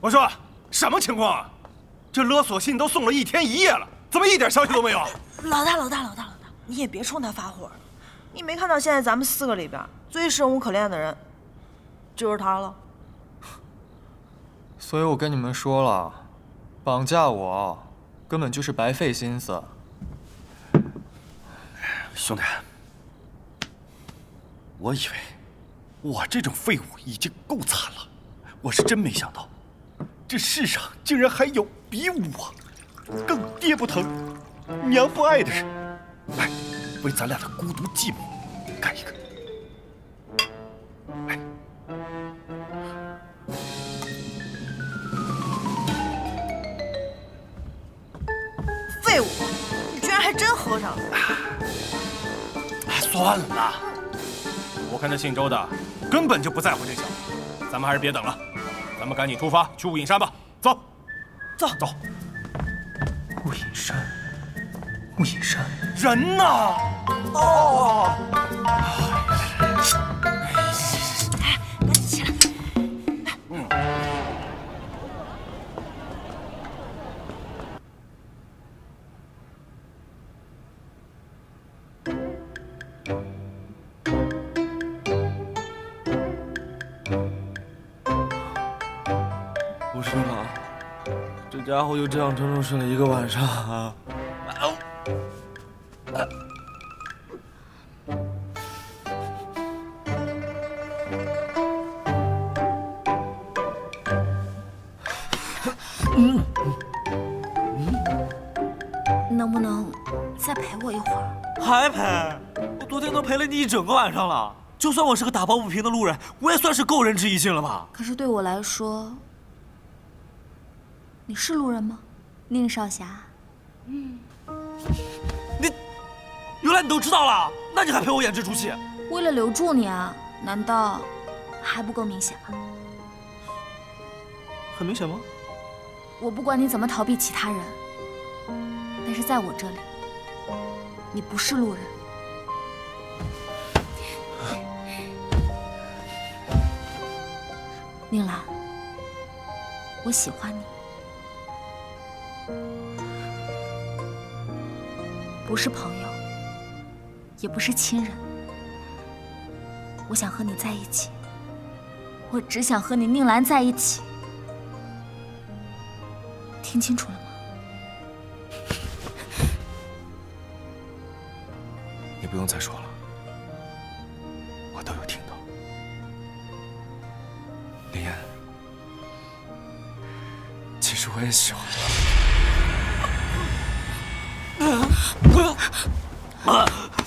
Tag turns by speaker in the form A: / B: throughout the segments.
A: 我说什么情况啊？这勒索信都送了1天1夜了，怎么一点消息都没有？
B: 老大，你也别冲他发火了。你没看到现在咱们4个里边最生无可恋的人就是他了？
C: 所以我跟你们说了，绑架我根本就是白费心思。
D: 兄弟，我以为我这种废物已经够惨了，我是真没想到，这世上竟然还有比我更爹不疼、娘不爱的人，来为咱俩的孤独寂寞干一个。来，
B: 废物，你居然还真喝上了！
A: 算了，我看这姓周的根本就不在乎这小子，咱们还是别等了，咱们赶紧出发去雾隐山吧。走，
B: 走。
C: 雾隐山，雾隐山，
A: 人呢？哦。
B: 哎，赶紧起来！
E: 不是吧？这家伙就这样整整睡了1个晚上啊！
F: 能不能再陪我一会儿？
E: 还陪？我昨天都陪了你1整个晚上了。就算我是个打抱不平的路人，我也算是够仁至义尽了吧？
F: 可是对我来说，你是路人吗，宁少侠？
E: 原来你都知道了，那你还陪我演这出戏？
F: 为了留住你啊，难道还不够明显吗？
E: 很明显吗？
F: 我不管你怎么逃避其他人，但是在我这里，你不是路人。宁兰，我喜欢你，不是朋友，也不是亲人。我想和你在一起，我只想和你宁兰在一起。听清楚了吗？
D: 你不用再说了，我都有听到。林燕，其实我也喜欢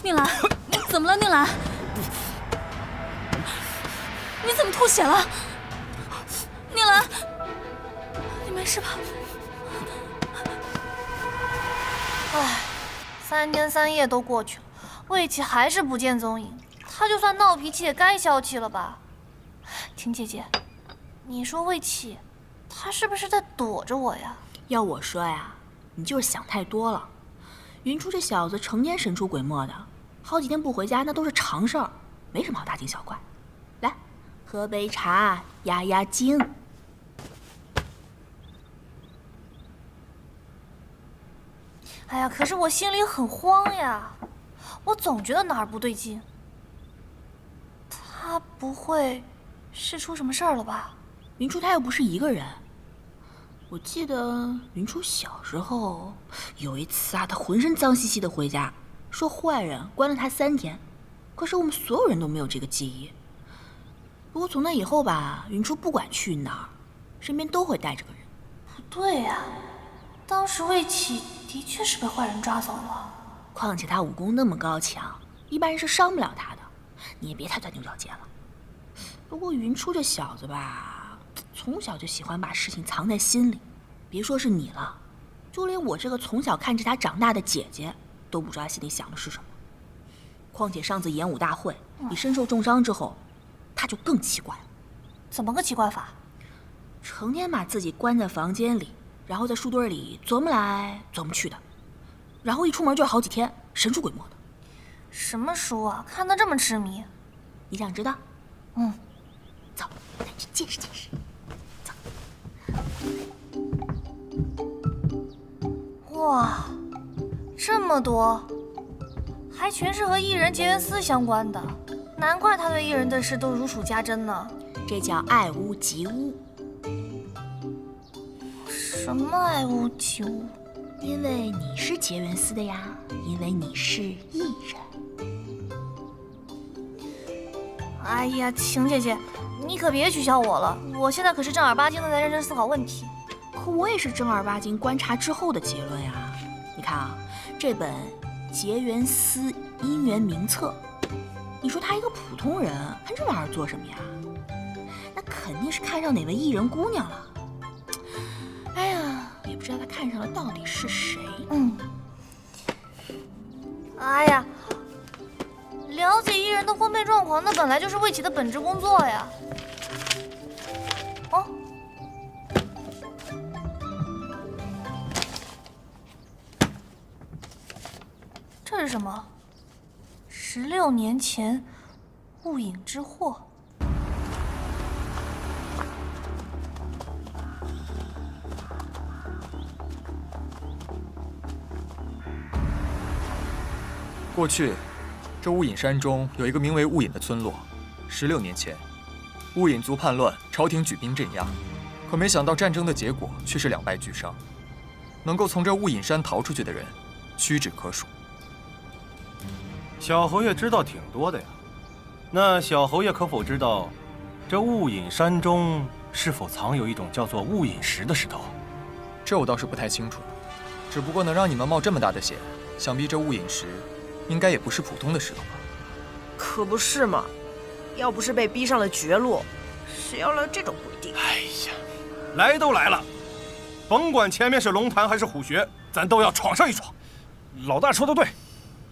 F: 宁兰，怎么了？宁兰，你怎么吐血了？宁兰，你没事吧？
G: 唉，3天3夜都过去了，魏琪还是不见踪影。他就算闹脾气，也该消气了吧？婷姐姐，你说魏琪，他是不是在躲着我呀？
B: 要我说呀，你就是想太多了。云初这小子成天神出鬼没的，好几天不回家那都是常事儿，没什么好大惊小怪。来，喝杯茶压压惊。
G: 哎呀，可是我心里很慌呀，我总觉得哪儿不对劲。他不会是出什么事儿了吧？
B: 云初他又不是一个人。我记得云初小时候有一次啊，他浑身脏兮兮的回家，说坏人关了他3天，可是我们所有人都没有这个记忆。不过从那以后吧，云初不管去哪儿，身边都会带着个人。
G: 不对呀，当时魏启的确是被坏人抓走了。
B: 况且他武功那么高强，一般人是伤不了他的，你也别太钻牛角尖了。不过云初这小子吧，从小就喜欢把事情藏在心里，别说是你了，就连我这个从小看着他长大的姐姐都不知道他心里想的是什么。况且上次演武大会你身受重伤之后，他就更奇怪了。
G: 怎么个奇怪法？
B: 成天把自己关在房间里，然后在书堆里琢磨来琢磨去的，然后一出门就是好几天，神出鬼没的。
G: 什么书啊？看得这么痴迷？
B: 你想知道？
G: 嗯，
B: 走，咱去见识见识。走。
G: 哇，这么多，还全是和艺人结缘司相关的，难怪他对艺人的事都如数家珍呢。
B: 这叫爱屋及乌。
G: 什么爱屋及乌？
B: 因为你是结缘司的呀，因为你是艺人。
G: 哎呀，晴姐姐，你可别取笑我了，我现在可是正儿八经的在认真思考问题。
B: 可我也是正儿八经观察之后的结论呀。你看啊，这本《结缘司姻缘名册》，你说他一个普通人看这玩意儿做什么呀？那肯定是看上哪位艺人姑娘了。哎呀，也不知道他看上的到底是谁。
G: 哎呀，了解艺人的婚配状况，那本来就是魏启的本职工作呀。哦，这是什么？16年前，雾隐之祸。
C: 过去，这雾隐山中有一个名为雾隐的村落。16年前，雾隐族叛乱，朝廷举兵镇压，可没想到战争的结果却是两败俱伤。能够从这雾隐山逃出去的人，屈指可数。
A: 小侯爷知道挺多的呀。那小侯爷可否知道，这雾隐山中是否藏有一种叫做雾隐石的石头？
C: 这我倒是不太清楚，只不过能让你们冒这么大的险，想必这雾隐石应该也不是普通的石头吧？
H: 可不是嘛，要不是被逼上了绝路，谁要来这种规定？
A: 哎呀，来都来了，甭管前面是龙潭还是虎穴，咱都要闯上一闯。
D: 老大说的对，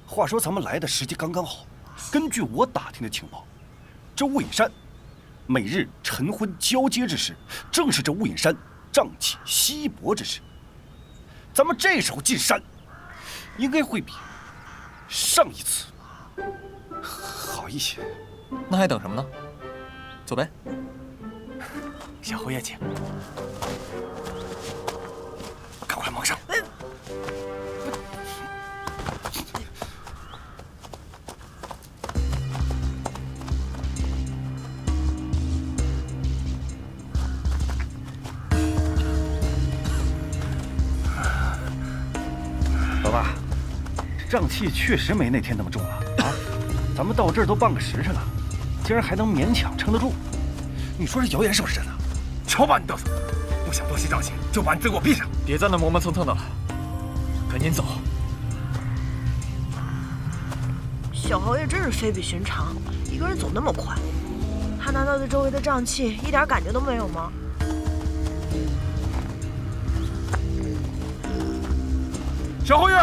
D: 话说咱们来的时机刚刚好。根据我打听的情报，这雾隐山每日晨昏交接之时，正是这雾隐山瘴气稀薄之时。咱们这时候进山，应该会比上一次好一些。
C: 那还等什么呢？走呗。
A: 小侯爷请，赶快蒙上。
D: 老大，这瘴气确实没那天那么重了啊！咱们到这儿都半个时辰了，竟然还能勉强撑得住，你说这谣言是不是真的？
A: 瞧把你倒数，不想多吸瘴气，就把你嘴给我闭上！
C: 别在那磨磨蹭蹭的了，赶紧走。
H: 小侯爷真是非比寻常，一个人走那么快，他难道对周围的瘴气一点感觉都没有吗？
A: 小侯爷，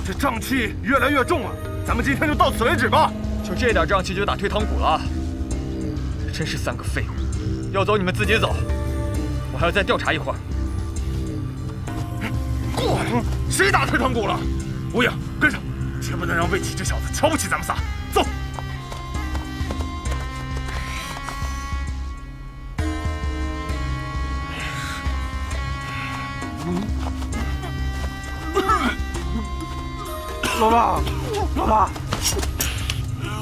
A: 这瘴气越来越重了，咱们今天就到此为止吧。
C: 就这点瘴气就打退堂鼓了，真是三个废物！要走你们自己走，我还要再调查一会儿。
A: 谁打退堂鼓了？无影，跟上，绝不能让魏启这小子瞧不起咱们仨。走。
D: 老大，老大，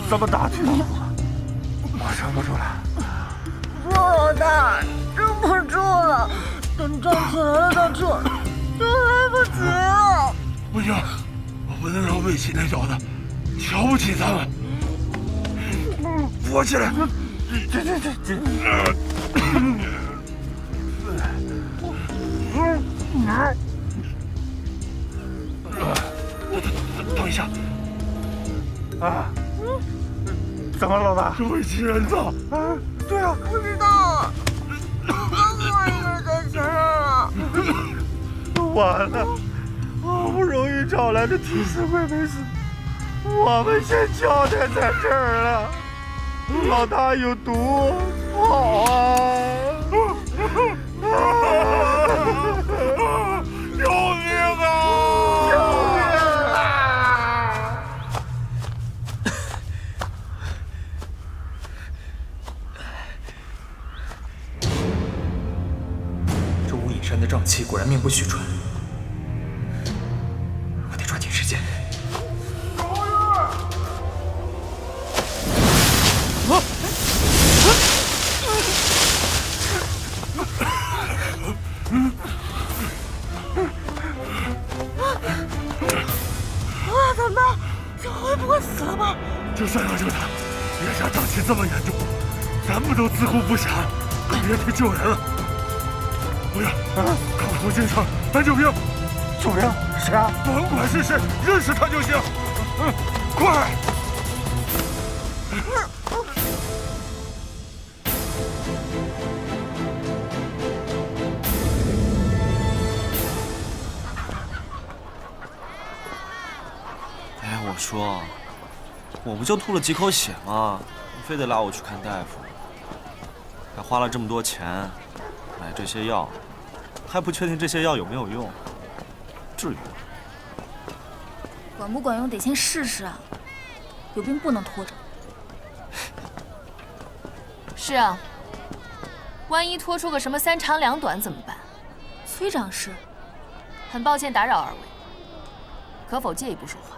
D: 咱们打退堂鼓了，我撑不住了。
H: 老大，撑不住了，等瘴气来了到这儿，就来不及了。
A: 不行，我不能让魏启那小子瞧不起咱们。扶我起来！等一下，啊，怎么了，老大？是魏启人造啊？对啊，
H: 不知道啊，刚刚一个人在前面了。
D: 完了，好不容易找来的替死鬼没死，我们先交代在这儿了。老大有毒，不好啊！救命啊！救命啊！
C: 这雾瘴气果然名不虚传，我得抓紧时间。
H: 怎么办？这会不会死了吧？
I: 就算要救他，眼下瘴气这么严重，咱们都自顾不暇，更别提救人了。不要，快回京城搬救兵！
D: 救兵？谁啊？
I: 甭管是谁，认识他就行。快！
E: 我说，我不就吐了几口血吗？你非得拉我去看大夫，还花了这么多钱买这些药，还不确定这些药有没有用，至于吗？
F: 管不管用得先试试啊，有病不能拖着。
J: 是啊，万一拖出个什么3长2短怎么办？
F: 崔长是，
J: 很抱歉打扰二位，可否借一步说话？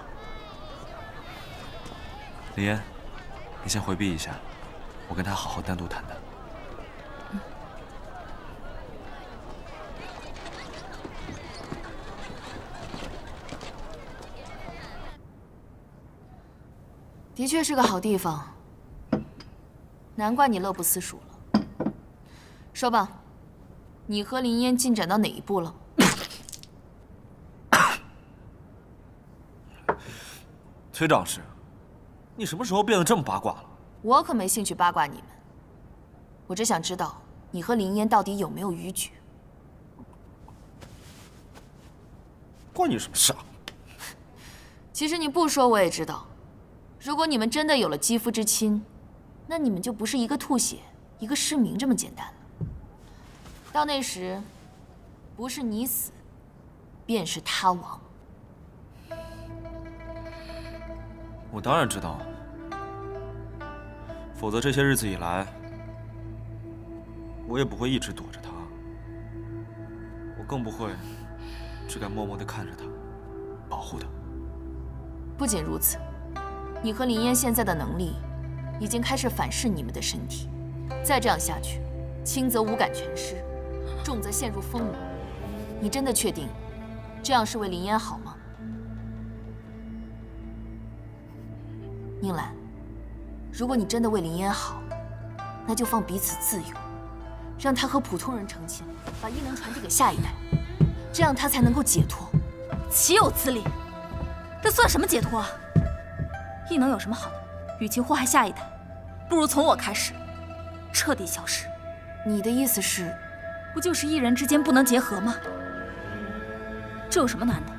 E: 李嫣，你先回避一下，我跟他好好单独谈谈。
J: 的确是个好地方，难怪你乐不思蜀了。说吧，你和林嫣进展到哪一步了？
E: 崔长士，你什么时候变得这么八卦了？
J: 我可没兴趣八卦你们，我只想知道你和林嫣到底有没有逾矩。
E: 关你什么事啊？
J: 其实你不说我也知道，如果你们真的有了肌肤之亲，那你们就不是一个吐血，一个失明这么简单了。到那时，不是你死，便是他亡。
E: 我当然知道，否则这些日子以来，我也不会一直躲着他，我更不会只敢默默地看着他，保护他。
J: 不仅如此，你和林嫣现在的能力已经开始反噬你们的身体，再这样下去，轻则五感全失，重则陷入疯魔。你真的确定这样是为林嫣好吗？宁兰，如果你真的为林嫣好，那就放彼此自由，让她和普通人成亲，把异能传递给下一代，这样她才能够解脱。
F: 岂有此理！这算什么解脱啊？异能有什么好的？与其祸害下一代，不如从我开始，彻底消失。
J: 你的意思是，
F: 不就是异人之间不能结合吗？这有什么难的？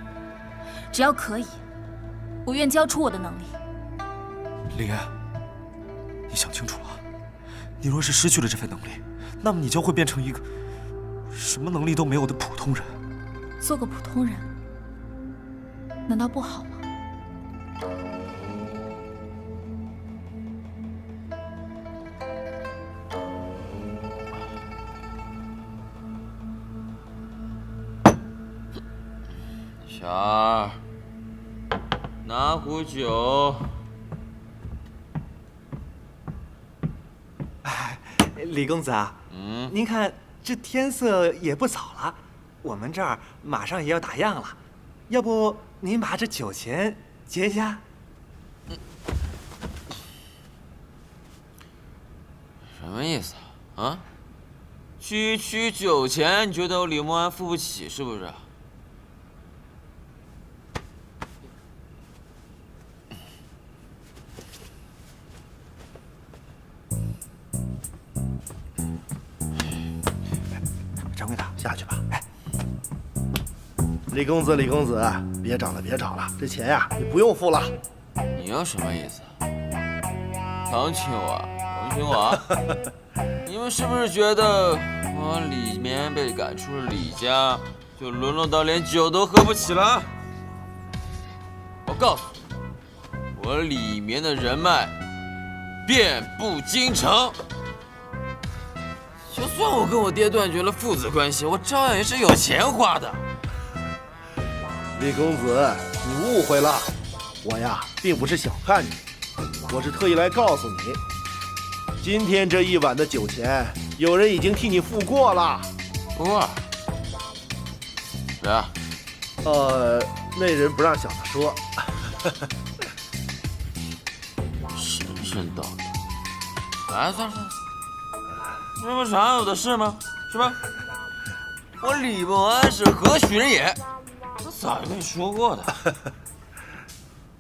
F: 只要可以，我愿交出我的能力。
E: 林嫣，你想清楚了，你若是失去了这份能力，那么你就会变成一个什么能力都没有的普通人。
F: 做个普通人，难道不好吗？
K: 小儿，拿壶酒。
L: 李公子啊，您看这天色也不早了，我们这儿马上也要打烊了，要不您把这酒钱结一下？
K: 什么意思啊？区区酒钱，你觉得我李默安付不起是不是？
D: 掌柜的，下去吧。哎，李公子，李公子，别找了，别找了，这钱呀，你不用付了。
K: 你又什么意思？同情我，同情我？你们是不是觉得我李绵被赶出了李家，就沦落到连酒都喝不起了？我告诉你，我李绵的人脉遍布京城。就算我跟我爹断绝了父子关系，我照样也是有钱花的。
M: 李公子，你误会了，我呀并不是小看你，我是特意来告诉你，今天这一晚的酒钱，有人已经替你付过了。
K: 哇，谁啊？
M: 那人不让小子说。
K: 神神叨叨。哎，算了，这不常有的事吗？是吧？我李梦安是何许人也？我早就跟你说过的。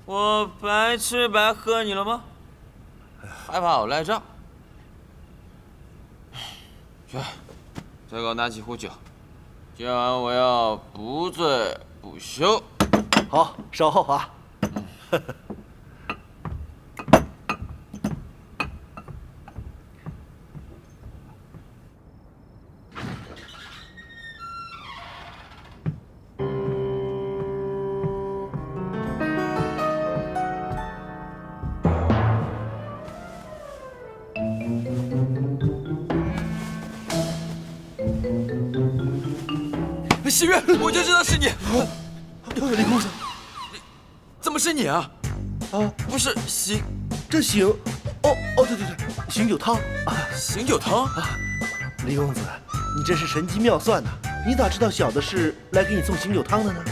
K: 我白吃白喝你了吗？还怕我赖账？去，再给我拿几壶酒，今晚我要不醉不休。
M: 好，稍后啊。
K: 喜悦，我就知道是你。
M: 李公子，
K: 怎么是你啊？啊，不是
M: 这醒，对，醒酒汤啊，
K: 醒酒汤
M: 啊。李公子，你真是神机妙算呐！你咋知道小的是来给你送醒酒汤的呢？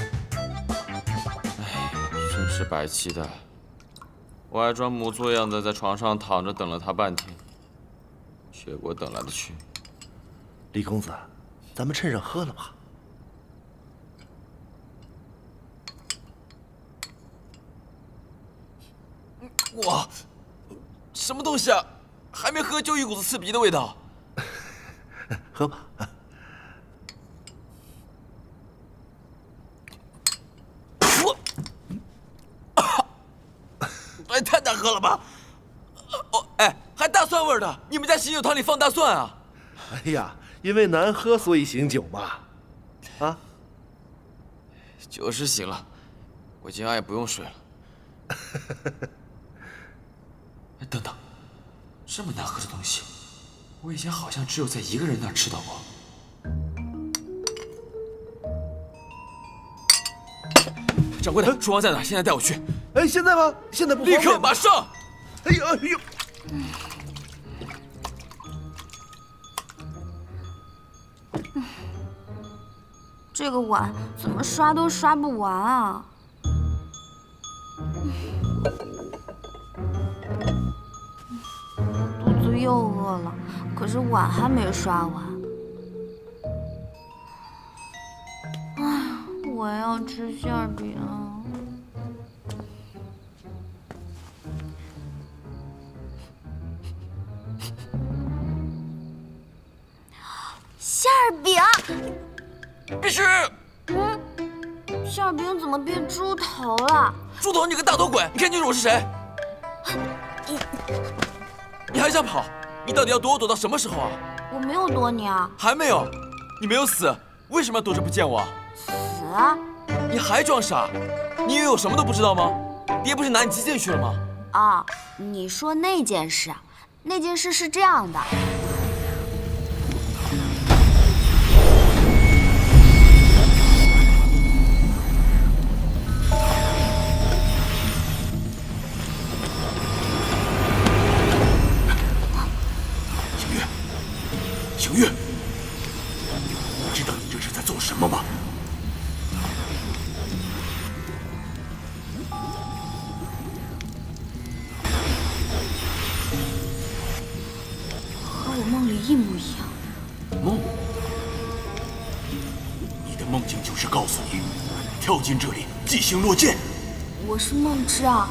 K: 哎，真是白气的。我还装模作样的在床上躺着等了他半天，结果等来的去。
M: 李公子，咱们趁热喝了吧。
K: 哇，什么东西啊？还没喝就一股子刺鼻的味道。
M: 喝吧。
K: 也太难喝了吧！哎，还大蒜味的！你们家醒酒汤里放大蒜啊？
M: 哎呀，因为难喝所以醒酒嘛。啊，
K: 酒是醒了，我今晚也不用睡了。哎，等等，这么难喝的东西，我以前好像只有在一个人那儿吃到过。掌柜的，厨房在哪？现在带我去。
M: 哎，现在吗？现在不方便。
K: 立刻，马上！
M: 哎呦！
F: 这个碗怎么刷都刷不完啊！肚子又饿了，可是碗还没刷完。唉，我要吃馅饼。馅饼。
K: 必须！
F: 馅饼怎么变猪头了？
K: 猪头，你个大头鬼！你看清楚我是谁？你还想跑？你到底要躲我躲到什么时候啊？
F: 我没有躲你啊。
K: 还没有？你没有死，为什么要躲着不见我？
F: 死？
K: 你还装傻？你以为我什么都不知道吗？爹不是拿你寄进去了吗？
F: 啊，你说那件事，那件事是这样的。
I: 景月，你知道你这是在做什么吗？
F: 和我梦里一模一样。
I: 梦？你的梦境就是告诉你，跳进这里即行落剑。
F: 我是梦之啊，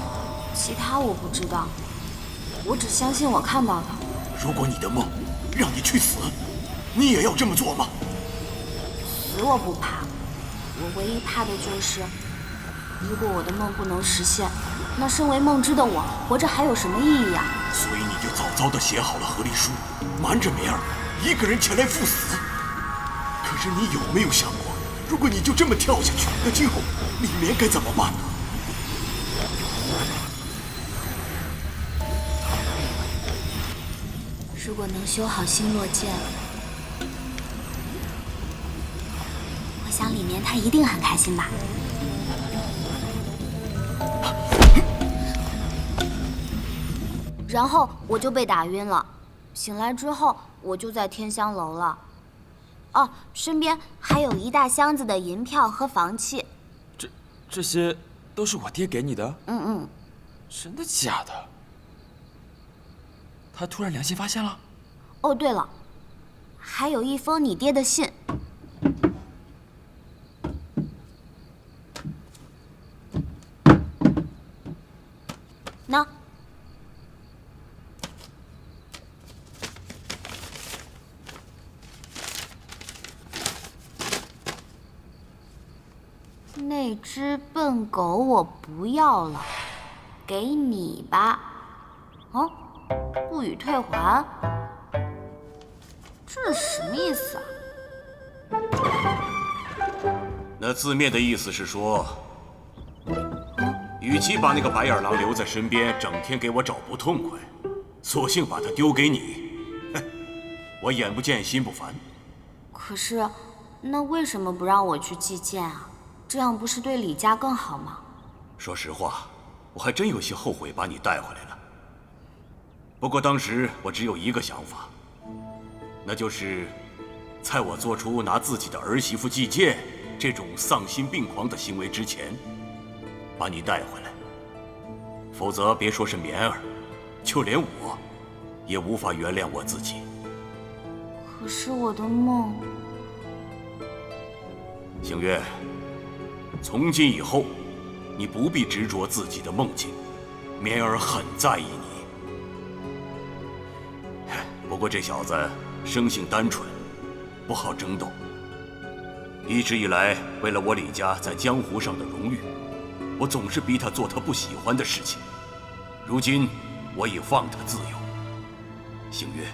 F: 其他我不知道，我只相信我看到的。
I: 如果你的梦让你去死，你也要这么做吗？
F: 死我不怕，我唯一怕的就是，如果我的梦不能实现，那身为梦之的我，活着还有什么意义啊？
I: 所以你就早早地写好了和离书，瞒着梅儿一个人前来赴死。可是你有没有想过，如果你就这么跳下去，那今后李绵该怎么办呢？
F: 如果能修好星落剑，
B: 年他一定很开心吧？然后我就被打晕了，醒来之后我就在天香楼了。哦，身边还有一大箱子的银票和房契。
K: 这些都是我爹给你的？
B: 嗯。
K: 真的假的？他突然良心发现了？
B: 哦，对了，还有一封你爹的信。喏。那只笨狗我不要了，给你吧。哦，不予退还，这是什么意思啊？
I: 那字面的意思是说，与其把那个白眼狼留在身边，整天给我找不痛快，索性把它丢给你。哼，我眼不见心不烦。
B: 可是，那为什么不让我去祭剑啊？这样不是对李家更好吗？
I: 说实话，我还真有些后悔把你带回来了。不过当时我只有一个想法，那就是在我做出拿自己的儿媳妇祭剑这种丧心病狂的行为之前，把你带回来。否则别说是绵儿，就连我也无法原谅我自己。
B: 可是我的梦……
I: 星月，从今以后，你不必执着自己的梦境，绵儿很在意你。不过这小子生性单纯，不好争斗。一直以来，为了我李家在江湖上的荣誉，我总是逼他做他不喜欢的事情。如今我已放他自由，星月，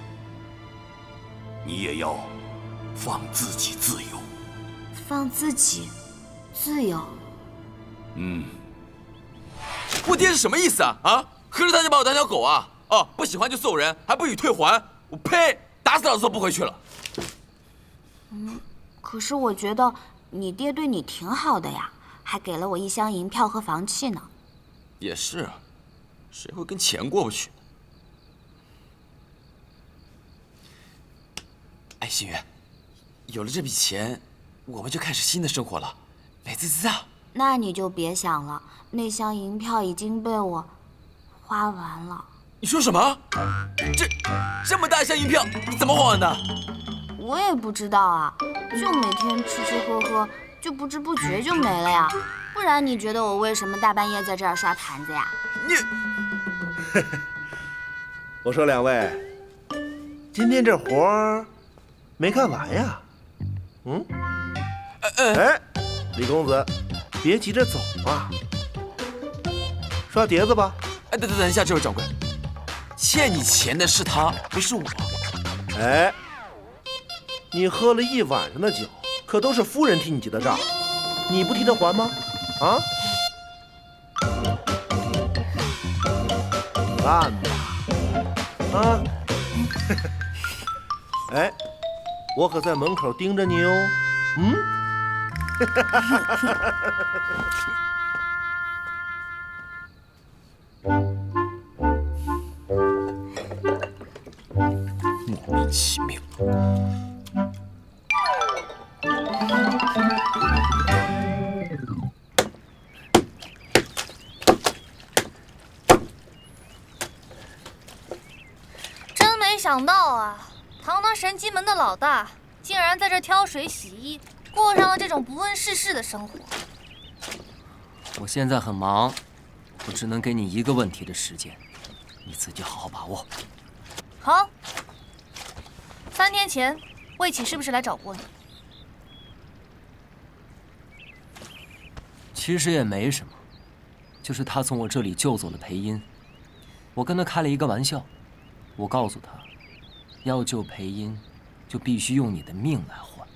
I: 你也要放自己自由。
B: 放自己自由？
K: 我爹是什么意思啊？啊，合着他就把我当条狗啊？哦，不喜欢就揍人，还不予退还？我呸！打死老子都不回去了。
B: 可是我觉得你爹对你挺好的呀，还给了我一箱银票和房契呢。
K: 也是啊，谁会跟钱过不去呢？哎，心月，有了这笔钱，我们就开始新的生活了，美滋滋啊！
B: 那你就别想了，那箱银票已经被我花完了。
K: 你说什么？这么大一箱银票，你怎么花完的？
B: 我也不知道啊，就每天吃吃喝喝，就不知不觉就没了呀。不然你觉得我为什么大半夜在这儿刷盘子呀？
M: 我说两位，今天这活儿没看完呀？哎，李公子，别急着走嘛，刷碟子吧。
K: 哎，等一下，这位掌柜，欠你钱的是他，不是我。
M: 哎，你喝了一晚上的酒，可都是夫人替你结的账，你不替她还吗？啊？干吧！啊！哎，我可在门口盯着你哦。
K: 莫名其妙。
G: 真没想到啊，堂堂神机门的老大，竟然在这挑水洗衣，过上了这种不问世事的生活。
N: 我现在很忙，我只能给你一个问题的时间，你自己好好把握。
G: 好，3天前，魏启是不是来找过你？
N: 其实也没什么，就是他从我这里救走了裴音，我跟他开了一个玩笑，我告诉他，要救裴音，就必须用你的命来换。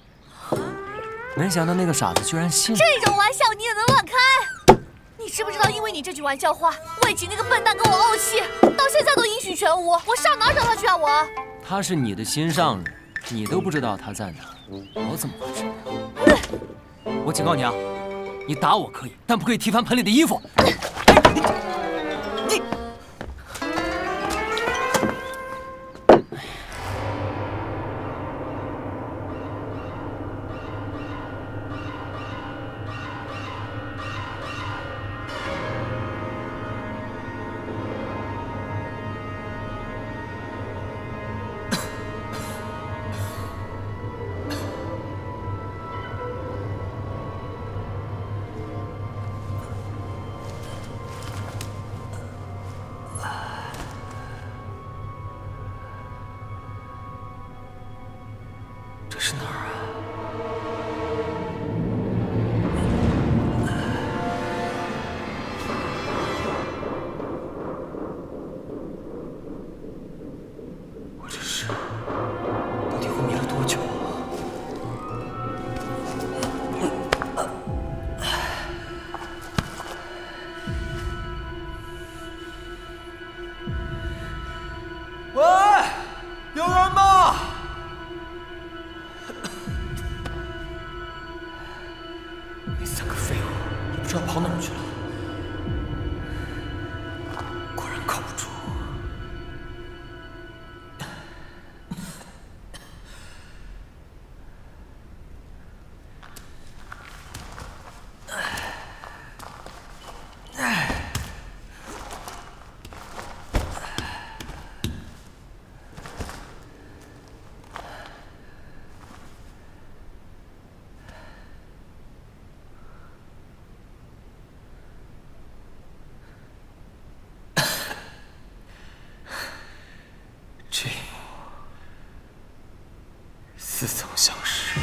N: 没想到那个傻子居然信了。
G: 这种玩笑你也能乱开？你知不知道，因为你这句玩笑话，魏启那个笨蛋跟我怄气，到现在都音讯全无，我上哪找他去啊？我。
N: 他是你的心上人，你都不知道他在哪，我怎么会知道？我警告你啊，你打我可以，但不可以踢翻盆里的衣服。你。 这是哪儿啊？我这是到底昏迷了多久啊？喂，有人吗？ 那三个废物也不知道跑哪儿去了，果然靠不住。这一幕似曾相识。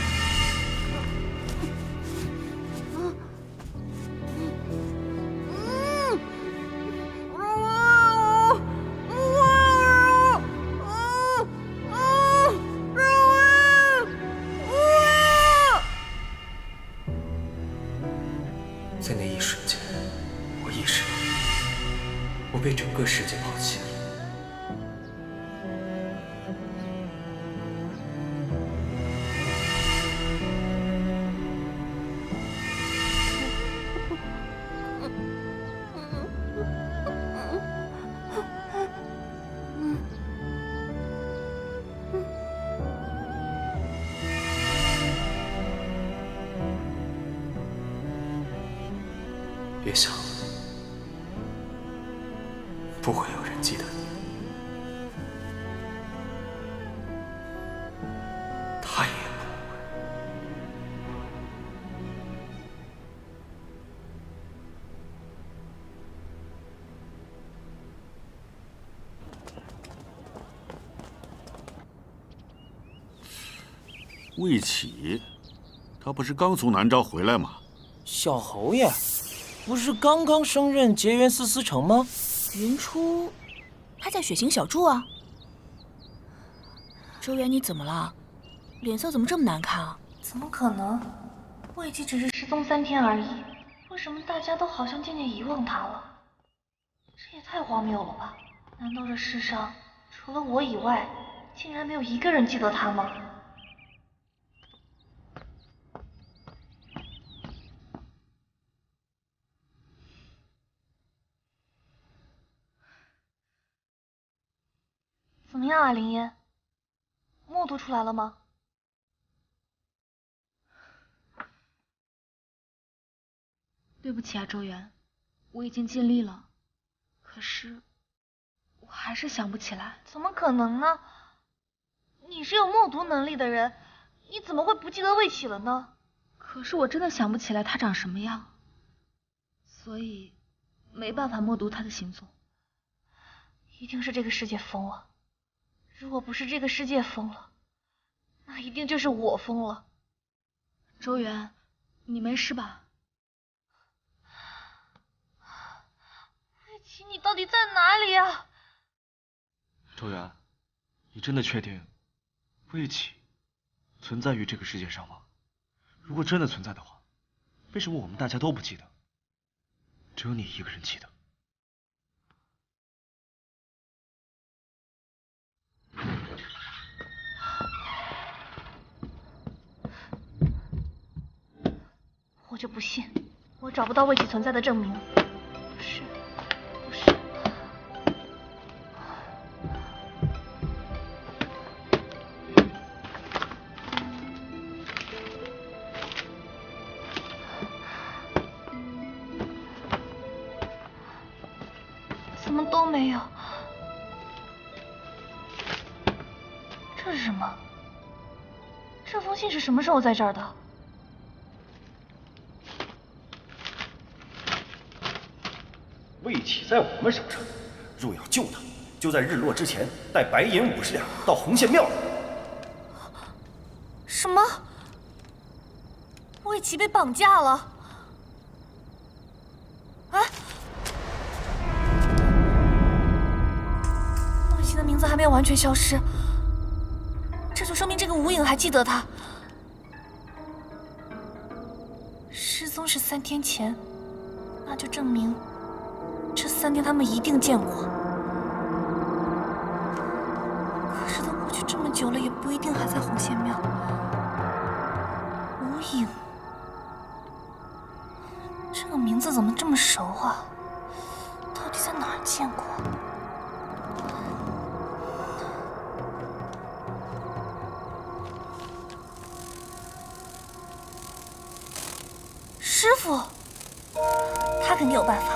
N: 在那一瞬间，我意识到，我被整个世界抛弃了。 别想了，不会有人记得你，他也不会。
O: 魏启，他不是刚从南诏回来吗？
P: 小侯爷。 不是刚刚升任结缘司司丞吗？
B: 云初，他在雪行小筑啊。周元，你怎么了？脸色怎么这么难看啊？
G: 怎么可能？魏启只是失踪3天而已，为什么大家都好像渐渐遗忘他了？这也太荒谬了吧！难道这世上除了我以外，竟然没有一个人记得他吗？ 怎么样啊，林烟？默读出来了吗？
F: 对不起啊，周元，我已经尽力了，可是我还是想不起来。
G: 怎么可能呢？你是有默读能力的人，你怎么会不记得魏启了呢？
F: 可是我真的想不起来他长什么样，所以没办法默读他的行踪。
G: 一定是这个世界疯了。 如果不是这个世界疯了，那一定就是我疯了。
F: 周元，你没事吧？
G: 魏启，你到底在哪里啊？
E: 周元，你真的确定魏启存在于这个世界上吗？如果真的存在的话，为什么我们大家都不记得，只有你一个人记得？
G: 就不信我找不到魏启存在的证明。不是，不是。怎么都没有？这是什么？这封信是什么时候在这儿的？
A: 魏启在我们手上，若要救他，就在日落之前带白银50两到红线庙来。
G: 什么？魏启被绑架了？哎，魏启的名字还没有完全消失，这就说明这个无影还记得他。失踪是3天前，那就证明这3天他们一定见过。可是都过去这么久了，也不一定还在红线庙。无影，这个名字怎么这么熟啊？到底在哪儿见过？师傅，他肯定有办法。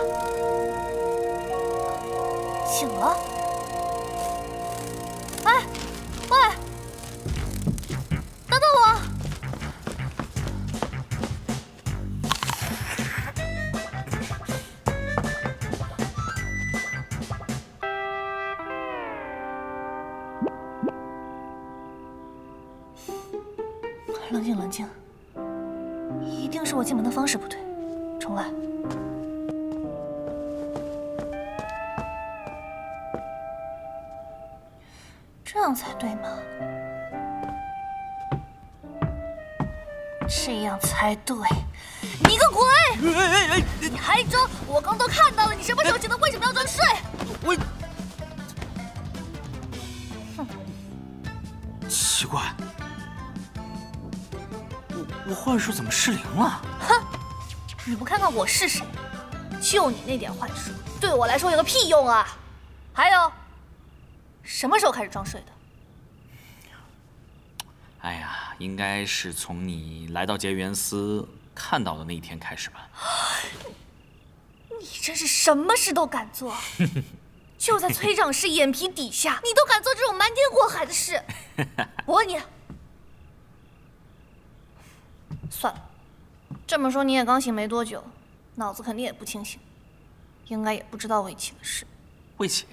G: 醒了？哎，喂，等等我！冷静冷静，一定是我进门的方式不对，重来。这样才对嘛，这样才对。你个鬼！你还装？我刚都看到了，你什么时候觉得为什么要装睡？
P: 我
G: 哼，
P: 奇怪，我幻术怎么失灵了？
G: 哼，你不看看我是谁？就你那点幻术，对我来说有个屁用啊！还有。什么时候开始装睡的？
Q: 哎呀，应该是从你来到结缘司看到的那一天开始吧。
G: 你真是什么事都敢做，就在崔长师眼皮底下，你都敢做这种瞒天过海的事。我问你，算了，这么说你也刚醒没多久，脑子肯定也不清醒，应该也不知道魏启的事。
Q: 魏启？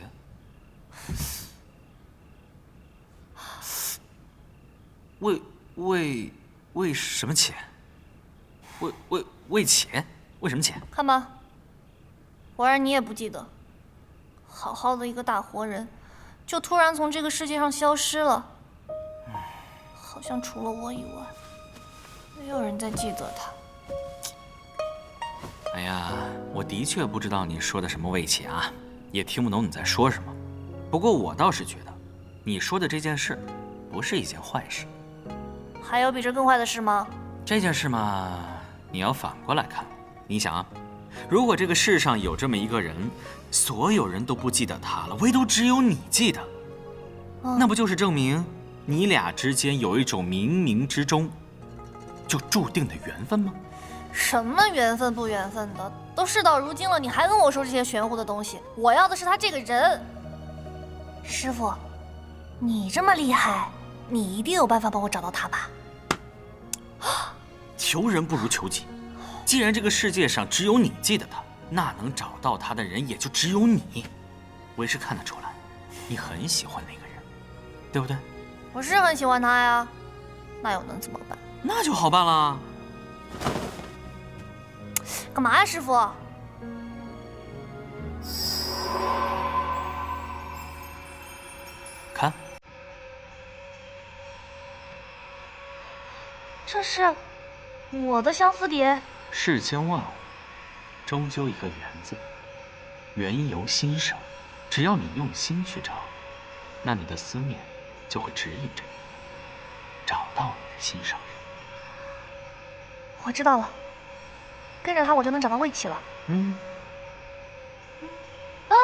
Q: 为什么启？魏启？为什么启？
G: 看吧，果然你也不记得，好好的一个大活人，就突然从这个世界上消失了，好像除了我以外，没有人再记得他。
Q: 哎呀，我的确不知道你说的什么魏启啊，也听不懂你在说什么。不过我倒是觉得，你说的这件事，不是一件坏事。
G: 还有比这更坏的事吗？
Q: 这件事嘛，你要反过来看。你想啊，如果这个世上有这么一个人，所有人都不记得他了，唯独只有你记得，那不就是证明你俩之间有一种冥冥之中就注定的缘分吗？
G: 什么缘分不缘分的，都事到如今了，你还跟我说这些玄乎的东西？我要的是他这个人。师傅，你这么厉害，你一定有办法帮我找到他吧？
Q: 求人不如求己。既然这个世界上只有你记得他，那能找到他的人也就只有你。我也是看得出来，你很喜欢那个人，对不对？
G: 我是很喜欢他呀，那又能怎么办？
Q: 那就好办了。
G: 干嘛呀，师傅？
Q: 看，
G: 这是我的相思碟。
Q: 世间万物，终究一个缘字，缘由心生。只要你用心去找，那你的思念就会指引着你，找到你的心上人。
G: 我知道了，跟着他我就能找到魏启了。啊！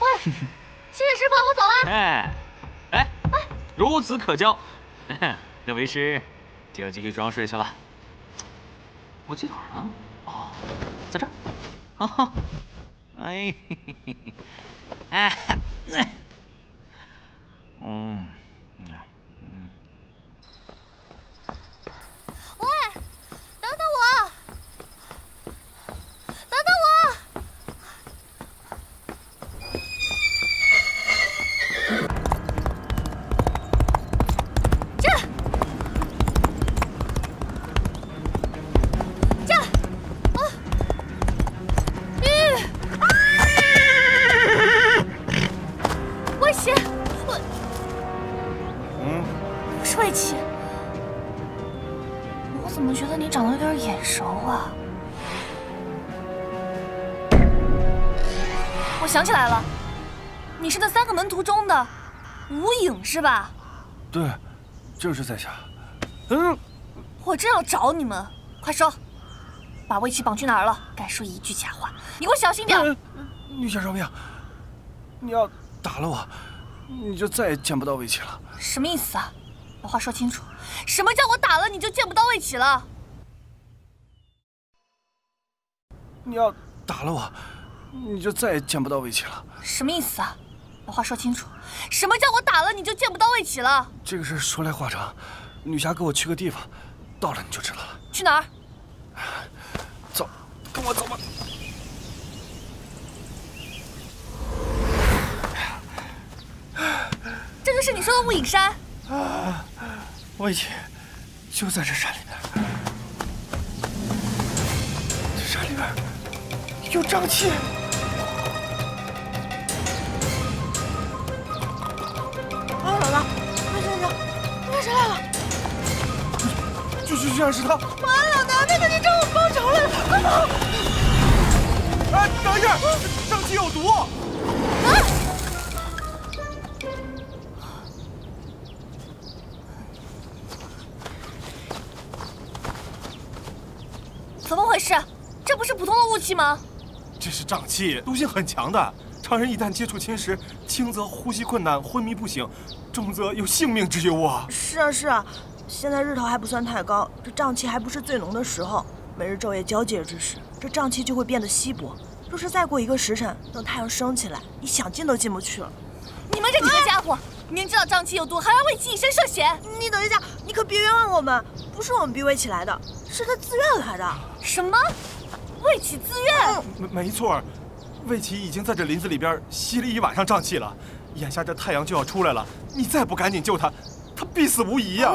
G: 喂，谢谢师傅，我走了。
Q: 哎，孺子可教。那为师就继续装睡去了。我记哪儿呢？哦，在这儿。哦，哎，哎，
G: 喂，等等我！等等我！魏启，不是魏启，我怎么觉得你长得有点眼熟啊？我想起来了，你是那3个门徒中的吴影是吧？
A: 对，就是在下。
G: 我正要找你们，快说，把魏启绑去哪儿了？敢说一句假话，你给我小心点！
A: 女侠饶命！你要打了我，你就再也见不到魏启了。
G: 什么意思啊？把话说清楚，什么叫我打了你就见不到魏启了？
A: 你要打了我，你就再也见不到魏启了。
G: 什么意思啊？把话说清楚，什么叫我打了你就见不到魏启了？
A: 这个事说来话长，女侠跟我去个地方，到了你就知道了。
G: 去哪儿？
A: 走，跟我走吧。
G: 这就是你说的雾隐山。
A: 魏启就在这山里面，这山里面有瘴气。
H: 姥姥，那谁来了？
A: 居然是他！
H: 妈老大，那个你找我报仇来了，快跑！
A: 哎，等一下，瘴气有毒！
G: 怎么回事？这不是普通的雾气吗？
A: 这是瘴气，毒性很强的。常人一旦接触侵蚀，轻则呼吸困难、昏迷不醒，重则有性命之忧啊！
H: 是啊，现在日头还不算太高，这瘴气还不是最浓的时候。每日昼夜交界之时，这瘴气就会变得稀薄。若是再过1个时辰，等太阳升起来，你想进都进不去了。
G: 你们这几个家伙，明知道瘴气有毒，还要为其以身涉险！
H: 你等一下，你可别冤枉我们，不是我们逼魏启来的，是他自愿来的。
G: 什么？魏启自愿？
A: 没错，魏启已经在这林子里边吸了1晚上瘴气了，眼下这太阳就要出来了，你再不赶紧救他，他必死无疑呀！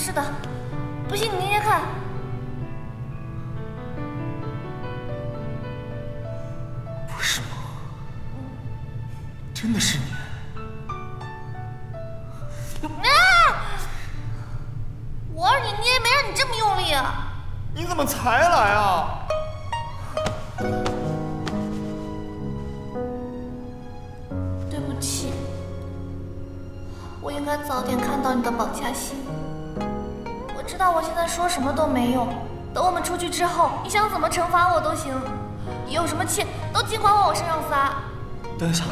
G: 是的，不信你捏捏看。
A: 不是吗？真的是你？
G: 我让你捏，没让你这么用力啊！
D: 你怎么才来啊？
G: 我应该早点看到你的绑架信。我知道我现在说什么都没用，等我们出去之后，你想怎么惩罚我都行，有什么气都尽管往我身上撒。
C: 等一下，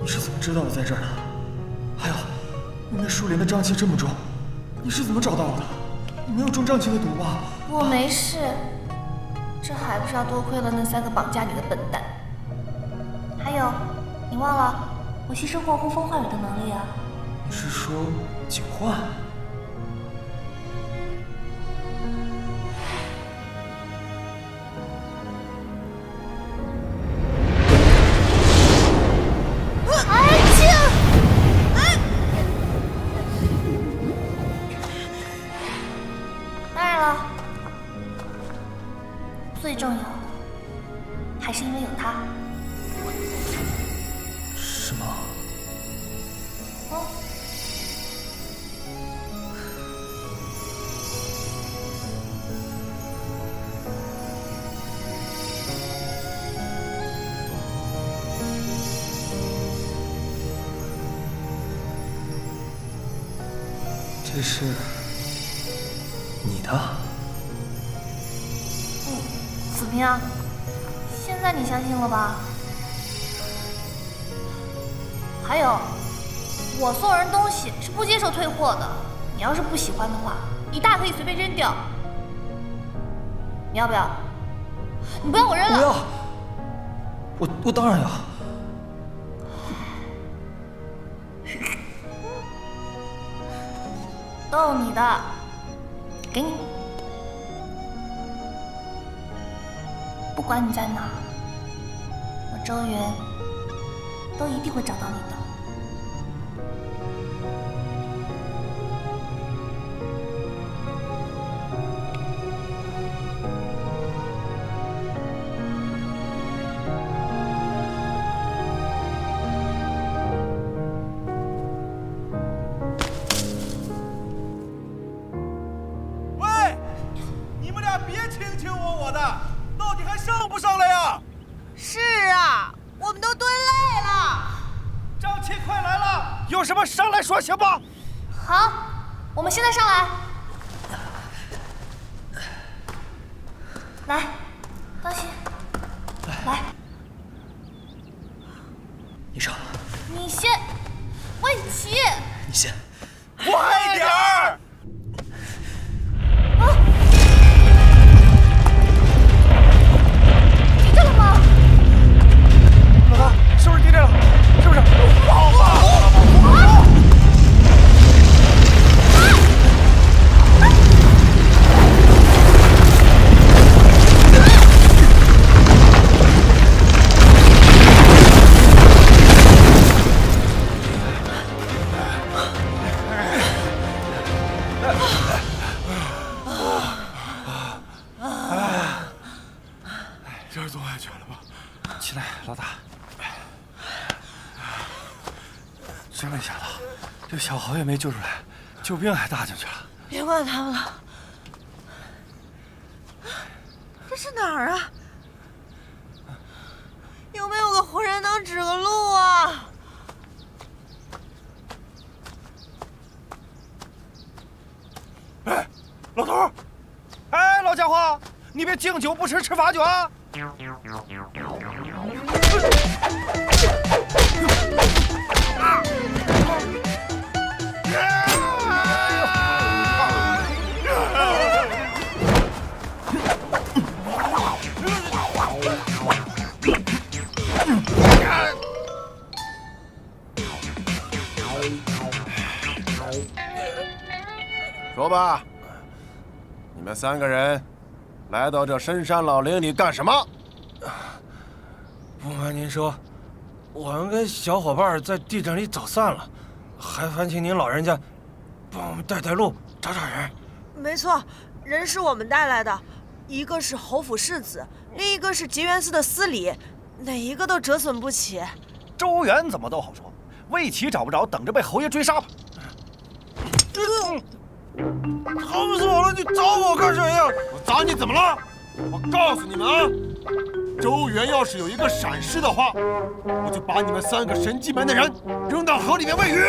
C: 你是怎么知道我在这儿的？还有，我那书里的瘴气这么重，你是怎么找到我的？你没有中瘴气的毒吧？
G: 我没事，这还不是要多亏了那3个绑架你的笨蛋。还有，你忘了我吸收过呼风唤雨的能力啊？
C: 你是说警幻？
G: 最重要的还是因为有他。
C: 是吗？这是你的？
G: 怎么样？现在你相信了吧？还有，我送人东西是不接受退货的。你要是不喜欢的话，你大可以随便扔掉。你要不要？你不要我扔了。
C: 不要。我当然要。
G: 都你的，给你。不管你在哪，我周元都一定会找到你的。
D: 喂，你们俩别卿卿我的，到底还上不上来呀？
H: 是啊，我们都蹲累了。
D: 瘴气快来了，有什么上来说行吧？
G: 好，我们现在上来。来，当心。来，
C: 你上。
G: 你先。魏琪。
C: 你先。
D: 快点儿！
G: 地震了吗？
D: 老大，是不是地震了？是不是？跑吧！这儿总安全了吧？起来，老大。真没想到，这小侯也没救出来，救兵还搭进去了。
H: 别管他们了。这是哪儿啊？有没有个活人能指个路啊？
D: 哎，老头！哎，老家伙，你别敬酒不吃吃罚酒啊！
M: 说吧，你们3个人来到这深山老林里干什么？
A: 不瞒您说，我们跟小伙伴在地震里走散了，还烦请您老人家帮我们带路，找人。
H: 没错，人是我们带来的，一个是侯府世子，另一个是结元司的司礼，哪一个都折损不起。
D: 周元怎么都好说，魏齐找不着，等着被侯爷追杀吧。
M: 他们走了，你找我干什么呀？我找你怎么了？我告诉你们啊，
R: 周原要是有一个闪失的话，我就把你们3个神机门的人扔到河里面喂鱼。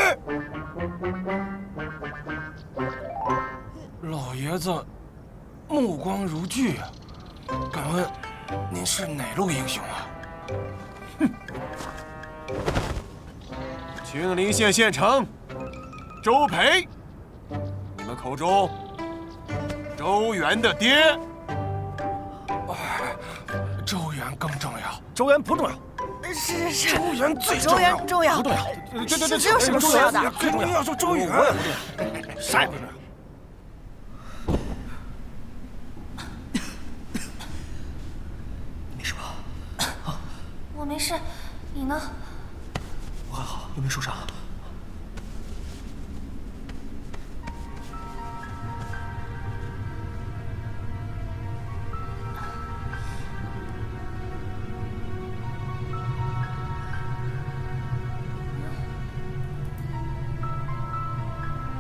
A: 老爷子目光如炬啊！敢问您是哪路英雄啊？
R: 哼！青陵县县城周培，你们口中周原的爹。
A: 周原更重要，
M: 周原不重要。
H: 是，
A: 周原最
H: 周原重要，
M: 不重要。
H: 这有什么重要的？
A: 最重要是周原，
M: 我也不重要，啥也不重要。
C: 没事吧？
G: 我没事，你呢？
C: 我还好，有没有受伤？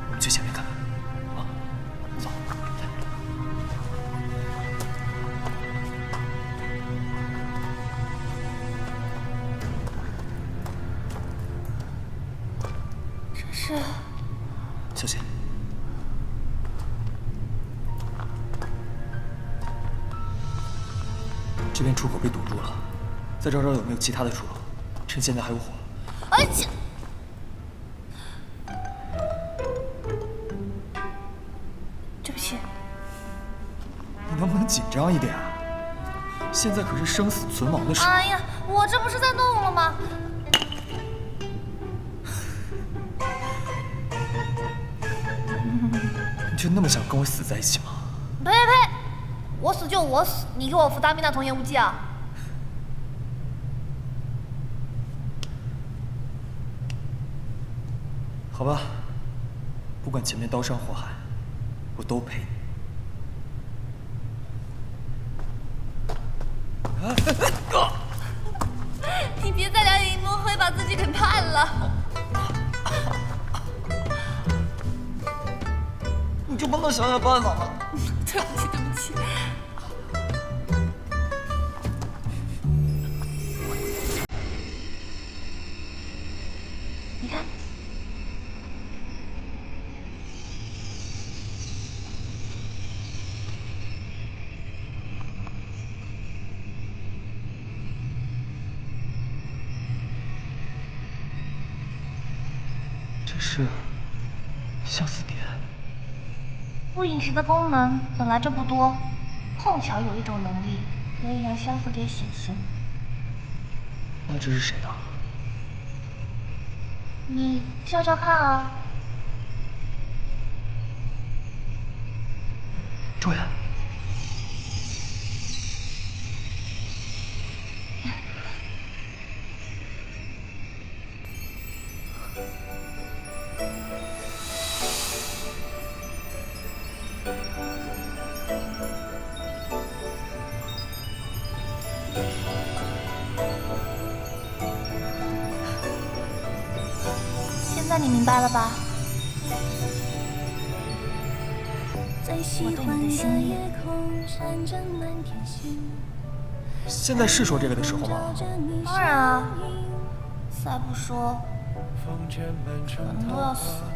C: 我们去前面看看。啊，走。
G: 这是……
C: 小心！这边出口被堵住了，再找找有没有其他的出路。趁现在还有火。
G: 而且，对不起。
C: 你能不能紧张一点啊？现在可是生死存亡的时候。
G: 哎呀，我这不是在弄了吗？
C: 你就那么想跟我死在一起吗？
G: 呸呸呸！我死就我死，你给我服大命那童言无忌啊！
C: 好吧，不管前面刀山火海，我都陪你。
G: 你别再两眼一抹黑，把自己给判了。
C: 你就帮他想想办法吧。
G: 对不起，对不起。你看，
C: 这是相思点。
G: 雾饮石的功能本来就不多，碰巧有一种能力可以让相思蝶显形。
C: 那这是谁的？
G: 你笑笑看啊。
C: 周原。
G: 现在你明白了吧？我对你的心意。
C: 现在是说这个的时候吗？
G: 当然啊，再不说，可能都要死了。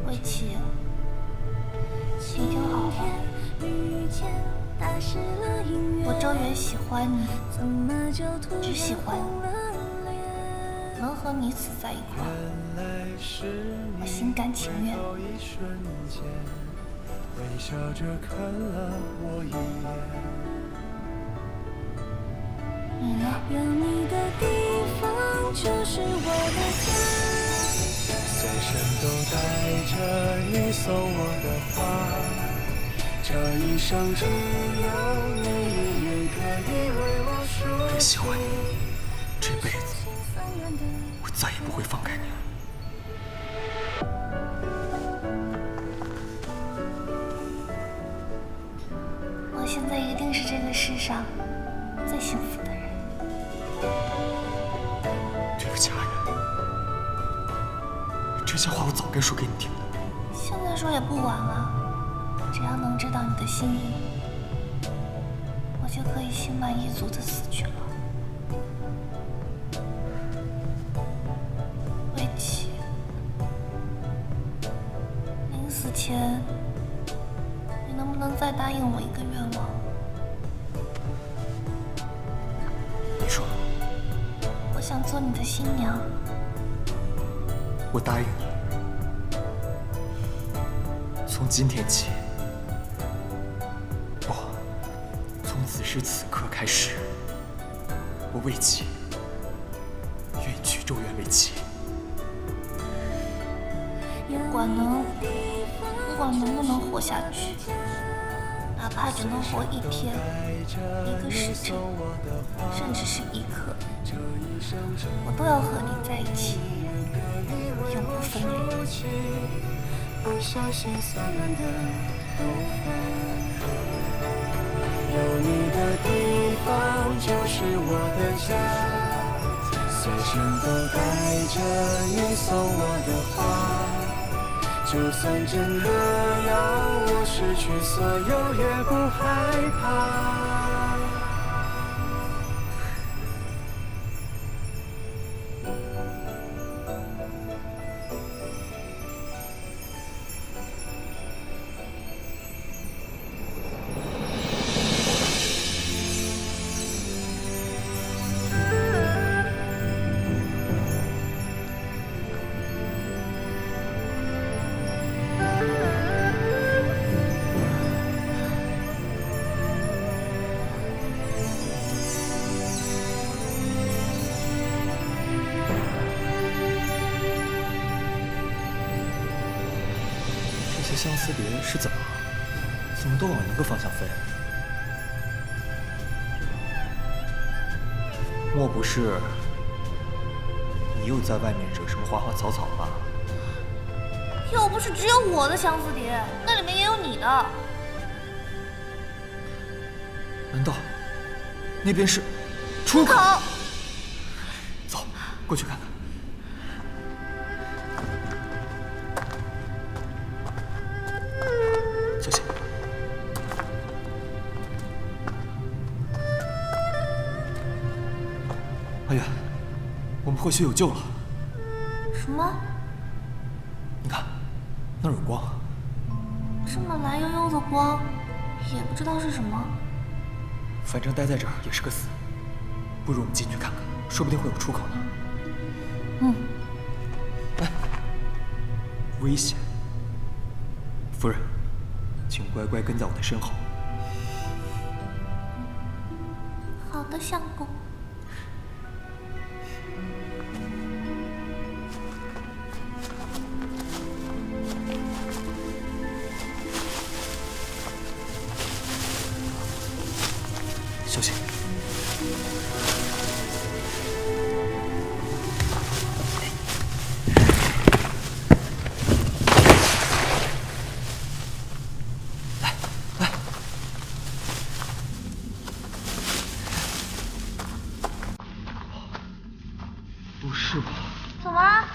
G: 魏琪，你听好了，我周原喜欢你，只喜欢你，能和你死在一块儿，我心甘情愿。你呢？有你的地方就是我的家。随身都带着你送我的花，这一生只有你一人可以为我说。
C: 我喜欢你，这辈子我再也不会放开你了。
G: 我现在一定是这个世上最幸福的人。
C: 这个家人，这些话我早该说给你听。
G: 现在说也不晚了。只要能知道你的心意，我就可以心满意足的死去了。魏琪，临死前，你能不能再答应我一个愿望？
C: 你说。
G: 我想做你的新娘。
C: 我答应你。从今天起，不，从此时此刻开始，我魏琪愿娶周媛为妻。
G: 不管能不能活下去，哪怕只能活一天、一个时辰，甚至是一刻，我都要和你在一起，永不分离。
S: 不小心散乱的头发，有你的地方就是我的家，随身都带着你送我的花，就算真的要我失去所有也不害怕。
C: 相思蝶是怎么了？怎么都往一个方向飞？莫不是你又在外面惹什么花花草草吧？
G: 又不是只有我的相思蝶，那里面也有你的。
C: 难道那边是出口？走，过去看看。小心！阿远，我们或许有救了。
G: 什么？
C: 你看，那儿有光。
G: 这么蓝悠悠的光，也不知道是什么。
C: 反正待在这儿也是个死，不如我们进去看看，说不定会有出口呢。
G: 嗯。
C: 哎，危险！夫人，请乖乖跟在我的身后。
G: 好的，相公。
C: 小心！来，来！不是吧？
G: 怎么了？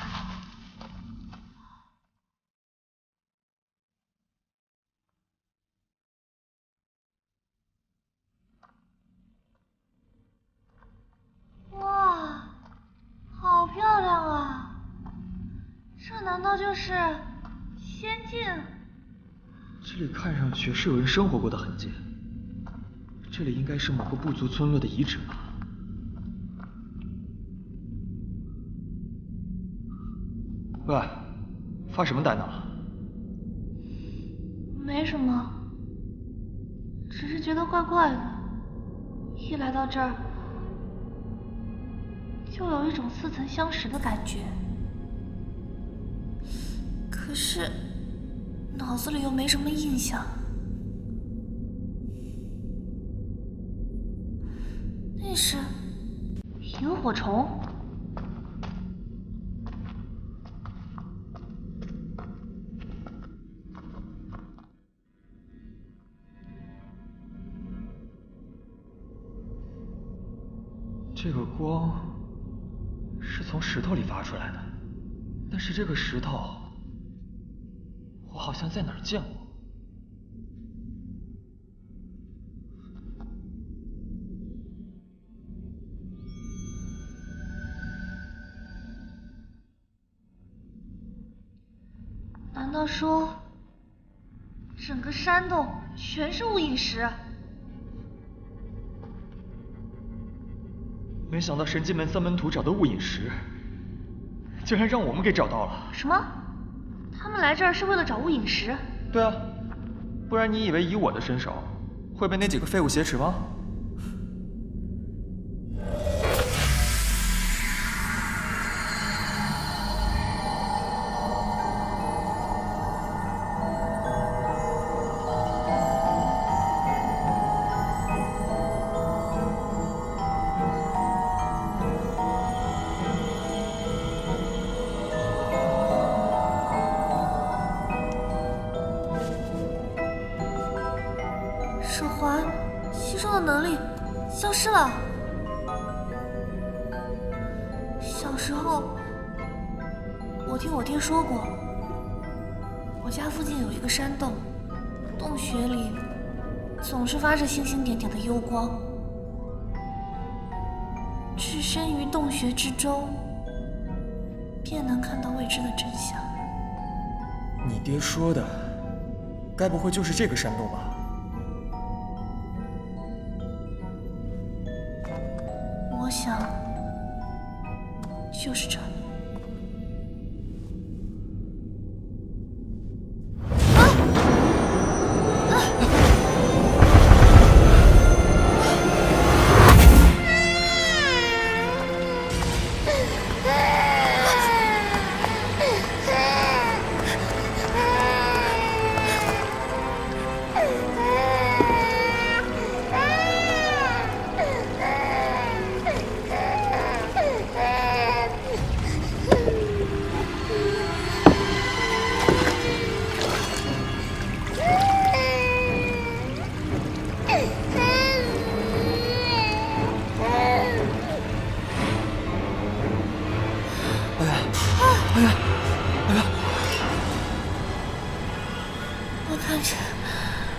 G: 哇，好漂亮啊！这难道就是仙境？
C: 这里看上去是有人生活过的痕迹，这里应该是某个部族村落的遗址吧？喂，发什么呆呢？
G: 没什么，只是觉得怪怪的。一来到这儿，就有一种似曾相识的感觉。可是脑子里又没什么印象。那是萤火虫。
C: 这个光是从石头里发出来的，但是这个石头我好像在哪儿见过。
G: 道说，整个山洞全是雾隐石？
C: 没想到神机门三门徒找的雾隐石，竟然让我们给找到了。
G: 什么？他们来这儿是为了找雾隐石？
C: 对啊，不然你以为以我的身手会被那几个废物挟持吗？
G: 手环吸收的能力消失了。小时候，我听我爹说过，我家附近有一个山洞，洞穴里总是发着星星点点的幽光，置身于洞穴之中，便能看到未知的真相。
C: 你爹说的，该不会就是这个山洞吧？
G: 我想，就是这里。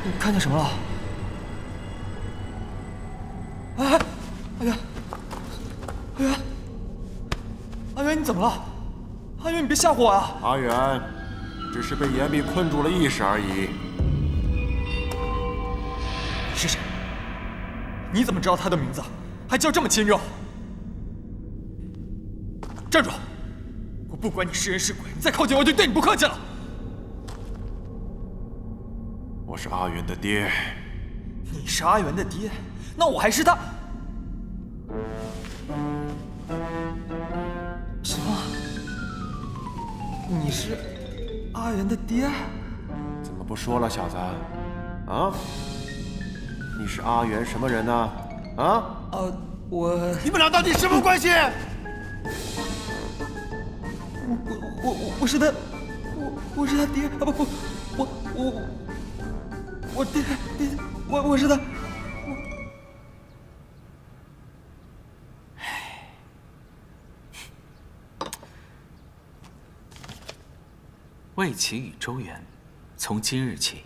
C: 你看见什么了？哎呀！阿元，你怎么了？阿元，你别吓唬我啊！
R: 阿元，只是被岩壁困住了意识而已。
C: 是谁？你怎么知道他的名字？还叫这么亲热？站住！我不管你是人是鬼，你再靠近我就对你不客气了。
R: 我是阿元的爹。
C: 你是阿元的爹，那我还是他。什么？你是阿元的爹？
R: 怎么不说了，小子？啊？你是阿元什么人呢？啊？
M: 你们俩到底什么关系？
C: 我是他，我是他爹啊！不，我爹，我是他。
Q: 魏齐与周元从今日起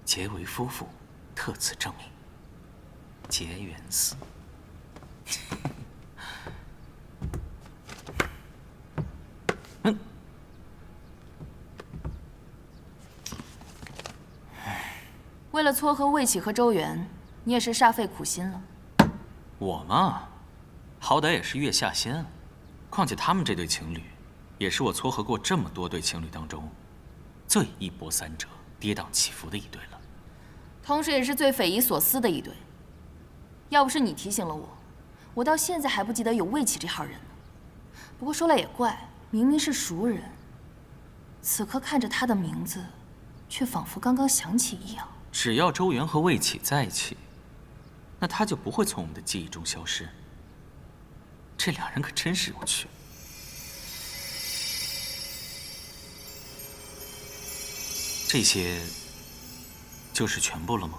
Q: 结为夫妇，特此证明。结缘寺。
J: 为了撮合魏启和周元，你也是煞费苦心了。
Q: 我嘛，好歹也是月下仙啊。况且他们这对情侣，也是我撮合过这么多对情侣当中，最一波三折、跌宕起伏的一对了。
J: 同时也是最匪夷所思的一对。要不是你提醒了我，我到现在还不记得有魏启这号人呢。不过说来也怪，明明是熟人，此刻看着他的名字，却仿佛刚刚想起一样。
Q: 只要周元和魏启在一起，那他就不会从我们的记忆中消失。这两人可真是有趣。这些就是全部了吗？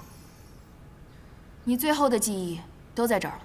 J: 你最后的记忆都在这儿了。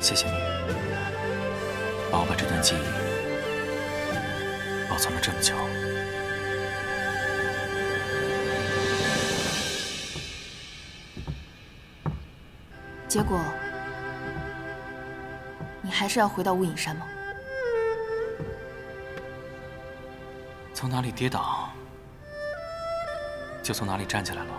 Q: 谢谢你，把我把这段记忆保存了这么久。
J: 结果，你还是要回到雾隐山吗？
Q: 从哪里跌倒，就从哪里站起来了。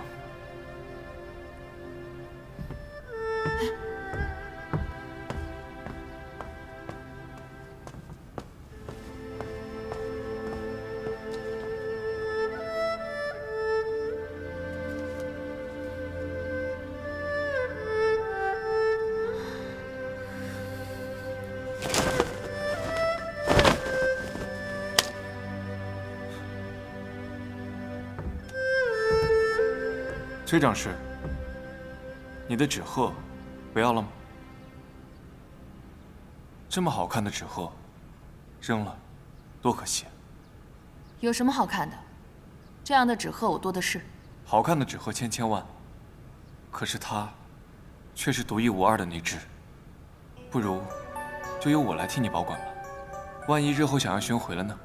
C: 崔长士，你的纸鹤不要了吗？这么好看的纸鹤，扔了，多可惜。
J: 有什么好看的？这样的纸鹤我多的是。
C: 好看的纸鹤千千万，可是它却是独一无二的那只。不如就由我来替你保管吧，万一日后想要寻回了呢？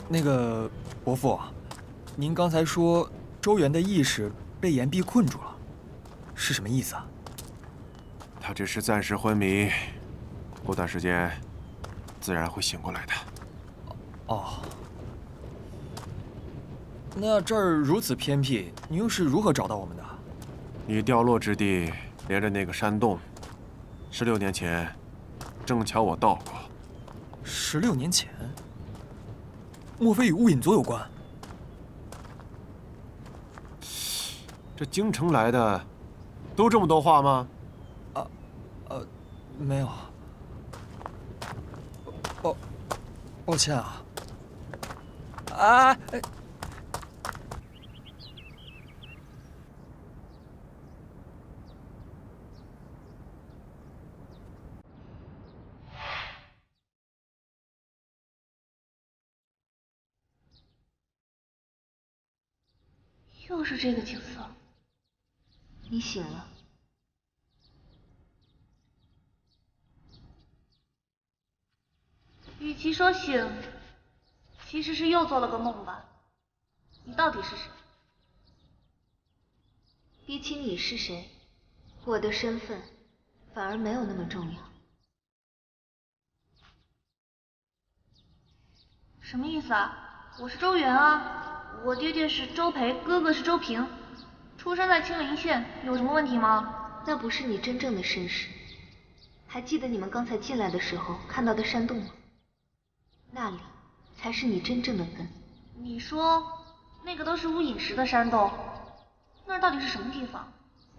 T: 那个伯父，您刚才说周元的意识被岩壁困住了，是什么意思啊？
R: 他只是暂时昏迷，过段时间自然会醒过来的。
T: 哦，那这儿如此偏僻，您又是如何找到我们的？
R: 你掉落之地连着那个山洞，16年前，正巧我到过。
T: 16年前？莫非与雾隐族有关？
R: 这京城来的，都这么多话吗？
T: 没有。抱歉啊。
G: 又是这个景色。
J: 你醒了。
G: 与其说醒，其实是又做了个梦吧。你到底是谁？
J: 比起你是谁，我的身份反而没有那么重要。
G: 什么意思啊？我是周元啊，我爹爹是周培，哥哥是周平，出生在青陵县，有什么问题吗？
J: 那不是你真正的身世。还记得你们刚才进来的时候看到的山洞吗？那里才是你真正的根。
G: 你说那个都是巫隐石的山洞，那儿到底是什么地方？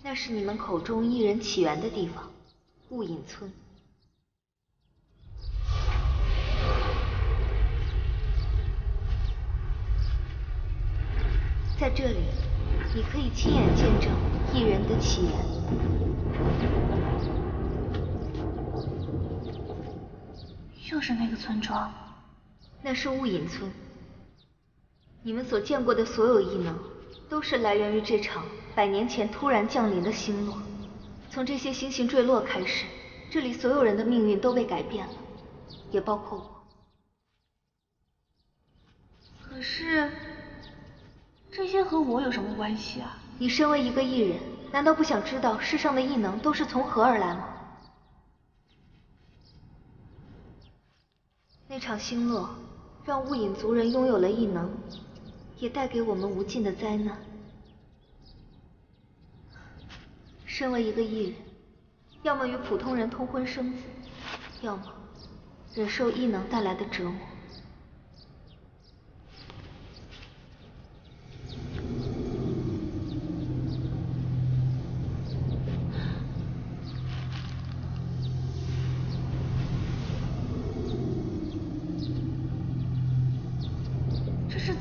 J: 那是你们口中异人起源的地方，雾隐村。在这里，你可以亲眼见证异人的起源。
G: 又是那个村庄。
J: 那是雾隐村。你们所见过的所有异能，都是来源于这场100年前突然降临的星落。从这些星星坠落开始，这里所有人的命运都被改变了，也包括我。
G: 可是，这些和我有什么关系啊？
J: 你身为一个异人，难道不想知道世上的异能都是从何而来吗？那场星落让雾隐族人拥有了异能，也带给我们无尽的灾难。身为一个异人，要么与普通人通婚生子，要么忍受异能带来的折磨。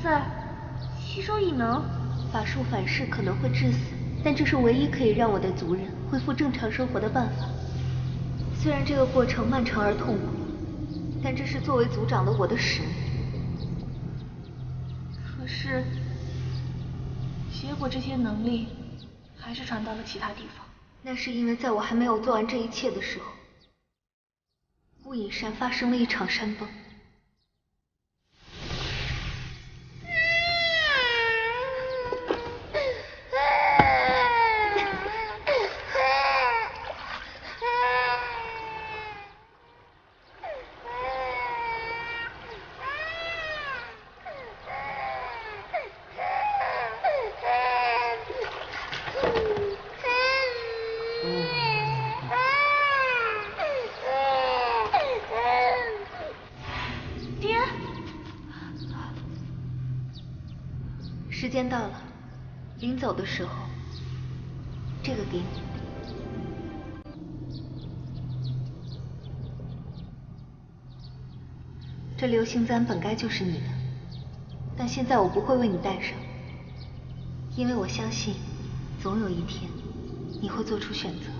G: 在吸收异能，
J: 法术反噬可能会致死，但这是唯一可以让我的族人恢复正常生活的办法。
F: 虽然这个过程漫长而痛苦，但这是作为族长的我的使命。可是，结果这些能力还是传到了其他地方。那是因为在我还没有做完这一切的时候，雾隐山发生了一场山崩。时间到了，临走的时候，这个给你。这流星簪本该就是你的，但现在我不会为你戴上，因为我相信，总有一天，你会做出选择。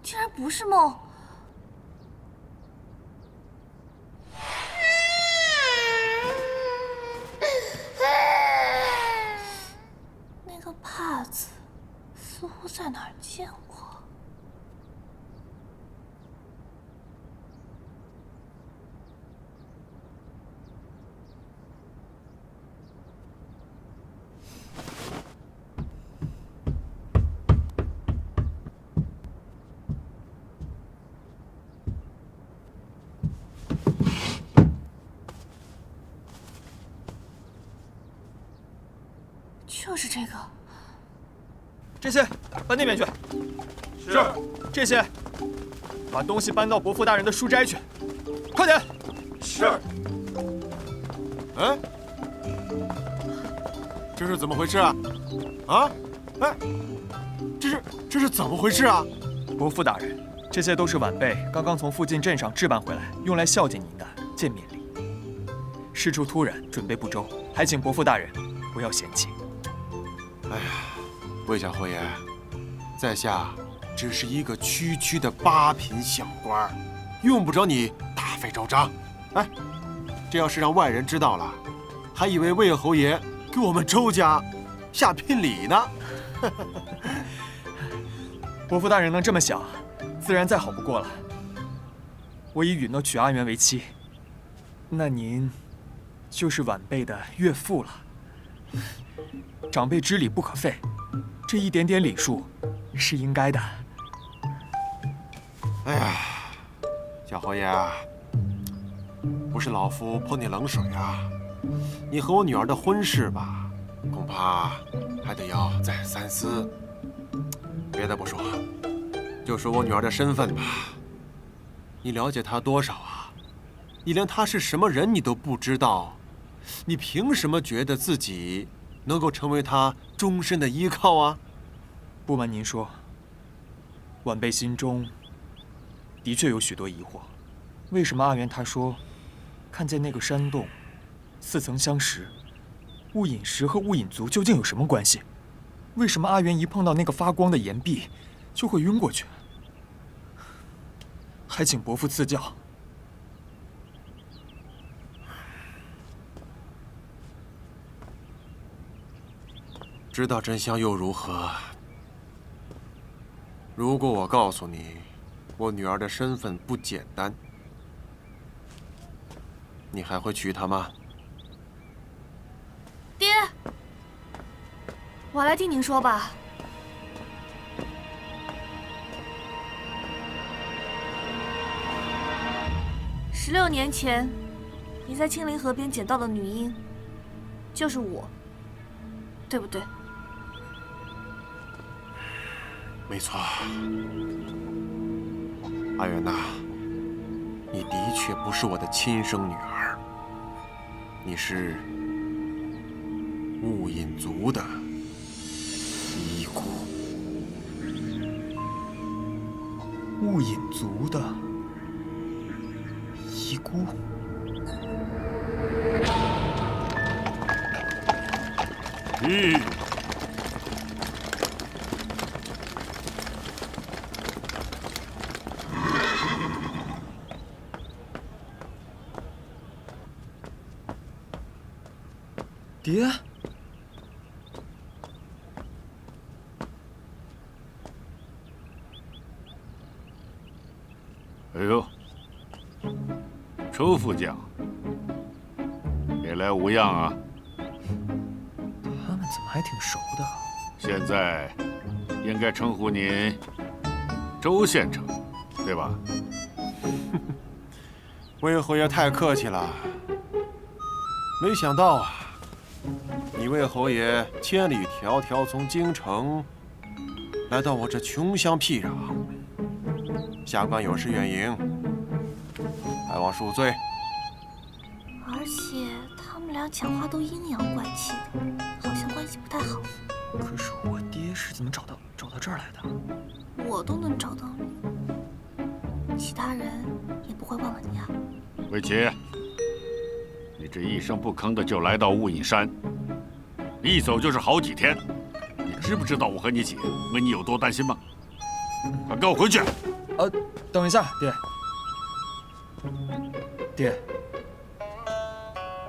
G: 居然不是梦！那个帕子似乎在哪儿见过。就是这个。
C: 这些搬那边去。是。这些，把东西搬到伯父大人的书斋去。快点。
R: 是。哎，这是怎么回事啊？啊？哎，这是怎么回事啊？
C: 伯父大人，这些都是晚辈刚刚从附近镇上置办回来，用来孝敬您的见面礼。事出突然，准备不周，还请伯父大人不要嫌弃。
R: 哎呀，魏小侯爷，在下只是一个区区的八品小官，用不着你大费周章。哎，这要是让外人知道了，还以为魏侯爷给我们周家下聘礼呢。
C: 伯父大人能这么想，自然再好不过了。我已允诺娶阿元为妻，那您就是晚辈的岳父了。长辈知礼不可废，这一点点礼数是应该的。
R: 哎呀，小侯爷，不是老夫泼你冷水啊，你和我女儿的婚事吧，恐怕还得要再三思。别的不说，就说我女儿的身份吧，你了解她多少啊？你连她是什么人你都不知道，你凭什么觉得自己能够成为她终身的依靠啊？
C: 不瞒您说，晚辈心中的确有许多疑惑。为什么阿元他说看见那个山洞似曾相识？雾隐石和雾隐族究竟有什么关系？为什么阿元一碰到那个发光的岩壁就会晕过去？还请伯父赐教。
R: 知道真相又如何？如果我告诉你，我女儿的身份不简单，你还会娶她吗？
G: 爹，我来听您说吧。16年前，你在青灵河边捡到的女婴，就是我，对不对？
R: 没错，阿元呐，你的确不是我的亲生女儿，你是雾隐族的遗骨。
T: 雾隐族的遗孤。爹。
O: 哎呦，周副将，别来无恙啊！
T: 他们怎么还挺熟的？
O: 现在应该称呼您周县城，对吧？
R: 魏侯爷太客气了，没想到啊，你魏侯爷千里迢迢从京城来到我这穷乡僻壤，下官有失远迎，还望恕罪。
G: 而且他们俩讲话都阴阳怪气的，好像关系不太好。
T: 可是我爹是怎么找到这儿来的？
G: 我都能找到你，其他人也不会忘了你啊。
O: 魏琪，你这一声不吭的就来到雾隐山，一走就是好几天，你知不知道我和你姐为你有多担心吗？快跟我回去！
T: 等一下，爹，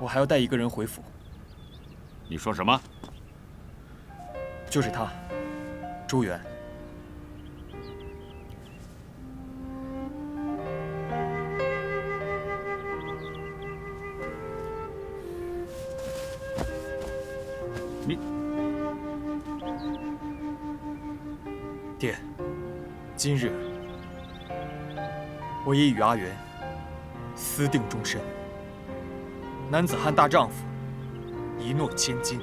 T: 我还要带一个人回府。
O: 你说什么？
T: 就是他，周元。
O: 你，
T: 爹，今日我已与阿元私定终身。男子汉大丈夫，一诺千金。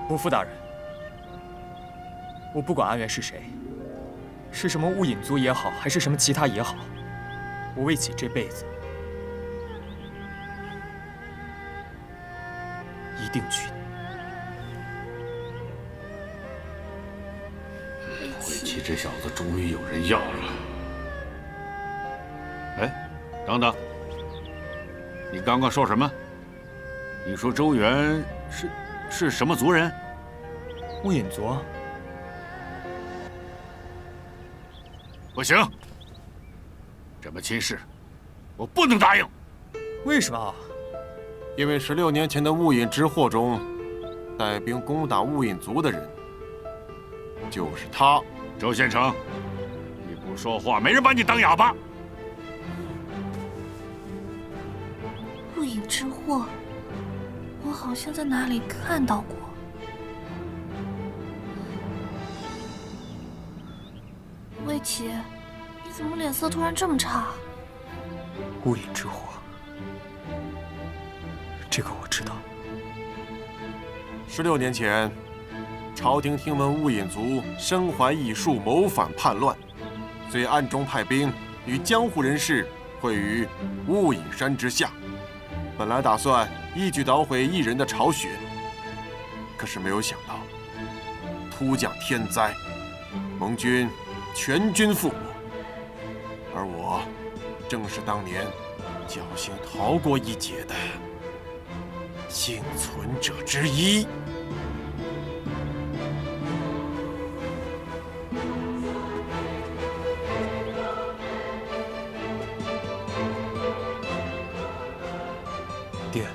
T: 伯父大人，我不管阿元是谁，是什么雾隐族也好，还是什么其他也好，我魏启这辈子一定娶你。
O: 魏启这小子终于有人要了。哎，等等，你刚刚说什么？你说周元是什么族人？
T: 雾隐族。
O: 不行，这么亲事，我不能答应。
T: 为什么？
R: 因为16年前的雾隐之祸中，带兵攻打雾隐族的人，就是他。
O: 周县城，你不说话，没人把你当哑巴。
G: 雾隐之祸，我好像在哪里看到过。魏启，你怎么脸色突然这么差？
T: 雾隐之祸，这个我知道。
R: 16年前，朝廷听闻雾隐族身怀异术，谋反叛乱，遂暗中派兵与江湖人士会于雾隐山之下。本来打算一举捣毁异人的巢穴，可是没有想到突降天灾，盟军全军覆没，而我正是当年侥幸逃过一劫的幸存者之一。
T: 爹，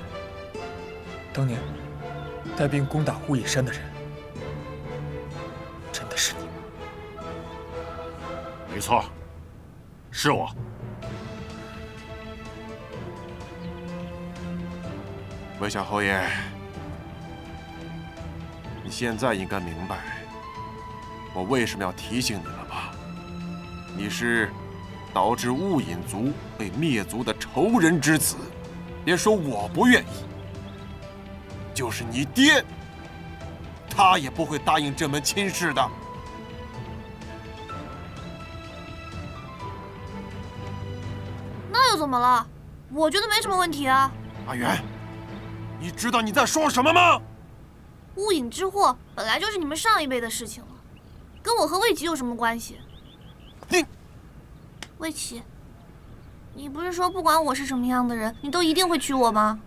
T: 当年带兵攻打雾隐山的人，真的是你吗？
O: 没错，是我。
R: 魏小侯爷，你现在应该明白我为什么要提醒你了吧？你是导致雾隐族被灭族的仇人之子，别说我不愿意，就是你爹，他也不会答应这门亲事的。
G: 那又怎么了？我觉得没什么问题啊。
R: 阿元，你知道你在说什么吗？
G: 乌影之祸本来就是你们上一辈的事情了，跟我和魏琪有什么关系？
R: 你，
G: 魏琪，你不是说不管我是什么样的人，你都一定会娶我吗？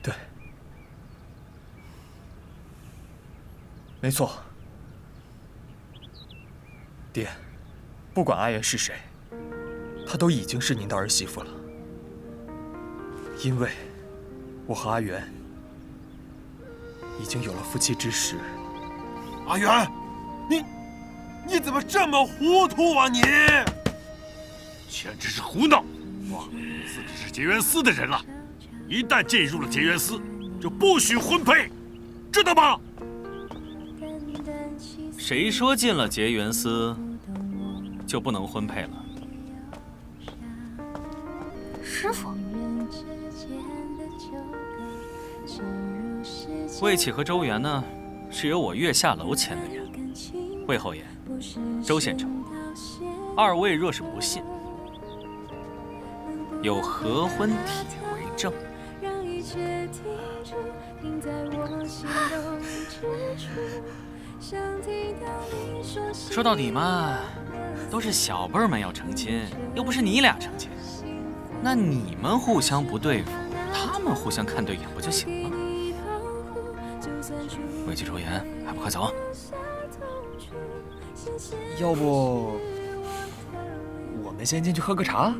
T: 对，没错。爹，不管阿元是谁，她都已经是您的儿媳妇了。因为我和阿元已经有了夫妻之实。
R: 阿元，你怎么这么糊涂啊你？
O: 简直是胡闹！忘了自己是结缘司的人了，一旦进入了结缘司，就不许婚配，知道吗？
Q: 谁说进了结缘司就不能婚配了？
G: 师傅，
Q: 魏启和周元呢，是由我月下楼签的约。魏后爷，周县城，二位若是不信，有合婚帖为证。说到底嘛，都是小辈儿们要成亲，又不是你俩成亲。那你们互相不对付，他们互相看对眼不就行了？魏启、周岩，还不快走！
T: 要不我们先进去喝个茶？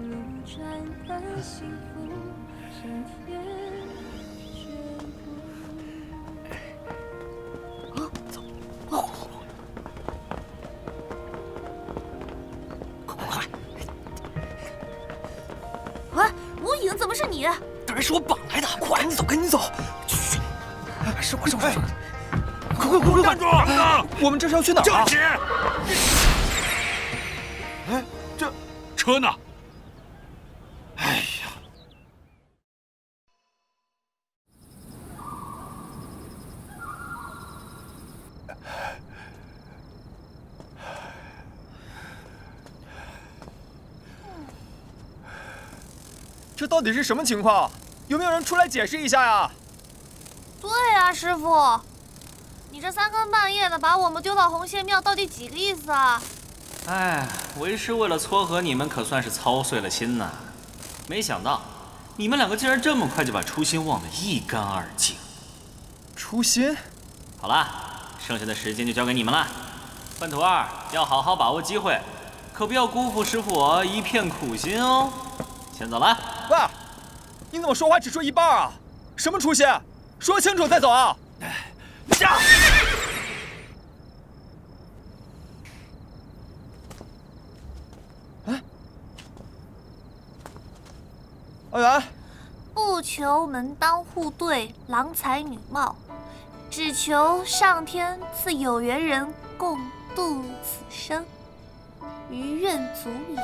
G: 吴影怎么是你？
T: 当然是我绑来的！快，赶紧走，赶紧走！去，是我，快！
O: 站住！
T: 我们这是要去哪儿啊？
O: 站起！
R: 哎，这
O: 车呢？
R: 哎呀！
T: 这到底是什么情况？有没有人出来解释一下呀？
G: 对呀，师傅，你这三更半夜的把我们丢到红线庙，到底几个意思啊？
Q: 哎，为师为了撮合你们，可算是操碎了心呐。没想到你们两个竟然这么快就把初心忘得一干二净。
T: 初心？
Q: 好了，剩下的时间就交给你们了。笨徒儿要好好把握机会，可不要辜负师傅我一片苦心哦。先走了。
T: 喂，你怎么说话只说一半啊？什么初心？说清楚再走啊！
R: 下。
T: 哎，阿元，
G: 不求门当户对，郎才女貌，只求上天赐有缘人共度此生，余愿足矣。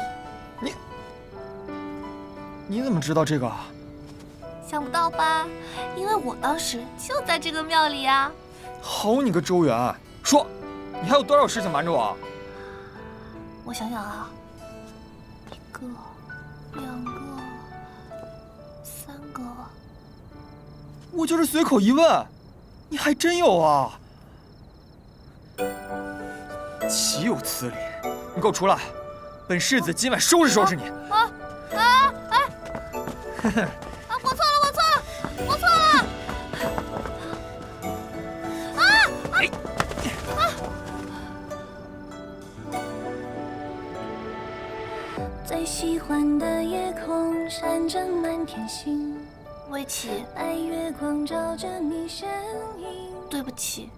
T: 你怎么知道这个？
G: 想不到吧？因为我当时就在这个庙里啊。
T: 好你个周元，说，你还有多少事情瞒着我？
G: 我想想啊，一个、两个、三个。
T: 我就是随口一问，你还真有啊！岂有此理！你给我出来！本世子今晚收拾收拾你！
G: 我错了，我错了！
U: 最喜欢的夜空闪着满天星，
G: 魏琪，
U: 白月光照着你身影。
G: 对不起。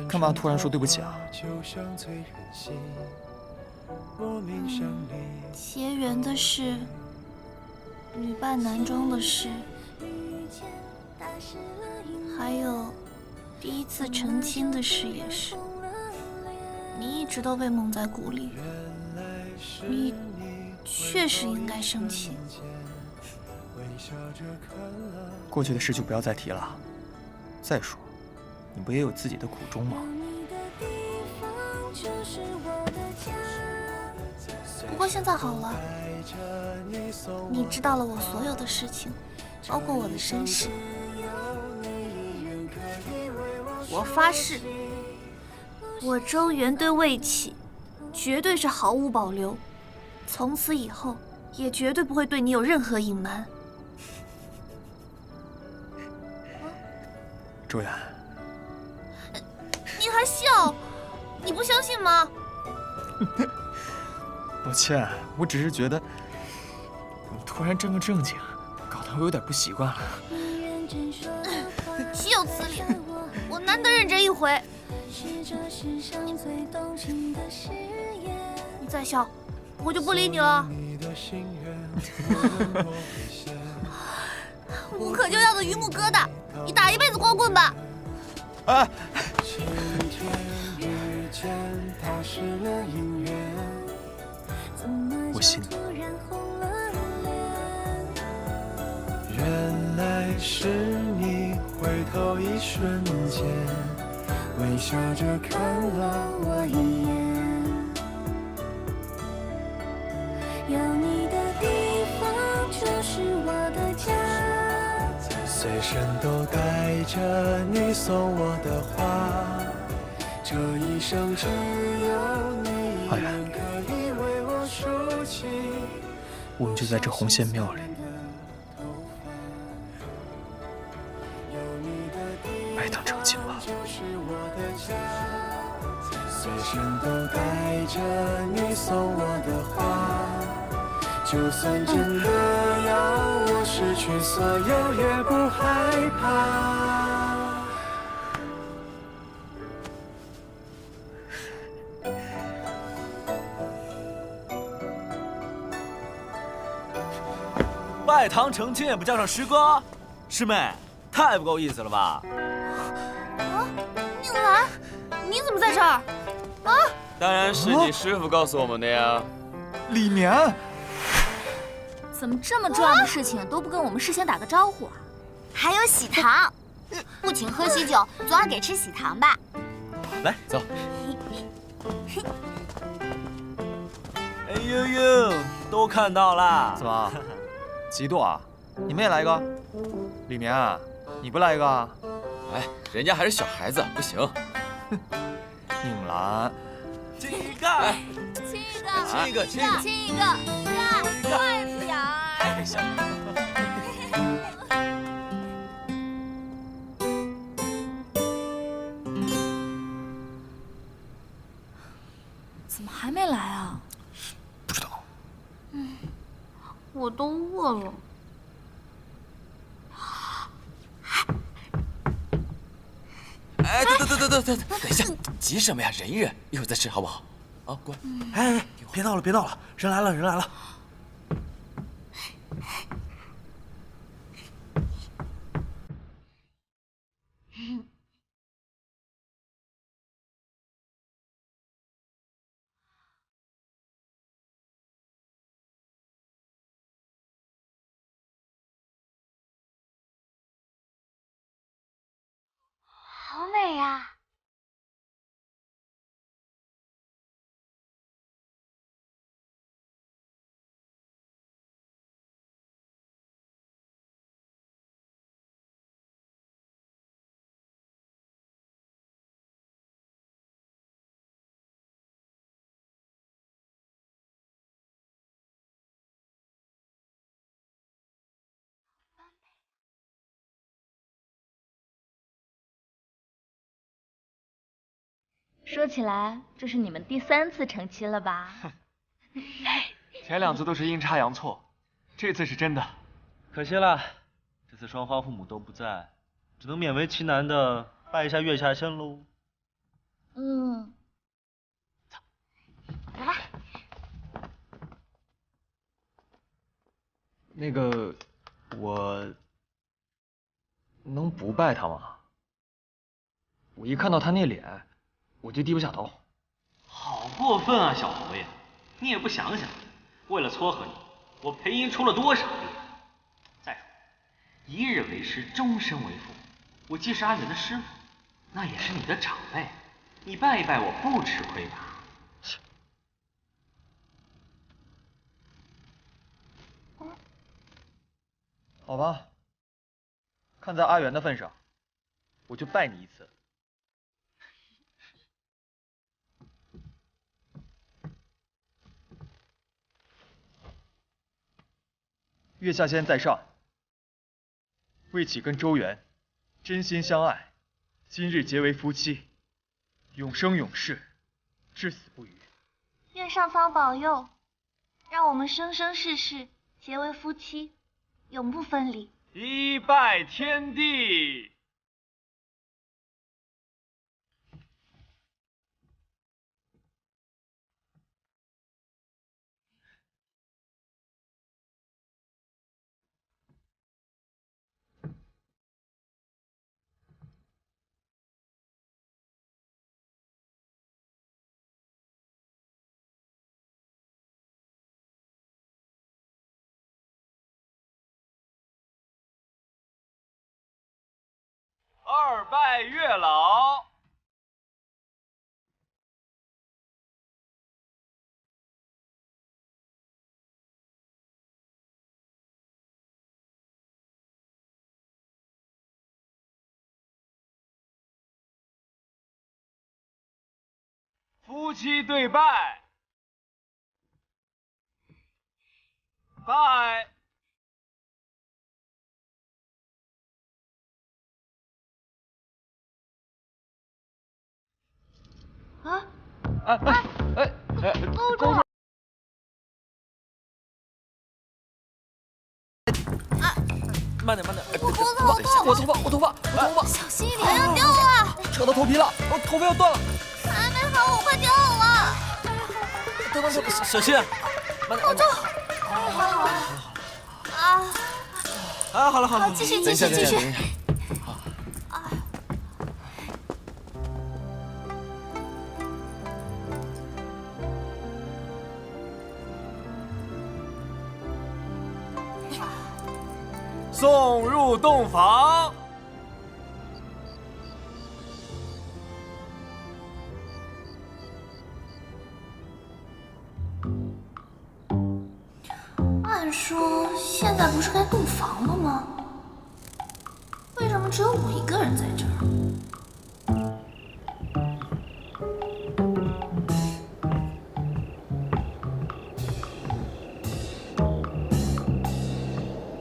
T: 干嘛突然说对不起啊？
G: 结缘的事，女扮男装的事，还有第一次成亲的事也是。你一直都被蒙在鼓里，你确实应该生气。
T: 过去的事就不要再提了。再说，你不也有自己的苦衷吗？
G: 不过现在好了，你知道了我所有的事情，包括我的身世。我发誓，我周元对魏启绝对是毫无保留，从此以后也绝对不会对你有任何隐瞒。
T: 周远，
G: 你还笑？你不相信吗？
T: 抱歉，我只是觉得你突然这么正经，搞得我有点不习惯了。
G: 岂有此理！我难得认真一回。你再笑，我就不理你了。无可救药的榆木疙瘩，你打一辈子光棍吧！
T: 啊！我信你。
S: 原来是你，回头一瞬间，微笑着看了我一眼。有你的地方就是我的家，随身都带着你送我的花，这一生只有你一人可以为我竖起。
T: 我们就在这红仙庙里，拜堂成亲吧。
S: 随身都带着你送我的花，就算真的要我失去所有，也不害怕。
E: 拜堂成亲也不叫上师哥，师妹，太不够意思了吧？
G: 啊，宁兰，你怎么在这儿？啊！
K: 当然是你师傅告诉我们的呀。
T: 李眠，
B: 怎么这么重要的事情都不跟我们事先打个招呼啊？
L: 还有喜糖，不请喝喜酒，总要给吃喜糖吧？
E: 来，走。哎呦呦，都看到了。
T: 怎么？嫉妒啊？你们也来一个？李眠，你不来一个？
K: 哎，人家还是小孩子，不行。
T: 宁兰，
E: 亲一个，
G: 亲一个，
K: 亲一个，亲一个，
G: 亲一个，快点儿！
B: 怎么还没来啊？
T: 不知道。
G: 我都饿了。
K: 哎，等一下，急什么呀？忍一忍，一会儿再吃好不好？啊，乖。
A: 哎，别闹了，别闹了，人来了，人来了。
L: 好美呀！
F: 说起来，这是你们第3次成亲了吧？
T: 前2次都是阴差阳错，这次是真的。
E: 可惜了，这次双方父母都不在，只能勉为其难的拜一下月下仙喽。
L: 嗯，走，来吧。
T: 那个，我能不拜他吗？我一看到他那脸，我就低不下头。
Q: 好过分啊，小侯爷！你也不想想，为了撮合你，我裴英出了多少力？再说，一日为师，终身为父，我既是阿元的师傅，那也是你的长辈，你拜一拜我不吃亏吧？
T: 好吧，看在阿元的份上，我就拜你一次。月下仙在上，魏启跟周元真心相爱，今日结为夫妻，永生永世，至死不渝。
F: 愿上方保佑，让我们生生世世结为夫妻，永不分离。
T: 一拜天地。二拜月老。夫妻对拜，拜。
F: 啊！
T: 公主！慢点，慢点！我头发！
G: 小心一点，要掉了！
T: 扯到头皮了，我头发要断了！
G: 还没好，我快掉了！
T: 等，
E: 小心！
T: 慢点！
G: 好。
E: 啊，好了，
G: 继续。
T: 送入洞房。
G: 按说现在不是该洞房了吗？为什么只有我一个人在这儿？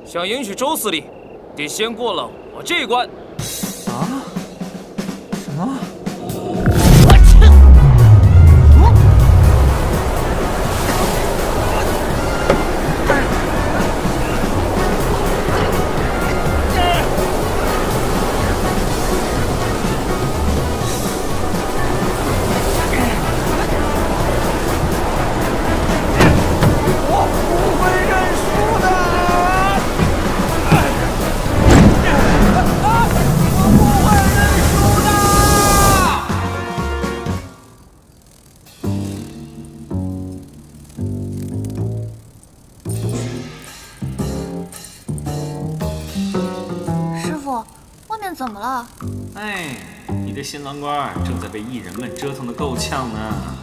P: 想迎娶周司令，得先过了我这一关。
T: 啊？什么？
G: 怎么了？
Q: 哎，你的新郎官正在被艺人们折腾得够呛呢。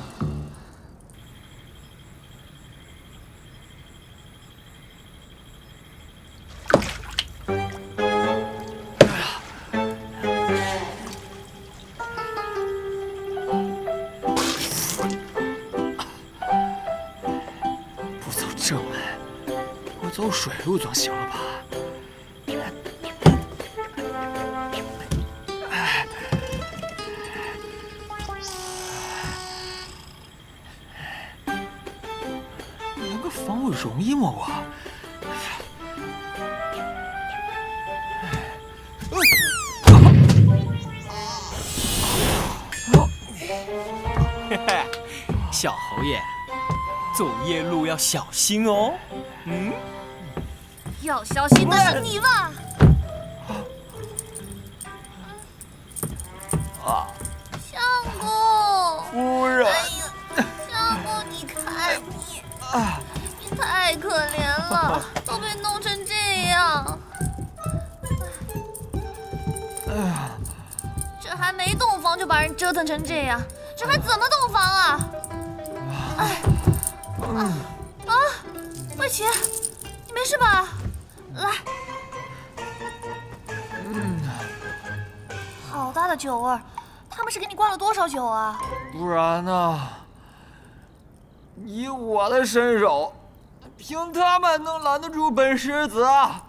T: 不走正门，我走水路总行了吧？防我容易吗我？
P: 嘿嘿，小侯爷，走夜路要小心哦。
G: 要小心的是你吧？
T: 啊！
G: 相公，
T: 夫人。
G: 哎呀，相公，你看你。你太可怜了，都被弄成这样。这还没动把人折腾成这样，这还怎么洞房啊？哎，魏琪，你没事吧？来，好大的酒味儿，他们是给你灌了多少酒啊？
C: 不然呢？以我的身手，凭他们能拦得住本世子啊？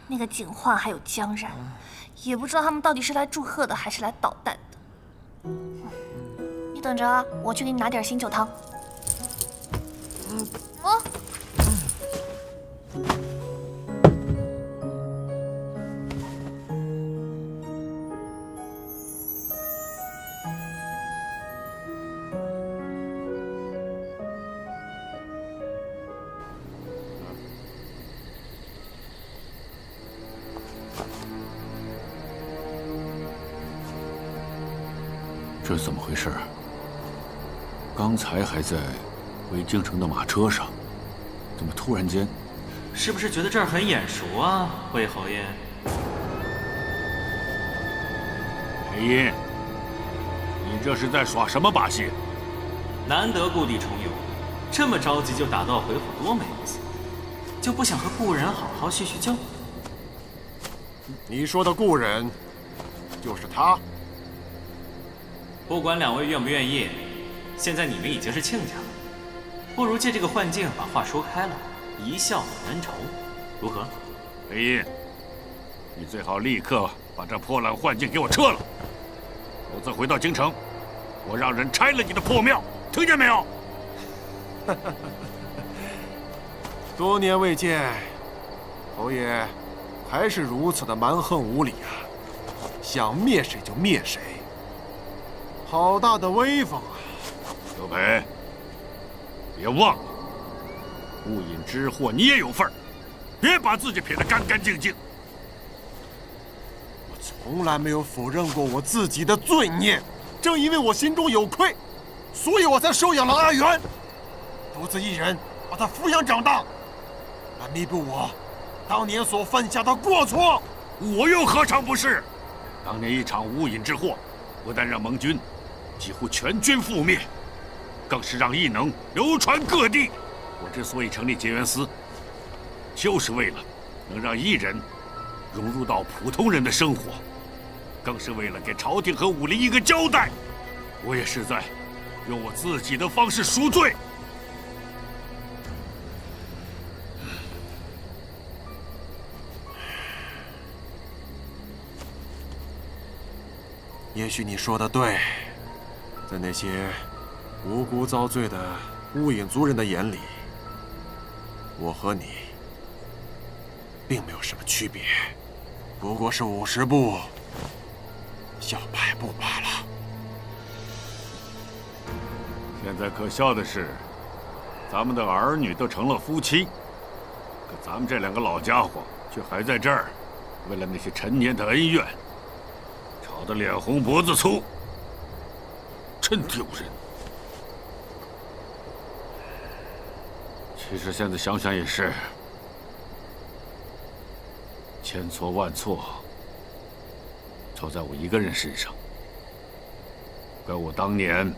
G: 那个景焕还有江然，也不知道他们到底是来祝贺的还是来捣蛋的。你等着啊，我去给你拿点醒酒汤。哦。
O: 这怎么回事？刚才还在回京城的马车上，怎么突然间？
Q: 是不是觉得这儿很眼熟啊，魏侯爷？
O: 裴音，你这是在耍什么把戏？
Q: 难得故地重游，这么着急就打道回府，多没意思！就不想和故人好好叙叙旧？
R: 你说的故人，就是他。
Q: 不管两位愿不愿意，现在你们已经是亲家了，不如借这个幻境把话说开了，一笑泯恩仇，如何？
O: 裴音，你最好立刻把这破烂幻境给我撤了，否则回到京城，我让人拆了你的破庙，听见没有？
R: 多年未见，侯爷还是如此的蛮横无理啊！想灭谁就灭谁。好大的威风啊！
O: 刘培，别忘了，误饮之祸你也有份儿，别把自己撇得干干净净。
R: 我从来没有否认过我自己的罪孽，正因为我心中有愧，所以我才收养了阿元，独自一人把他抚养长大，来弥补我当年所犯下的过错。
O: 我又何尝不是？当年一场误饮之祸，不但让盟军几乎全军覆灭，更是让异能流传各地。我之所以成立结缘司，就是为了能让异人融入到普通人的生活，更是为了给朝廷和武林一个交代。我也是在用我自己的方式赎罪。
R: 也许你说的对。在那些无辜遭罪的乌影族人的眼里，我和你并没有什么区别，不过是50步笑百步罢了。
O: 现在可笑的是，咱们的儿女都成了夫妻，可咱们这两个老家伙却还在这儿，为了那些陈年的恩怨，吵得脸红脖子粗。真丢人！其实现在想想也是，千错万错错在我一个人身上。怪我当年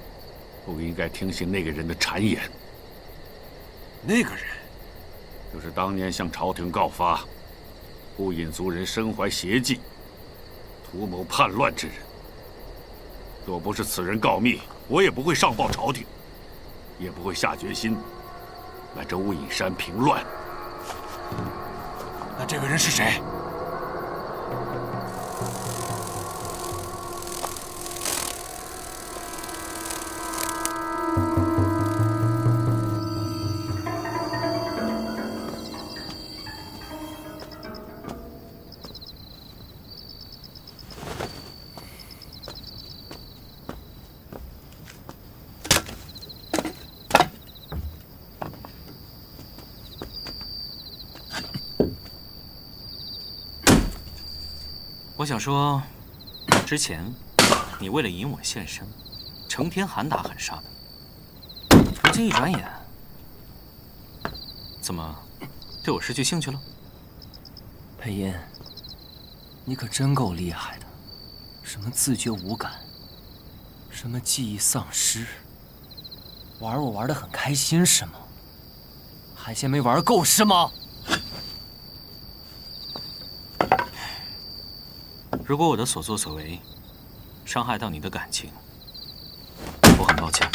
O: 不应该听信那个人的谗言。
R: 那个人，
O: 就是当年向朝廷告发，误饮族人身怀邪计，图谋叛乱之人。若不是此人告密，我也不会上报朝廷，也不会下决心来这雾隐山平乱。
R: 那这个人是谁？
Q: 我想说，之前你为了引我现身，成天喊打喊杀的，如今一转眼，怎么对我失去兴趣了？
N: 裴音，你可真够厉害的。什么自觉无感，什么记忆丧失，我玩得很开心是吗？还嫌没玩够是吗？
Q: 如果我的所作所为伤害到你的感情，我很抱歉，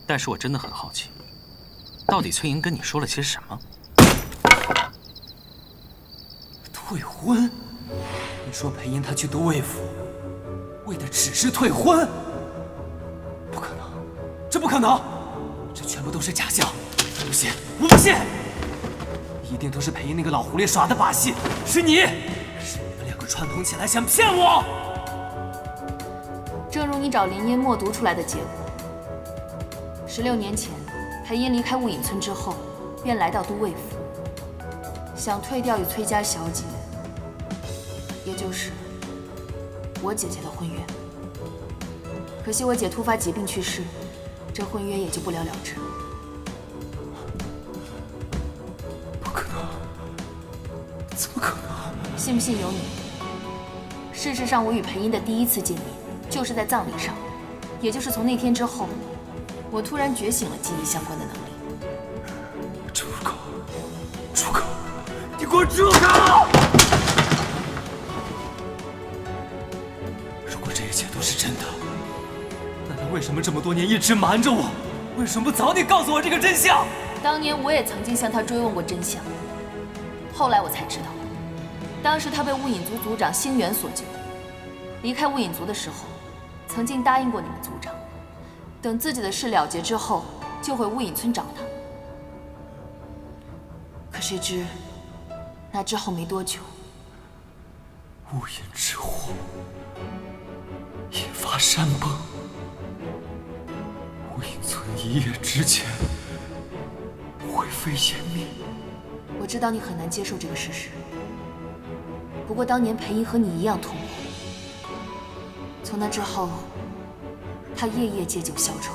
Q: 但是我真的很好奇，到底崔莹跟你说了些什么？
N: 退婚？你说裴英她去读卫府，为的只是退婚？不可能，这不可能，这全部都是假象！不信，我不信！一定都是裴英那个老狐狸耍的把戏，是你们两个串通起来想骗我！
J: 正如你找林烟默读出来的结果，16年前，裴英离开雾隐村之后，便来到都尉府，想退掉与崔家小姐，也就是我姐姐的婚约。可惜我姐突发疾病去世，这婚约也就不了了之。
N: 不可能，怎么可能？
J: 信不信由你。事实上，我与裴英的第一次见面就是在葬礼上，也就是从那天之后，我突然觉醒了记忆相关的能力。
N: 住口！住口！你给我住口！如果这一切都是真的，那他为什么这么多年一直瞒着我？为什么不早点告诉我这个真相？
J: 当年我也曾经向他追问过真相，后来我才知道，当时他被雾隐族族长星元所救，离开雾隐族的时候，曾经答应过你们族长，等自己的事了结之后，就回雾隐村找他。可谁知，那之后没多久，
N: 雾隐之火引发山崩，雾隐村一夜之间灰飞烟灭。
J: 我知道你很难接受这个事实，不过当年裴英和你一样痛苦。从那之后，他夜夜借酒消愁，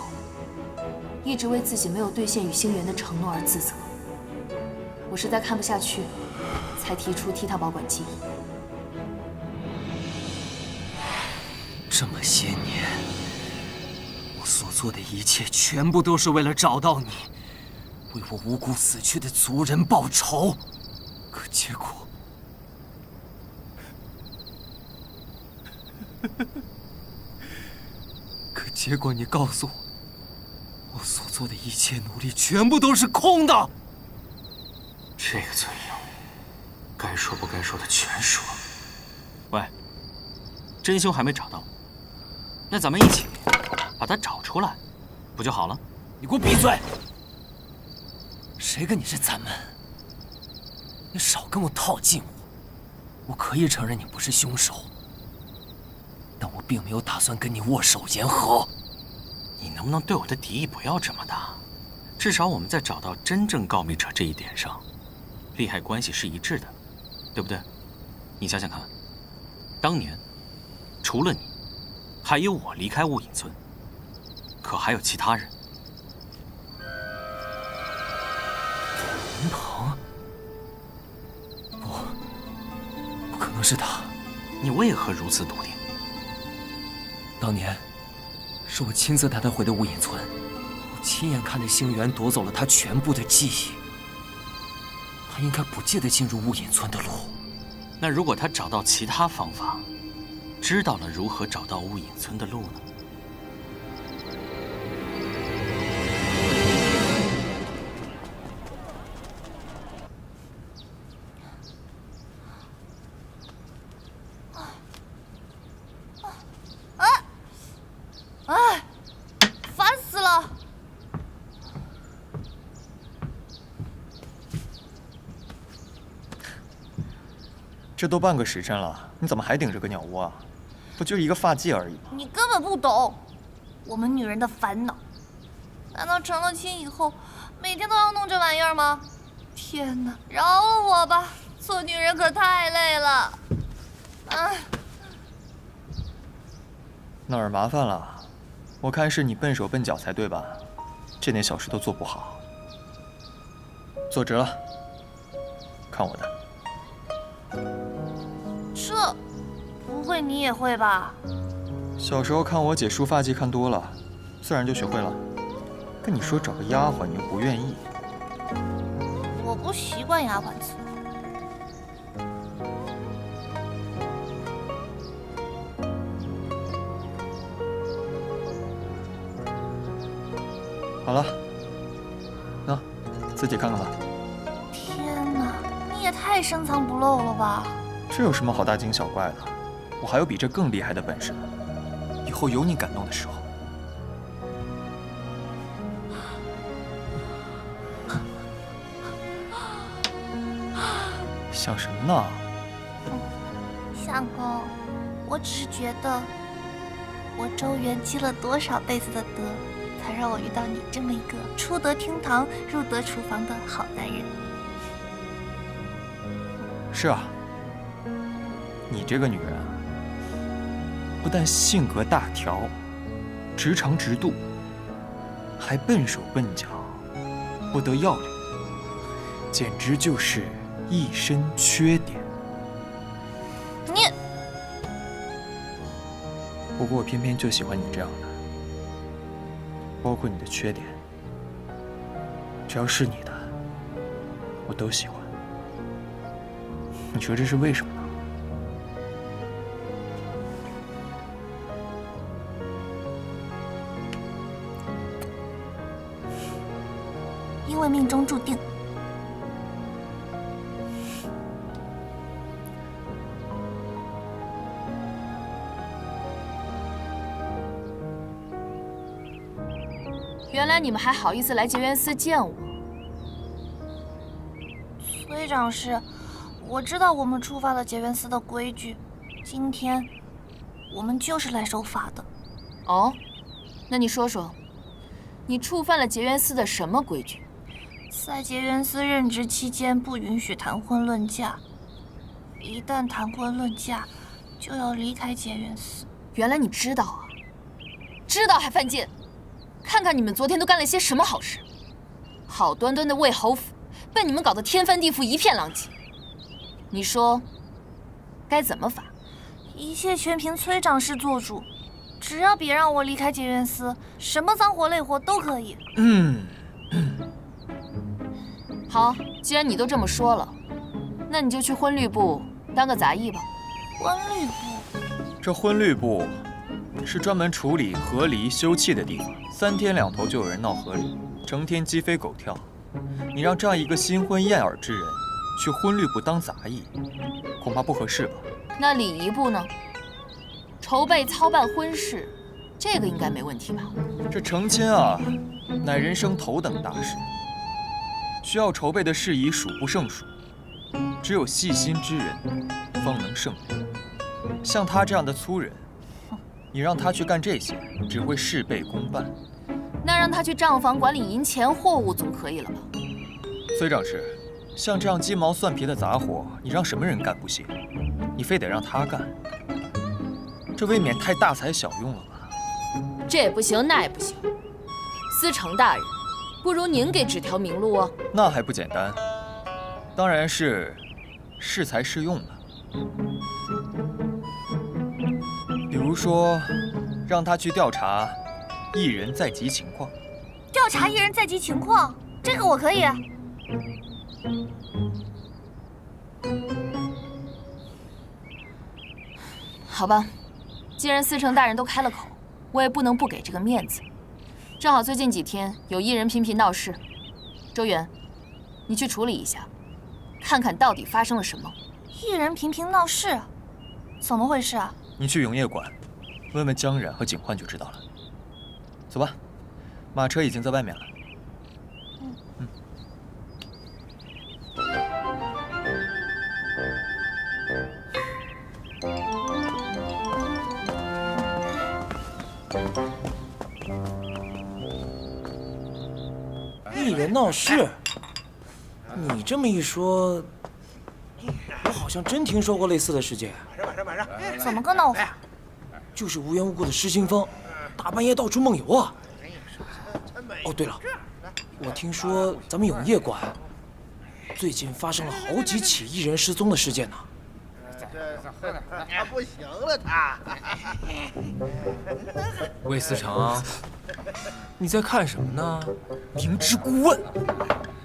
J: 一直为自己没有兑现与星元的承诺而自责。我实在看不下去，才提出替他保管记忆。
N: 这么些年，我所做的一切全部都是为了找到你，为我无辜死去的族人报仇。可结果，结果你告诉我，我所做的一切努力全部都是空的。
Q: 这个崔莹，该说不该说的全说。喂，真凶还没找到，那咱们一起把他找出来，不就好了？
N: 你给我闭嘴！谁跟你是咱们？你少跟我套近乎。我可以承认你不是凶手，但我并没有打算跟你握手言和。
Q: 你能不能对我的敌意不要这么大？至少我们在找到真正告密者这一点上，利害关系是一致的，对不对？你想想看，当年除了你，还有我离开雾隐村，可还有其他人。
N: 林鹏，不可能是他。
Q: 你为何如此笃定？
N: 当年是我亲自带他回的雾隐村，我亲眼看着星元夺走了他全部的记忆。他应该不记得进入雾隐村的路。
Q: 那如果他找到其他方法，知道了如何找到雾隐村的路呢？
G: 哎，烦死了！
T: 这都半个时辰了，你怎么还顶着个鸟窝啊？不就是一个发髻而已吗？
G: 你根本不懂我们女人的烦恼。难道成了亲以后，每天都要弄这玩意儿吗？天哪，饶了我吧！做女人可太累了。哎，
T: 哪儿麻烦了？我看是你笨手笨脚才对吧？这点小事都做不好。坐直了，看我的。
G: 这不会你也会吧？
C: 小时候看我姐梳发髻看多了，自然就学会了。跟你说找个丫鬟，你又不愿意。
G: 我不习惯丫鬟伺候。
C: 好了，那自己看看吧。
G: 天哪，你也太深藏不露了吧！
C: 这有什么好大惊小怪的？我还有比这更厉害的本事呢。以后有你感动的时候。想什么呢？
G: 相公，我只是觉得，我周元积了多少辈子的德，才让我遇到你这么一个出得厅堂、入得厨房的好男人。
C: 是啊，你这个女人啊，不但性格大条、直肠直肚，还笨手笨脚、不得要领，简直就是一身缺点。
G: 你，
C: 不过我偏偏就喜欢你这样的，包括你的缺点，只要是你的，我都喜欢。你说这是为什么呢？
G: 因为命中注定。
J: 原来你们还好意思来结缘司见我？
G: 崔长师，我知道我们触犯了结缘司的规矩，今天我们就是来守法的。
J: 哦，那你说说，你触犯了结缘司的什么规矩？
G: 在结缘司任职期间不允许谈婚论嫁，一旦谈婚论嫁，就要离开结缘司。
J: 原来你知道啊，知道还犯贱！看看你们昨天都干了些什么好事！好端端的魏侯府，被你们搞得天翻地覆，一片狼藉。你说该怎么罚？
G: 一切全凭崔长师做主，只要别让我离开结缘司，什么脏活累活都可以。
J: 好，既然你都这么说了，那你就去婚律部当个杂役吧。
G: 婚律部？
C: 这婚律部是专门处理和离休憩的地方，3天2头就有人闹和离，成天鸡飞狗跳。你让这样一个新婚燕尔之人去婚律部当杂役，恐怕不合适吧？
J: 那礼仪部呢？筹备操办婚事，这个应该没问题吧？
C: 这成亲啊，乃人生头等大事，需要筹备的事宜数不胜数，只有细心之人方能胜任。像他这样的粗人，你让他去干这些，只会事倍功半。
J: 那让他去账房管理银钱货物总可以了吧？
C: 崔长师，像这样鸡毛蒜皮的杂活，你让什么人干不行？你非得让他干，这未免太大材小用了吧？
J: 这也不行，那也不行。司城大人，不如您给指条明路啊。
C: 那还不简单？当然是适才适用了。比如说，让他去调查艺人在籍情况。
G: 调查艺人在籍情况，这个我可以。
J: 好吧，既然司城大人都开了口，我也不能不给这个面子。正好最近几天有艺人频频闹事，周元，你去处理一下，看看到底发生了什么。
G: 艺人频频闹事，怎么回事啊？
C: 你去永业馆，问问江冉和景焕就知道了。走吧，马车已经在外面了。
A: 艺人闹事，你这么一说，我好像真听说过类似的事件。
G: 怎么个闹法？
A: 就是无缘无故的失心疯，大半夜到处梦游啊。哦，对了，我听说咱们永业馆最近发生了好几起艺人失踪的事件呢。
M: 他不行了，他。
N: 魏思成，你在看什么呢？明知故问，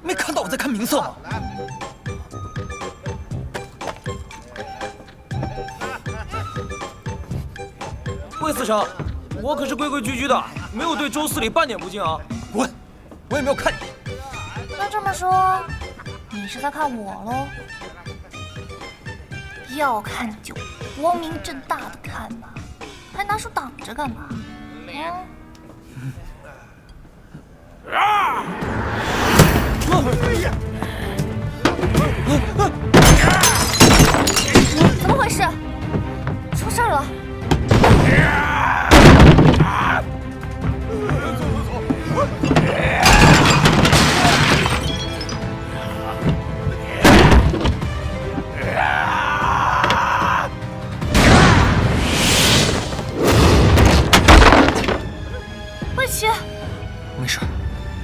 N: 没看到我在看名册吗？魏思成，我可是规规矩矩的，没有对周司礼半点不敬啊！滚！我也没有看你。
G: 那这么说，你是在看我喽？要看就光明正大的看嘛，还拿手挡着干嘛？怎么回事？出事了！魏琪，
C: 没事，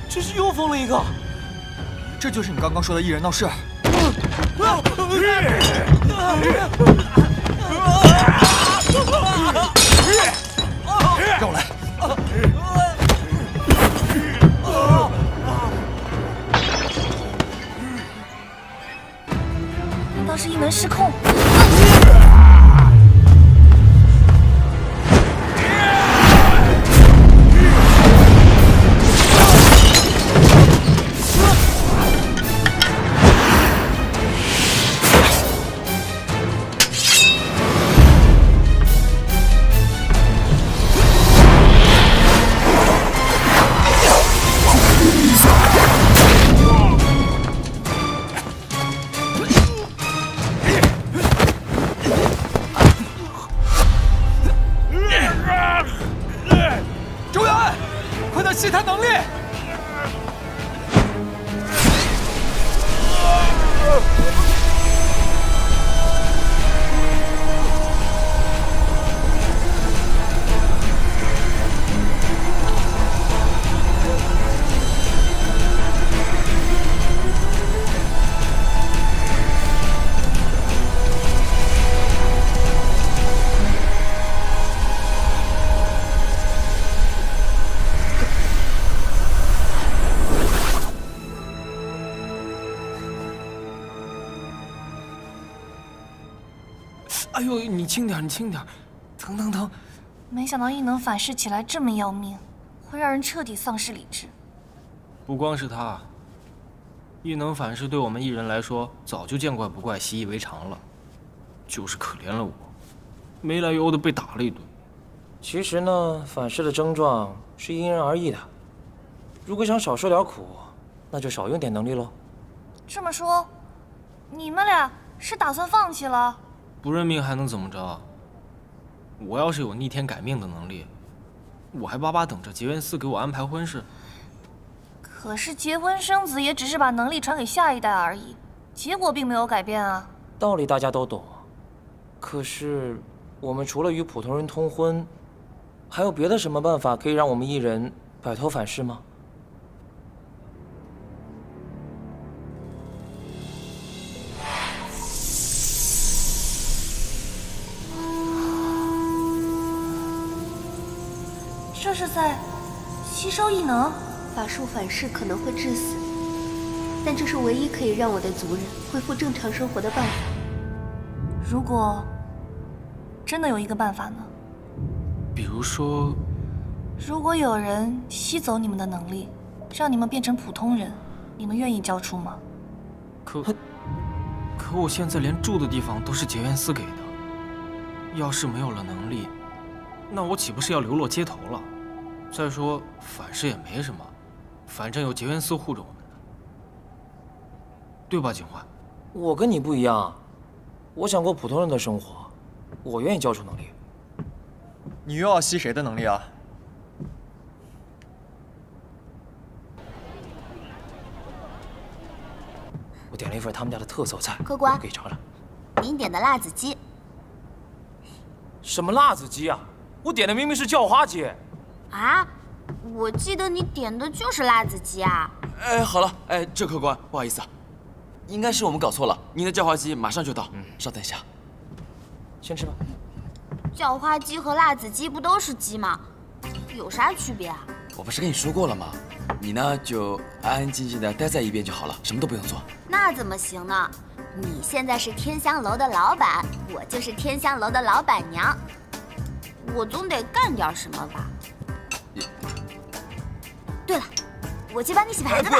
N: 这是又疯了一个。
C: 这就是你刚刚说的艺人闹事。让我来。
G: 难道是异能失控？
C: 周远，快点吸他能力！
N: 哎呦，你轻点，你轻点，疼疼疼！
G: 没想到异能反噬起来这么要命，会让人彻底丧失理智。
N: 不光是他，异能反噬对我们艺人来说早就见怪不怪、习以为常了，就是可怜了我，没来由的被打了一顿。其实呢，反噬的症状是因人而异的，如果想少受点苦，那就少用点能力喽。
G: 这么说，你们俩是打算放弃了？
N: 不认命还能怎么着？我要是有逆天改命的能力，我还巴巴等着结缘寺给我安排婚事。
G: 可是结婚生子也只是把能力传给下一代而已，结果并没有改变啊。
N: 道理大家都懂，可是我们除了与普通人通婚，还有别的什么办法可以让我们艺人摆脱反噬吗？
G: 这是在吸收异能。
F: 法术反噬可能会致死，但这是唯一可以让我的族人恢复正常生活的办法。
G: 如果真的有一个办法呢？
N: 比如说，
G: 如果有人吸走你们的能力，让你们变成普通人，你们愿意交出吗？
N: 可我现在连住的地方都是结缘司给的，要是没有了能力，那我岂不是要流落街头了？再说反噬也没什么，反正有结缘司护着我们呢，对吧，景焕？我跟你不一样，我想过普通人的生活，我愿意交出能力。
C: 你又要吸谁的能力啊？
N: 我点了一份他们家的特色菜，
L: 客官
N: 可以尝尝。
L: 您点的辣子鸡。
N: 什么辣子鸡啊？我点的明明是叫花鸡。
L: 啊，我记得你点的就是辣子鸡啊。
K: 哎，好了，哎，这客官，不好意思啊，应该是我们搞错了，您的叫花鸡马上就到，稍等一下。
N: 先吃吧。
L: 叫花鸡和辣子鸡不都是鸡吗？有啥区别啊？
I: 我不是跟你说过了吗？你呢就安安静静的待在一边就好了，什么都不用做。
L: 那怎么行呢？你现在是天香楼的老板，我就是天香楼的老板娘，我总得干点什么吧？对了，我去帮你洗盘子吧。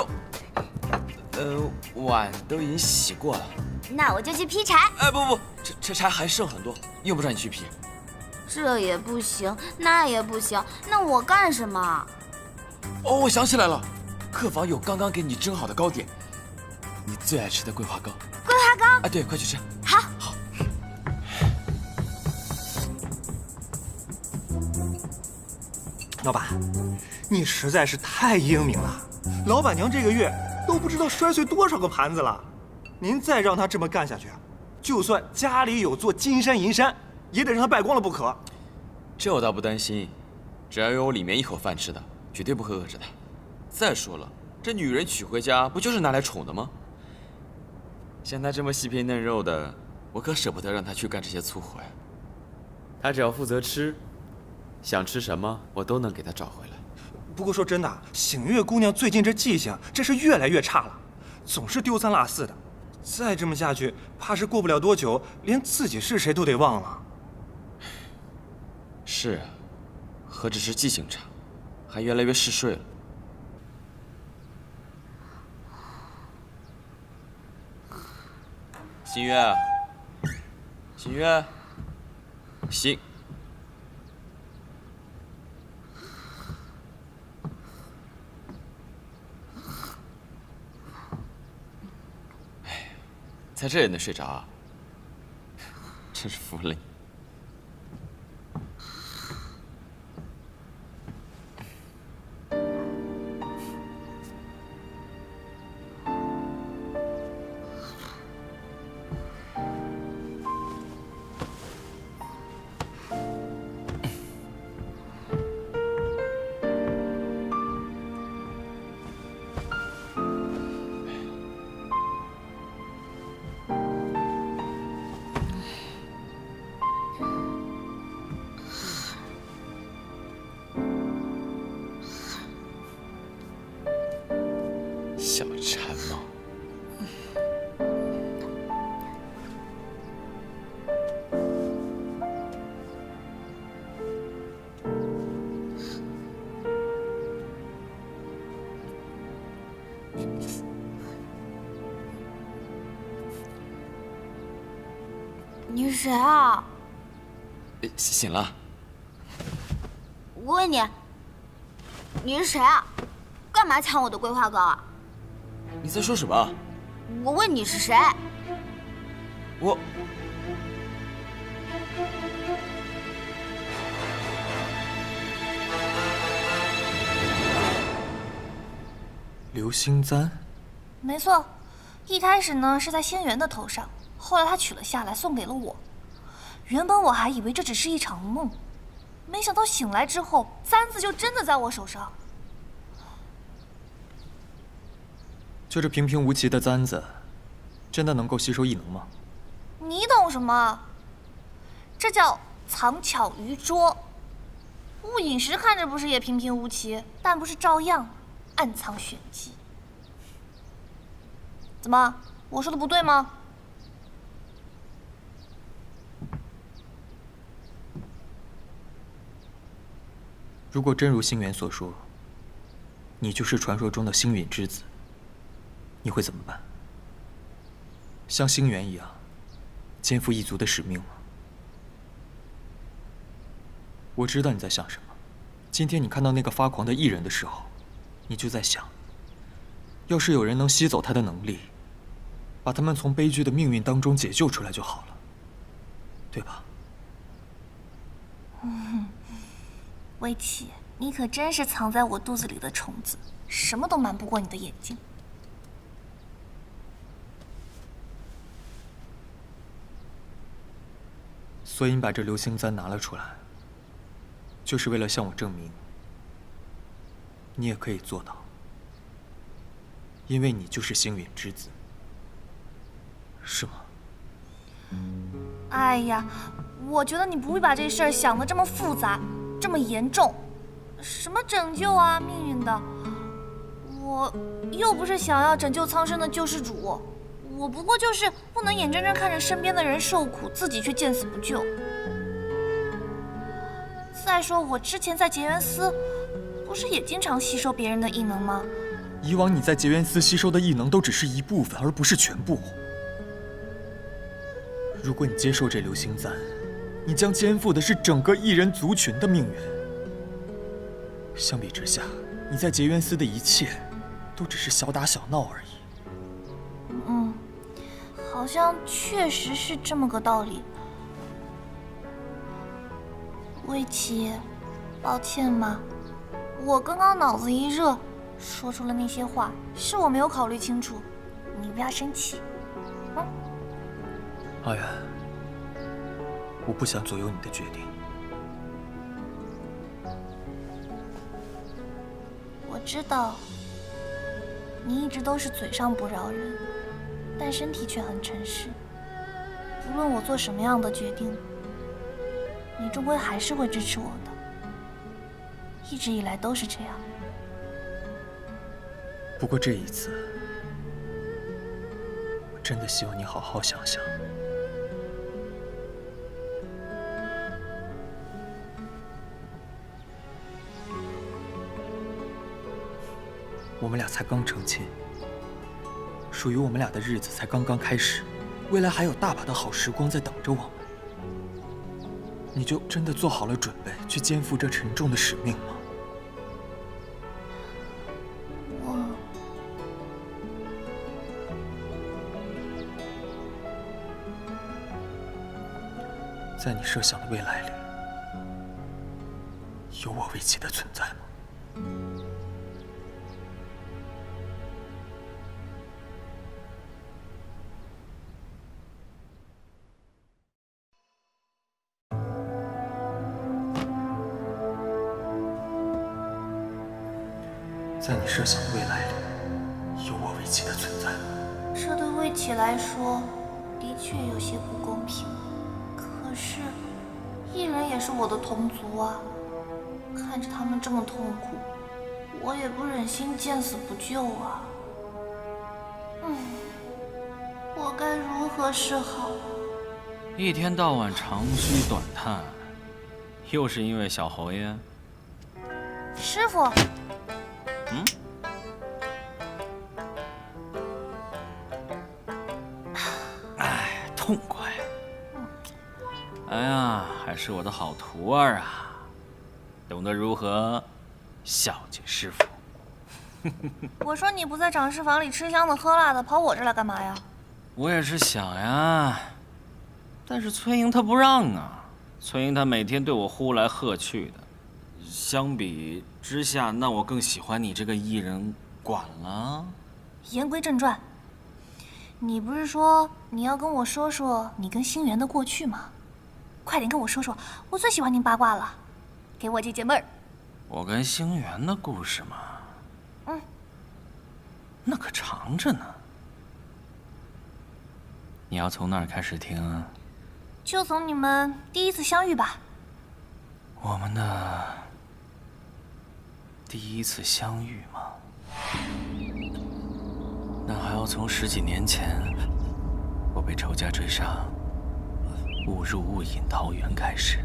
I: 碗都已经洗过了。
L: 那我就去劈柴。
I: 哎，不，这柴还剩很多，用不着你去劈。
L: 这也不行，那也不行，那我干什么？
I: 哦，我想起来了，客房有刚刚给你蒸好的糕点，你最爱吃的桂花糕。
L: 桂花糕？
I: 啊，对，快去吃。
L: 好。
I: 好。
A: 老板，你实在是太英明了，老板娘这个月都不知道摔碎多少个盘子了。您再让她这么干下去，就算家里有座金山银山，也得让她败光了不可。
I: 这我倒不担心，只要有我里面一口饭吃的，绝对不会饿着她。再说了，这女人娶回家不就是拿来宠的吗？像她这么细皮嫩肉的，我可舍不得让她去干这些粗活呀。她只要负责吃，想吃什么我都能给她找回来。
A: 不过说真的，醒月姑娘最近这记性真是越来越差了，总是丢三落四的。再这么下去，怕是过不了多久，连自己是谁都得忘了。
I: 是啊，何止是记性差，还越来越嗜睡了。新月，新月，醒！哎，在这也能睡着啊？真是服了你。小馋猫。
L: 你是谁啊？
I: 醒了。
L: 我问你，你是谁啊？干嘛抢我的桂花糕啊？
I: 你在说什么？
L: 我问你是谁？
I: 我……
T: 流星簪？
G: 没错，一开始呢是在仙缘的头上，后来他取了下来送给了我。原本我还以为这只是一场梦，没想到醒来之后，簪子就真的在我手上。
T: 就这平平无奇的簪子，真的能够吸收异能吗？
G: 你懂什么？这叫藏巧于拙。雾隐石看着不是也平平无奇，但不是照样暗藏玄机。怎么，我说的不对吗？
T: 如果真如星元所说，你就是传说中的星陨之子，你会怎么办？像星元一样，肩负一族的使命吗？我知道你在想什么。今天你看到那个发狂的异人的时候，你就在想，要是有人能吸走他的能力，把他们从悲剧的命运当中解救出来就好了，对吧？
G: 魏启，你可真是藏在我肚子里的虫子，什么都瞒不过你的眼睛。
T: 所以你把这流星簪拿了出来，就是为了向我证明，你也可以做到，因为你就是星陨之子，是吗？
G: 哎呀，我觉得你不会把这事儿想得这么复杂，这么严重。什么拯救啊，命运的，我又不是想要拯救苍生的救世主，我不过就是不能眼睁睁看着身边的人受苦，自己却见死不救。再说我之前在结缘司，不是也经常吸收别人的异能吗？
T: 以往你在结缘司吸收的异能都只是一部分，而不是全部。如果你接受这流星簪，你将肩负的是整个异人族群的命运。相比之下，你在结缘司的一切，都只是小打小闹而已。
G: 好像确实是这么个道理。魏琪，抱歉嘛，我刚刚脑子一热，说出了那些话，是我没有考虑清楚，你不要生气。
T: 阿远，我不想左右你的决定。
G: 我知道，你一直都是嘴上不饶人，但身体却很诚实。无论我做什么样的决定，你终归还是会支持我的。一直以来都是这样。
T: 不过这一次，我真的希望你好好想想。我们俩才刚成亲，属于我们俩的日子才刚刚开始，未来还有大把的好时光在等着我们。你就真的做好了准备去肩负这沉重的使命吗？在你设想的未来里，有我魏琪的存在吗？在你设想的未来里，有我魏琪的存在吗？
G: 这对魏琪来说，的确有些不公平。可是，异人也是我的同族啊，看着他们这么痛苦，我也不忍心见死不救啊。我该如何是好？
Q: 一天到晚长吁短叹，又是因为小侯爷？
G: 师傅。
Q: 痛快！哎呀，还是我的好徒儿啊，懂得如何孝敬师傅。
G: 我说你不在掌事房里吃香的喝辣的，跑我这儿来干嘛呀？
Q: 我也是想呀，但是崔莹她不让啊。崔莹她每天对我呼来喝去的，相比之下，那我更喜欢你这个艺人管了。
G: 言归正传。你不是说你要跟我说说你跟星源的过去吗？快点跟我说说，我最喜欢听八卦了，给我解解闷儿。
Q: 我跟星源的故事嘛，那可长着呢。你要从哪儿开始听啊？
G: 就从你们第一次相遇吧。
Q: 我们的第一次相遇吗？那还要从10几年前，我被仇家追杀，误入雾隐桃源开始。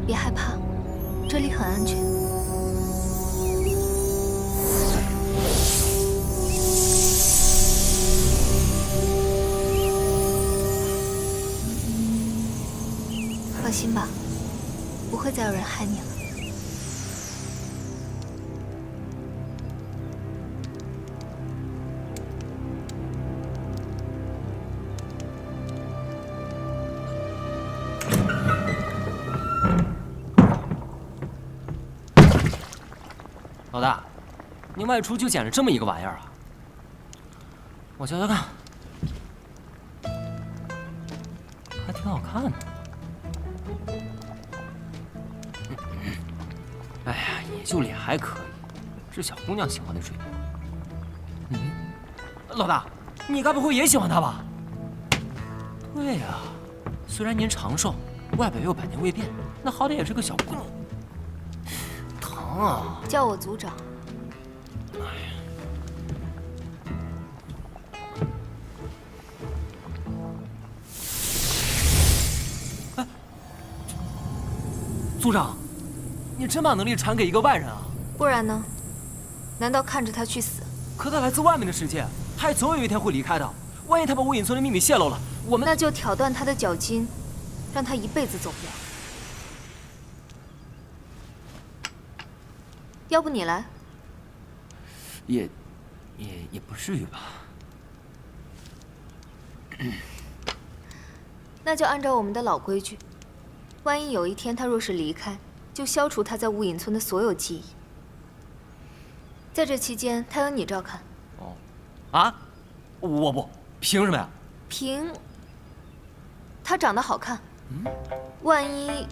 F: 别害怕，这里很安全。放心吧，不会再有人害你了。
N: 老大，你外出就捡了这么一个玩意儿啊？我瞧瞧看，还挺好看的。哎呀，也就脸还可以，是小姑娘喜欢的水平。嗯，老大，你该不会也喜欢她吧？对呀，虽然您长寿，外表又百年未变，那好歹也是个小姑娘。疼啊！
J: 叫我组长。
N: 组长，你真把能力传给一个外人啊？
J: 不然呢？难道看着他去死？
N: 可他来自外面的世界，他也总有一天会离开的。万一他把无影村的秘密泄露了，我们……
J: 那就挑断他的脚筋，让他一辈子走不了。要不你来？
N: 也不至于吧。
J: 那就按照我们的老规矩。万一有一天他若是离开，就消除他在无影村的所有记忆。在这期间，他有你照看。
N: 哦，啊，我不，凭什么呀？
J: 凭他长得好看。万一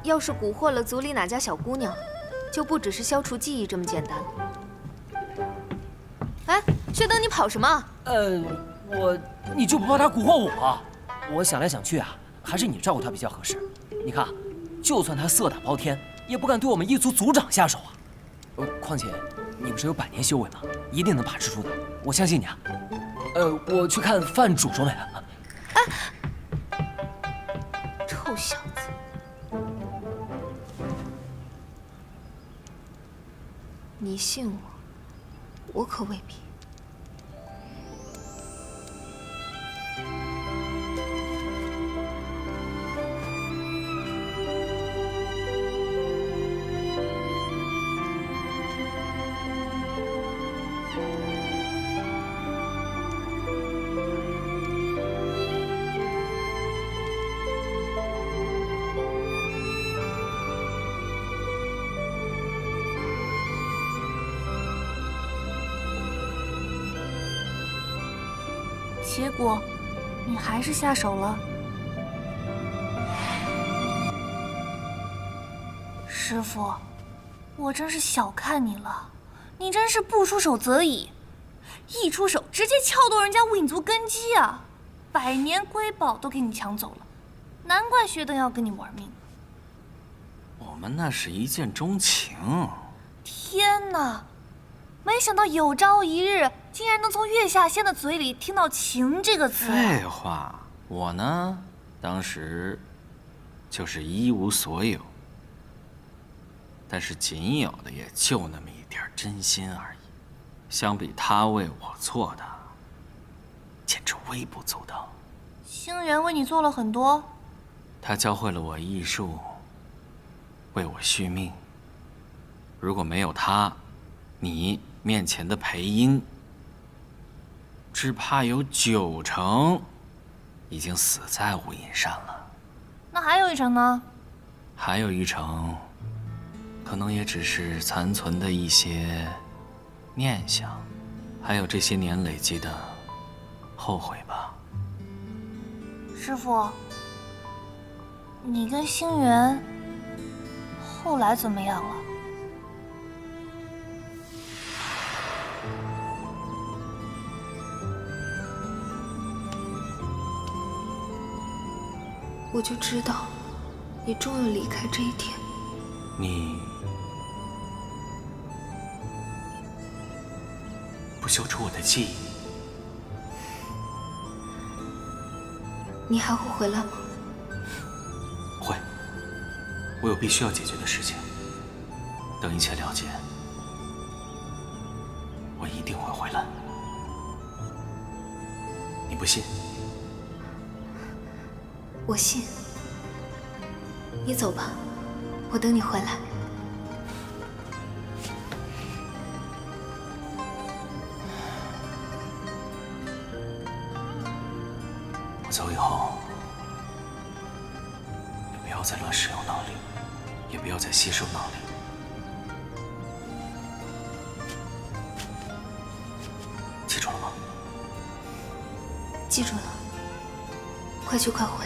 J: 要是蛊惑了族里哪家小姑娘，就不只是消除记忆这么简单了。哎，薛登，你跑什么？
N: 你就不怕他蛊惑我？我想来想去啊，还是你照顾他比较合适。你看，就算他色胆包天，也不敢对我们一族族长下手啊。况且你不是有百年修为吗？一定能把持住的，我相信你啊。我去看饭煮熟没了。
J: 哎，臭小子，你信我，我可未必。
G: 结果，你还是下手了。师傅，我真是小看你了，你真是不出手则已，一出手直接撬动人家无影族根基啊！百年瑰宝都给你抢走了，难怪薛登要跟你玩命。
Q: 我们那是一见钟情。
G: 天哪！没想到有朝一日，竟然能从月下仙的嘴里听到“情”这个词。
Q: 废话，我呢，当时就是一无所有，但是仅有的也就那么一点真心而已。相比他为我做的，简直微不足道。
G: 星源为你做了很多，
Q: 他教会了我艺术，为我续命。如果没有他，你面前的裴音，只怕有90%已经死在无影山了。
G: 那还有一成呢？
Q: 还有一成，可能也只是残存的一些念想，还有这些年累积的后悔吧。
G: 师傅，你跟星源后来怎么样了？
F: 我就知道，你终有离开这一天。
Q: 你不修除我的记忆，
F: 你还会回来吗？
Q: 会。我有必须要解决的事情。等一切了解，我一定会回来。你不信？
F: 我信。你走吧，我等你回来。
Q: 我走以后，你不要再乱使用脑力，也不要再吸收脑力。记住了吗？
F: 记住了。快去快回。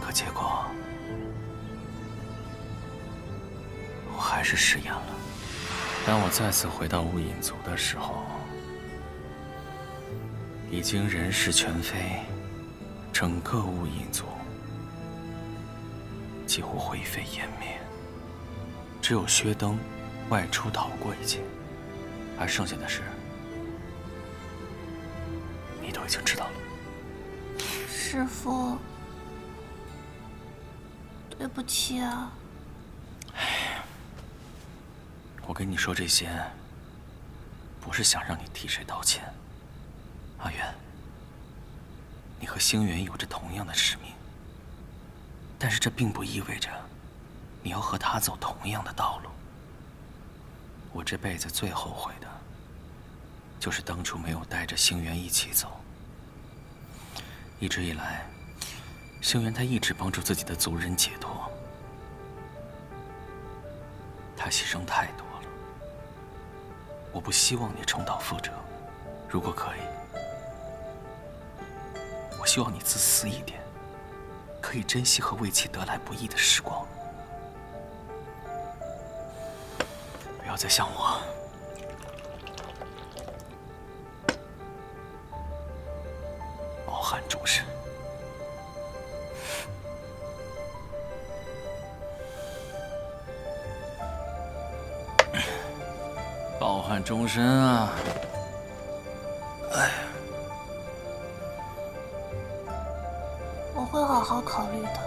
Q: 可结果
N: 是食言了。当我再次回到雾隐族的时候，已经人事全非，整个雾隐族几乎灰飞烟灭，只有薛登外出逃过一劫，而剩下的事，你都已经知道了。
G: 师父，对不起啊。
N: 我跟你说这些，不是想让你替谁道歉。阿元，你和星源有着同样的使命，但是这并不意味着你要和他走同样的道路。我这辈子最后悔的，就是当初没有带着星源一起走。一直以来，星源他一直帮助自己的族人解脱，他牺牲太多了。我不希望你重蹈覆辙，如果可以，我希望你自私一点，可以珍惜和魏琪得来不易的时光，不要再像我傲寒终身。抱憾终身啊！哎，
G: 我会好好考虑的。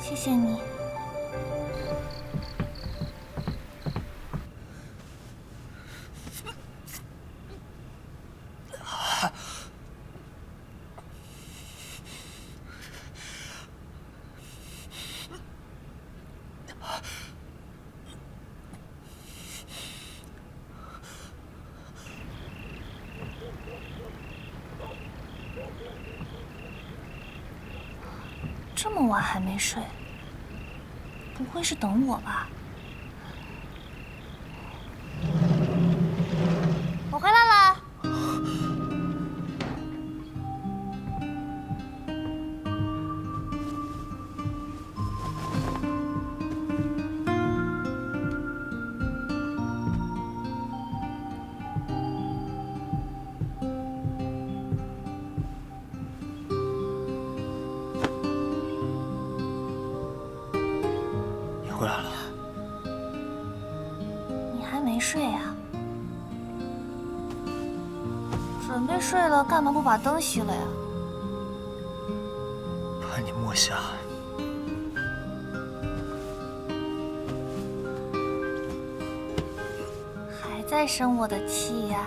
G: 谢谢你。这么晚还没睡，不会是等我吧？我回来了。
A: 回来了，
G: 你还没睡呀？准备睡了，干嘛不把灯熄了呀？
A: 怕你摸瞎。
G: 还在生我的气呀？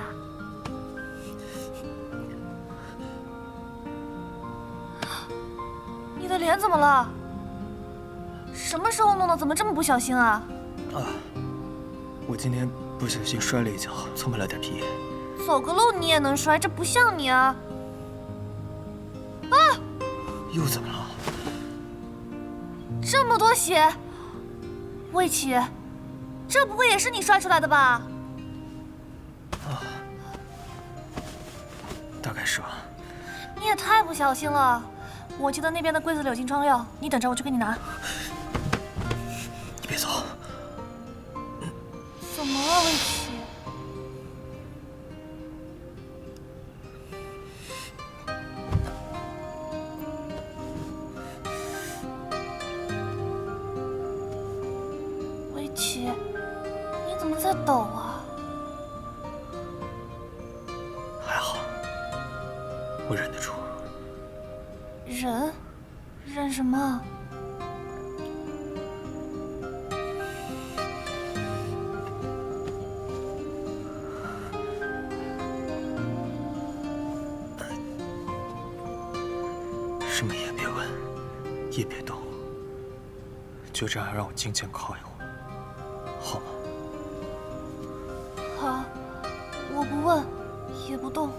G: 你的脸怎么了？什么时候弄的？怎么这么不小心啊？
A: 啊，我今天不小心摔了一跤，蹭破了点皮。
G: 走个路你也能摔，这不像你啊！啊！
A: 又怎么了？
G: 这么多血，魏启，这不会也是你摔出来的吧？
A: 啊，大概是吧。
G: 你也太不小心了。我记得那边的柜子里有金疮药，你等着，我去给你拿。
A: 你别走。
G: 怎么了，魏启？魏启，你怎么在抖啊？
A: 还好，我忍得住。
G: 忍？忍什么？
A: 什么也别问，也别动，就这样让我静静靠一会儿，好吗？
G: 好，我不问，也不动。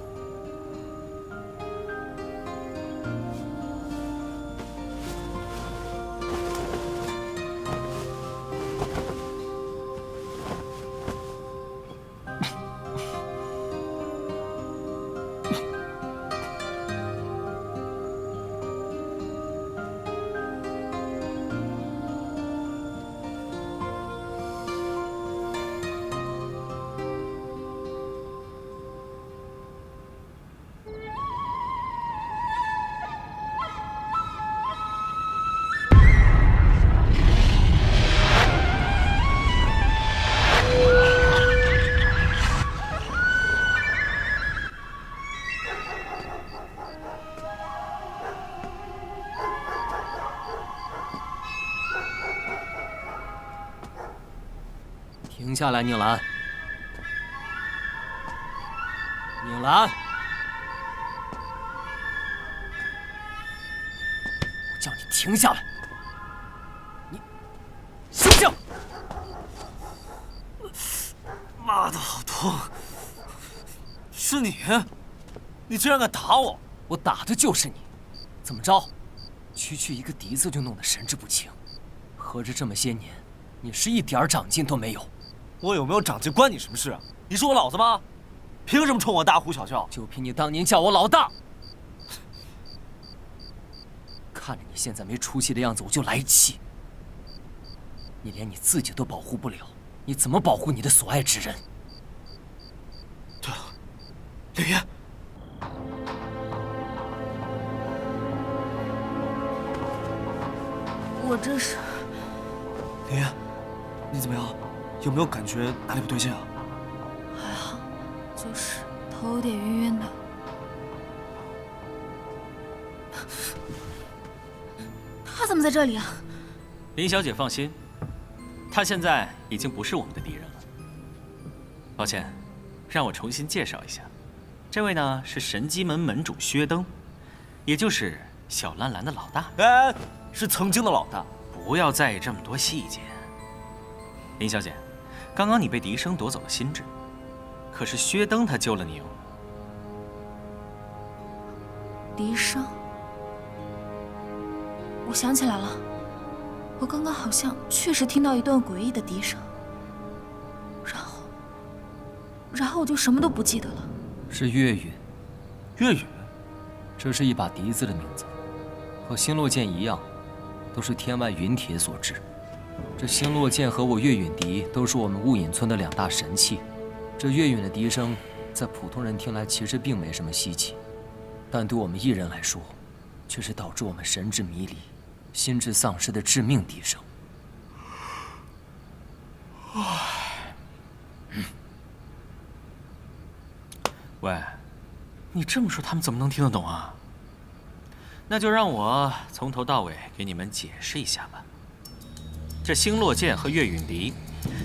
N: 停下来，宁兰。宁兰，我叫你停下来！你醒醒！
E: 妈的，好痛！是你？你竟然敢打我！
N: 我打的就是你。怎么着？区一个笛子就弄得神志不清，合着这么些年，你是一点长进都没有。
E: 我有没有长进关你什么事啊？你是我老子吗？凭什么冲我大呼小叫？
N: 就凭你当年叫我老大！看着你现在没出息的样子，我就来气。你连你自己都保护不了，你怎么保护你的所爱之人？
E: 对了，林岩，
H: 我这是……
E: 林岩，你怎么样？有没有感觉哪里不对劲啊？
U: 还好，就是头有点晕晕的。
B: 他怎么在这里啊？
Q: 林小姐放心，他现在已经不是我们的敌人了。抱歉，让我重新介绍一下，这位呢是神机门门主薛登，也就是小兰兰的老大。
E: 哎，是曾经的老大。
Q: 不要在意这么多细节。林小姐，刚刚你被笛声夺走了心智，可是薛登他救了你哦。
U: 笛声，我想起来了，我刚刚好像确实听到一段诡异的笛声，然后我就什么都不记得了。
N: 是月允。
E: 月允，
N: 这是一把笛子的名字，和星落剑一样，都是天外陨铁所制。这星落剑和我月允笛都是我们雾隐村的2大神器。这月允的笛声，在普通人听来其实并没什么稀奇，但对我们艺人来说，却是导致我们神志迷离、心智丧失的致命笛声。
Q: 喂，你这么说，他们怎么能听得懂啊？那就让我从头到尾给你们解释一下吧。这星落剑和月允笛，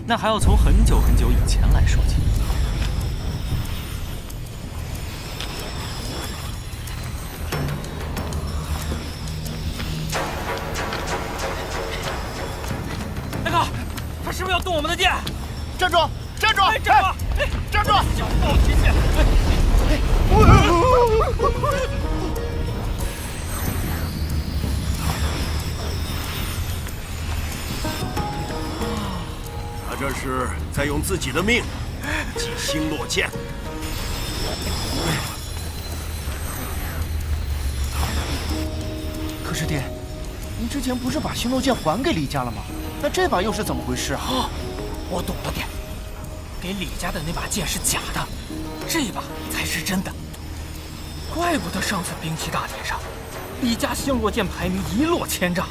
Q: 那还要从很久很久以前来说起。
P: 大哥，他是不是要动我们的剑？
M: 站住！站住！
P: 哎，站住！
M: 哎，站住！
P: 小暴脾气！
M: 他这是在用自己的命祭星落剑。
D: 可是爹，您之前不是把星落剑还给李家了吗？那这把又是怎么回事啊？
P: 我懂了，爹，给李家的那把剑是假的，这把才是真的。怪不得上次兵器大典上，李家星落剑排名一落千丈。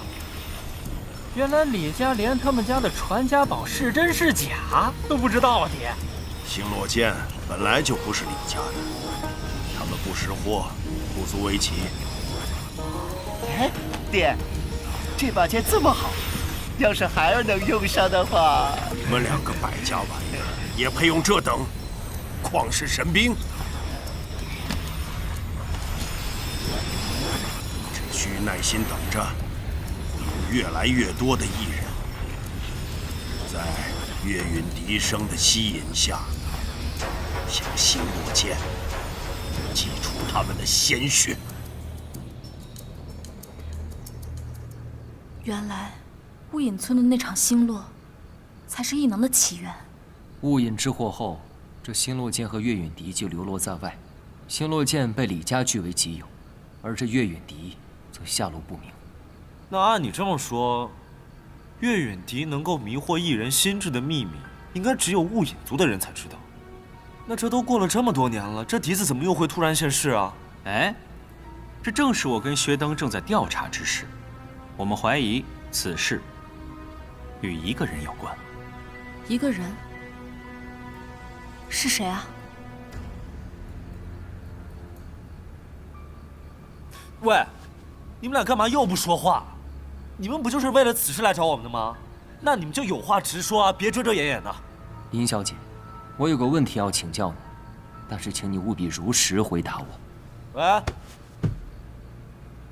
P: 原来李家连他们家的传家宝是真是假都不知道啊，爹。
M: 星落剑本来就不是李家的，他们不识货，不足为奇。
D: 哎，爹，这把剑这么好，要是孩儿能用上的话，
M: 你们2个败家玩意儿也配用这等旷世神兵？只需耐心等着，会有越来越多的艺人，在月允笛声的吸引下，向星落剑祭出他们的鲜血。
U: 原来，雾隐村的那场星落，才是异能的起源。
N: 雾隐之祸后，这星落剑和月允笛就流落在外，星落剑被李家据为己有，而这月允笛则下落不明。
E: 那按你这么说，月允笛能够迷惑艺人心智的秘密，应该只有雾隐族的人才知道。那这都过了这么多年了，这笛子怎么又会突然现世啊？
Q: 哎，这正是我跟薛登正在调查之时。我们怀疑此事与一个人有关。
U: 一个人？是谁啊？
E: 喂，你们俩干嘛又不说话？你们不就是为了此事来找我们的吗？那你们就有话直说啊，别遮遮掩掩的。
N: 林小姐，我有个问题要请教你，但是请你务必如实回答我。
E: 喂，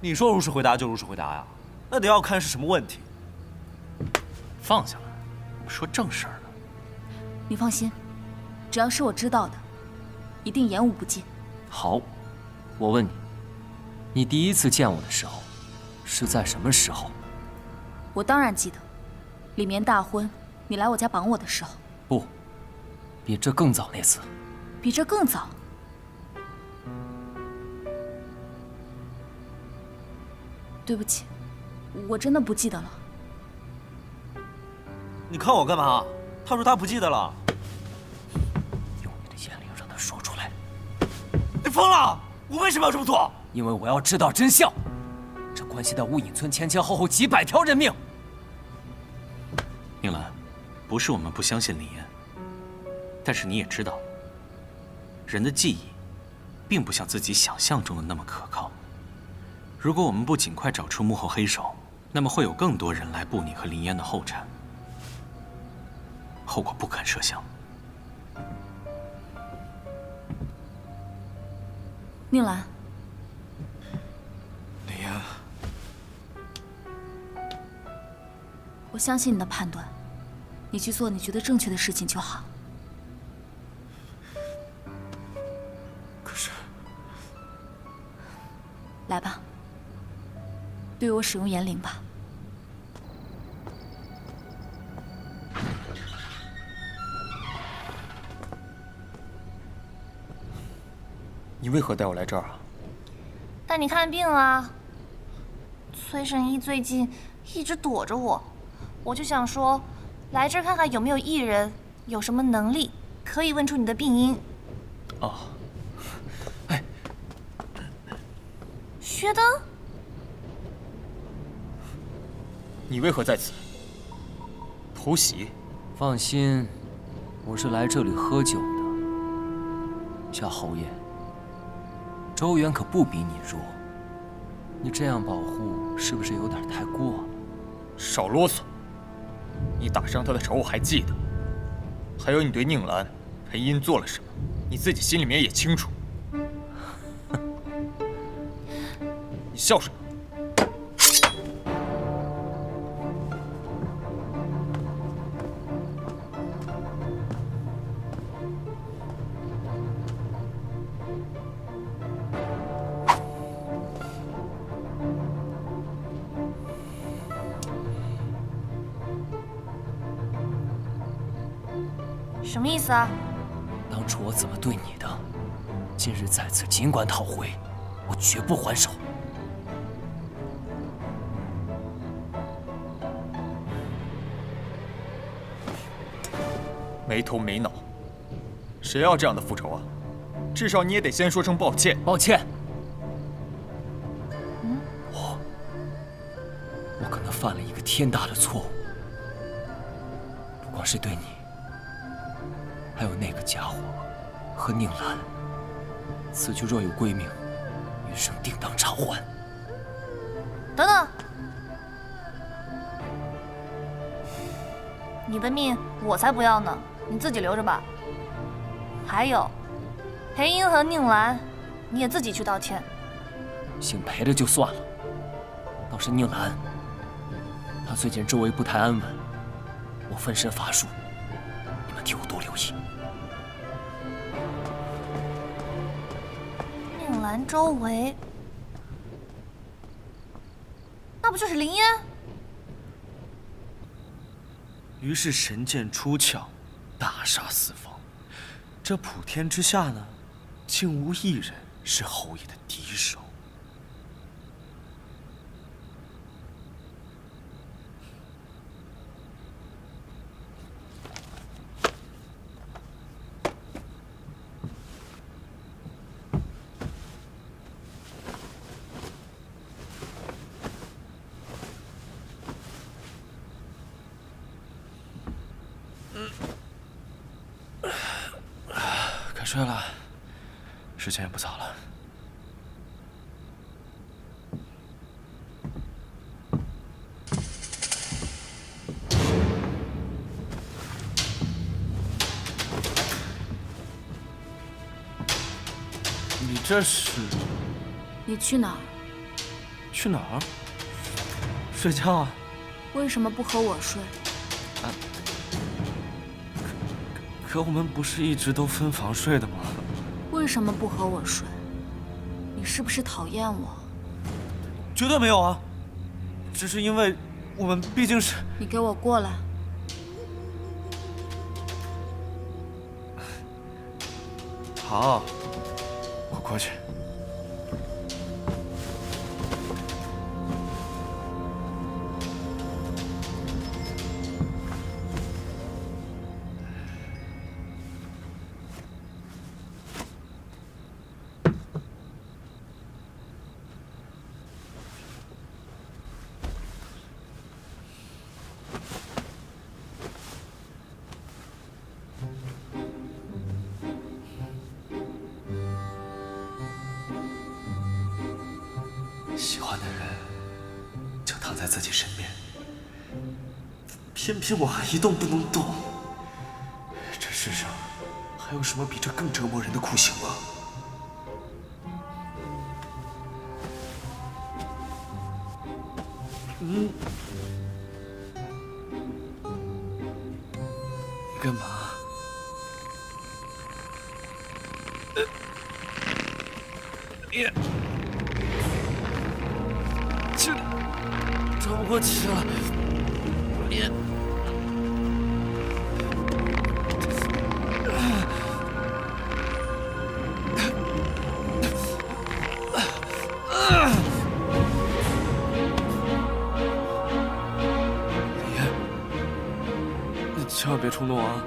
E: 你说如实回答就如实回答呀，那得要看是什么问题。
Q: 放下来，我们说正事儿呢。
B: 你放心，只要是我知道的，一定言无不尽。
N: 好，我问你，你第一次见我的时候，是在什么时候？
B: 我当然记得，李眠大婚，你来我家绑我的时候。
N: 不，比这更早那次。
B: 比这更早？对不起，我真的不记得了。
E: 你看我干嘛？他说他不记得了。
N: 用你的眼灵让他说出来。
E: 你疯了！我为什么要这么做？
N: 因为我要知道真相，这关系到雾隐村前后几百条人命。
Q: 宁兰，不是我们不相信林烟，但是你也知道，人的记忆并不像自己想象中的那么可靠。如果我们不尽快找出幕后黑手，那么会有更多人来步你和林烟的后尘，后果不堪设想。
B: 宁兰，
E: 林烟，
B: 我相信你的判断，你去做你觉得正确的事情就好。
E: 可是，
B: 来吧，对我使用言灵吧。
T: 你为何带我来这儿啊？
G: 带你看病啊。崔神医最近一直躲着我，我就想说，来这儿看看有没有艺人有什么能力可以问出你的病因。
T: 哦，
G: 薛登，
T: 你为何在此？偷袭？
N: 放心，我是来这里喝酒的。小侯爷，周元可不比你弱，你这样保护是不是有点太过？
T: 少啰嗦！你打伤他的仇我还记得，还有你对宁兰、裴音做了什么，你自己心里面也清楚。你笑什么？
G: 什么意思啊？
N: 当初我怎么对你的，今日在此尽管讨回，我绝不还手。
T: 没头没脑，谁要这样的复仇啊？至少你也得先说声抱歉。
N: 抱歉。我可能犯了一个天大的错误，不光是对你，还有那个家伙和宁兰。此去若有归命，余生定当偿还。
G: 等等，你的命我才不要呢，你自己留着吧。还有，裴英和宁兰，你也自己去道歉。
N: 姓裴的就算了，倒是宁兰，她最近周围不太安稳，我分身乏术，你们替我多留意。
G: 宁兰周围，那不就是林烟？
E: 于是神剑出鞘，大杀四方。这普天之下呢，竟无一人是侯爷的敌手。该睡了，时间也不早了。这是
J: 你去哪儿？
E: 去哪儿？睡觉啊。
J: 为什么不和我睡？
E: 可我们不是一直都分房睡的吗？
J: 为什么不和我睡？你是不是讨厌我？
E: 绝对没有啊，只是因为我们毕竟是……
J: 你给我过来！
E: 好，我过去。
R: 喜欢的人就躺在自己身边，偏偏我还一动不能动。这世上还有什么比这更折磨人的酷刑吗？
E: 你干嘛？你喘不过气了，你千万别冲动啊！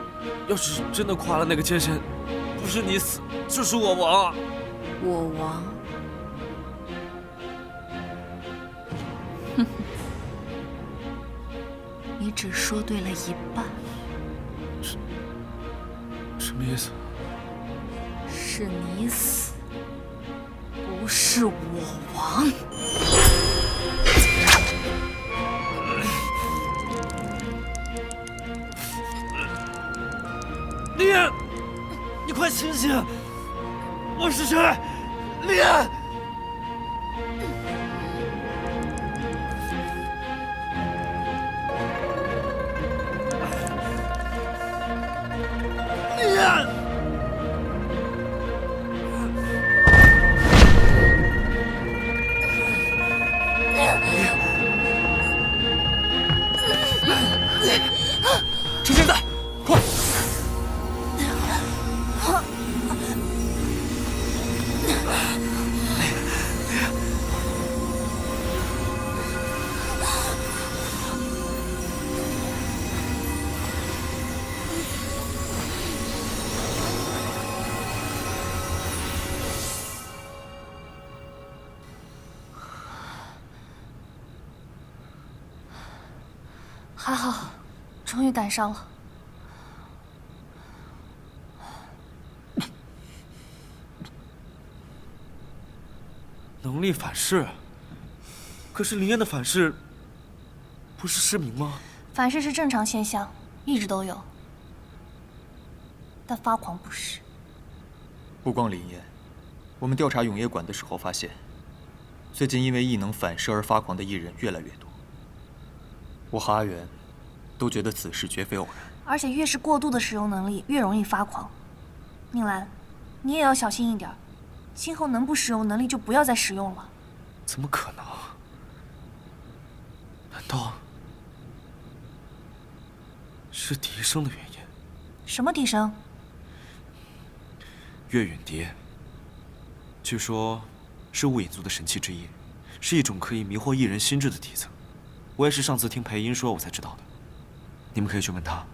E: 要是真的跨了那个界限，不是你死就是我亡啊！
J: 我亡？哼哼，你只说对了一半。
E: 什么意思？
J: 是你死，不是我亡。
E: 丽安，你快醒醒！我是谁？丽安！丽安！
C: 趁现在，快！
G: 还好，终于赶上了。
E: 能力反噬，可是林燕的反噬不是失明吗？
G: 反噬是正常现象，一直都有，但发狂不是。
C: 不光林燕，我们调查永业馆的时候发现，最近因为异能反噬而发狂的艺人越来越多。我和阿元都觉得此事绝非偶然。
G: 而且越是过度的使用能力，越容易发狂。宁兰，你也要小心一点，今后能不使用能力就不要再使用了。
E: 怎么可能？难道是笛声的原因？
G: 什么笛声？
E: 月陨笛，据说是雾隐族的神器之一，是一种可以迷惑异人心智的笛子。我也是上次听裴音说，我才知道的。你们可以去问他。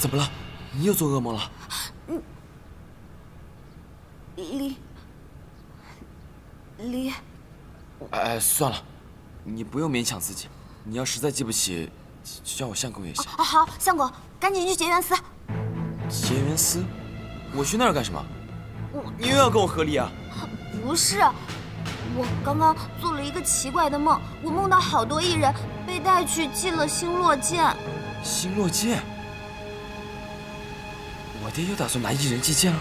I: 怎么了？你又做噩梦了？
G: 李……
I: 哎，算了，你不用勉强自己。你要实在记不起，就叫我相公也行。
L: 好，相公，赶紧去结缘司。
I: 结缘司？我去那儿干什么？你又要跟我合力啊？
L: 不是，我刚刚做了一个奇怪的梦，我梦到好多艺人被带去祭了星落剑。
I: 星落剑？我爹又打算拿艺人祭剑了？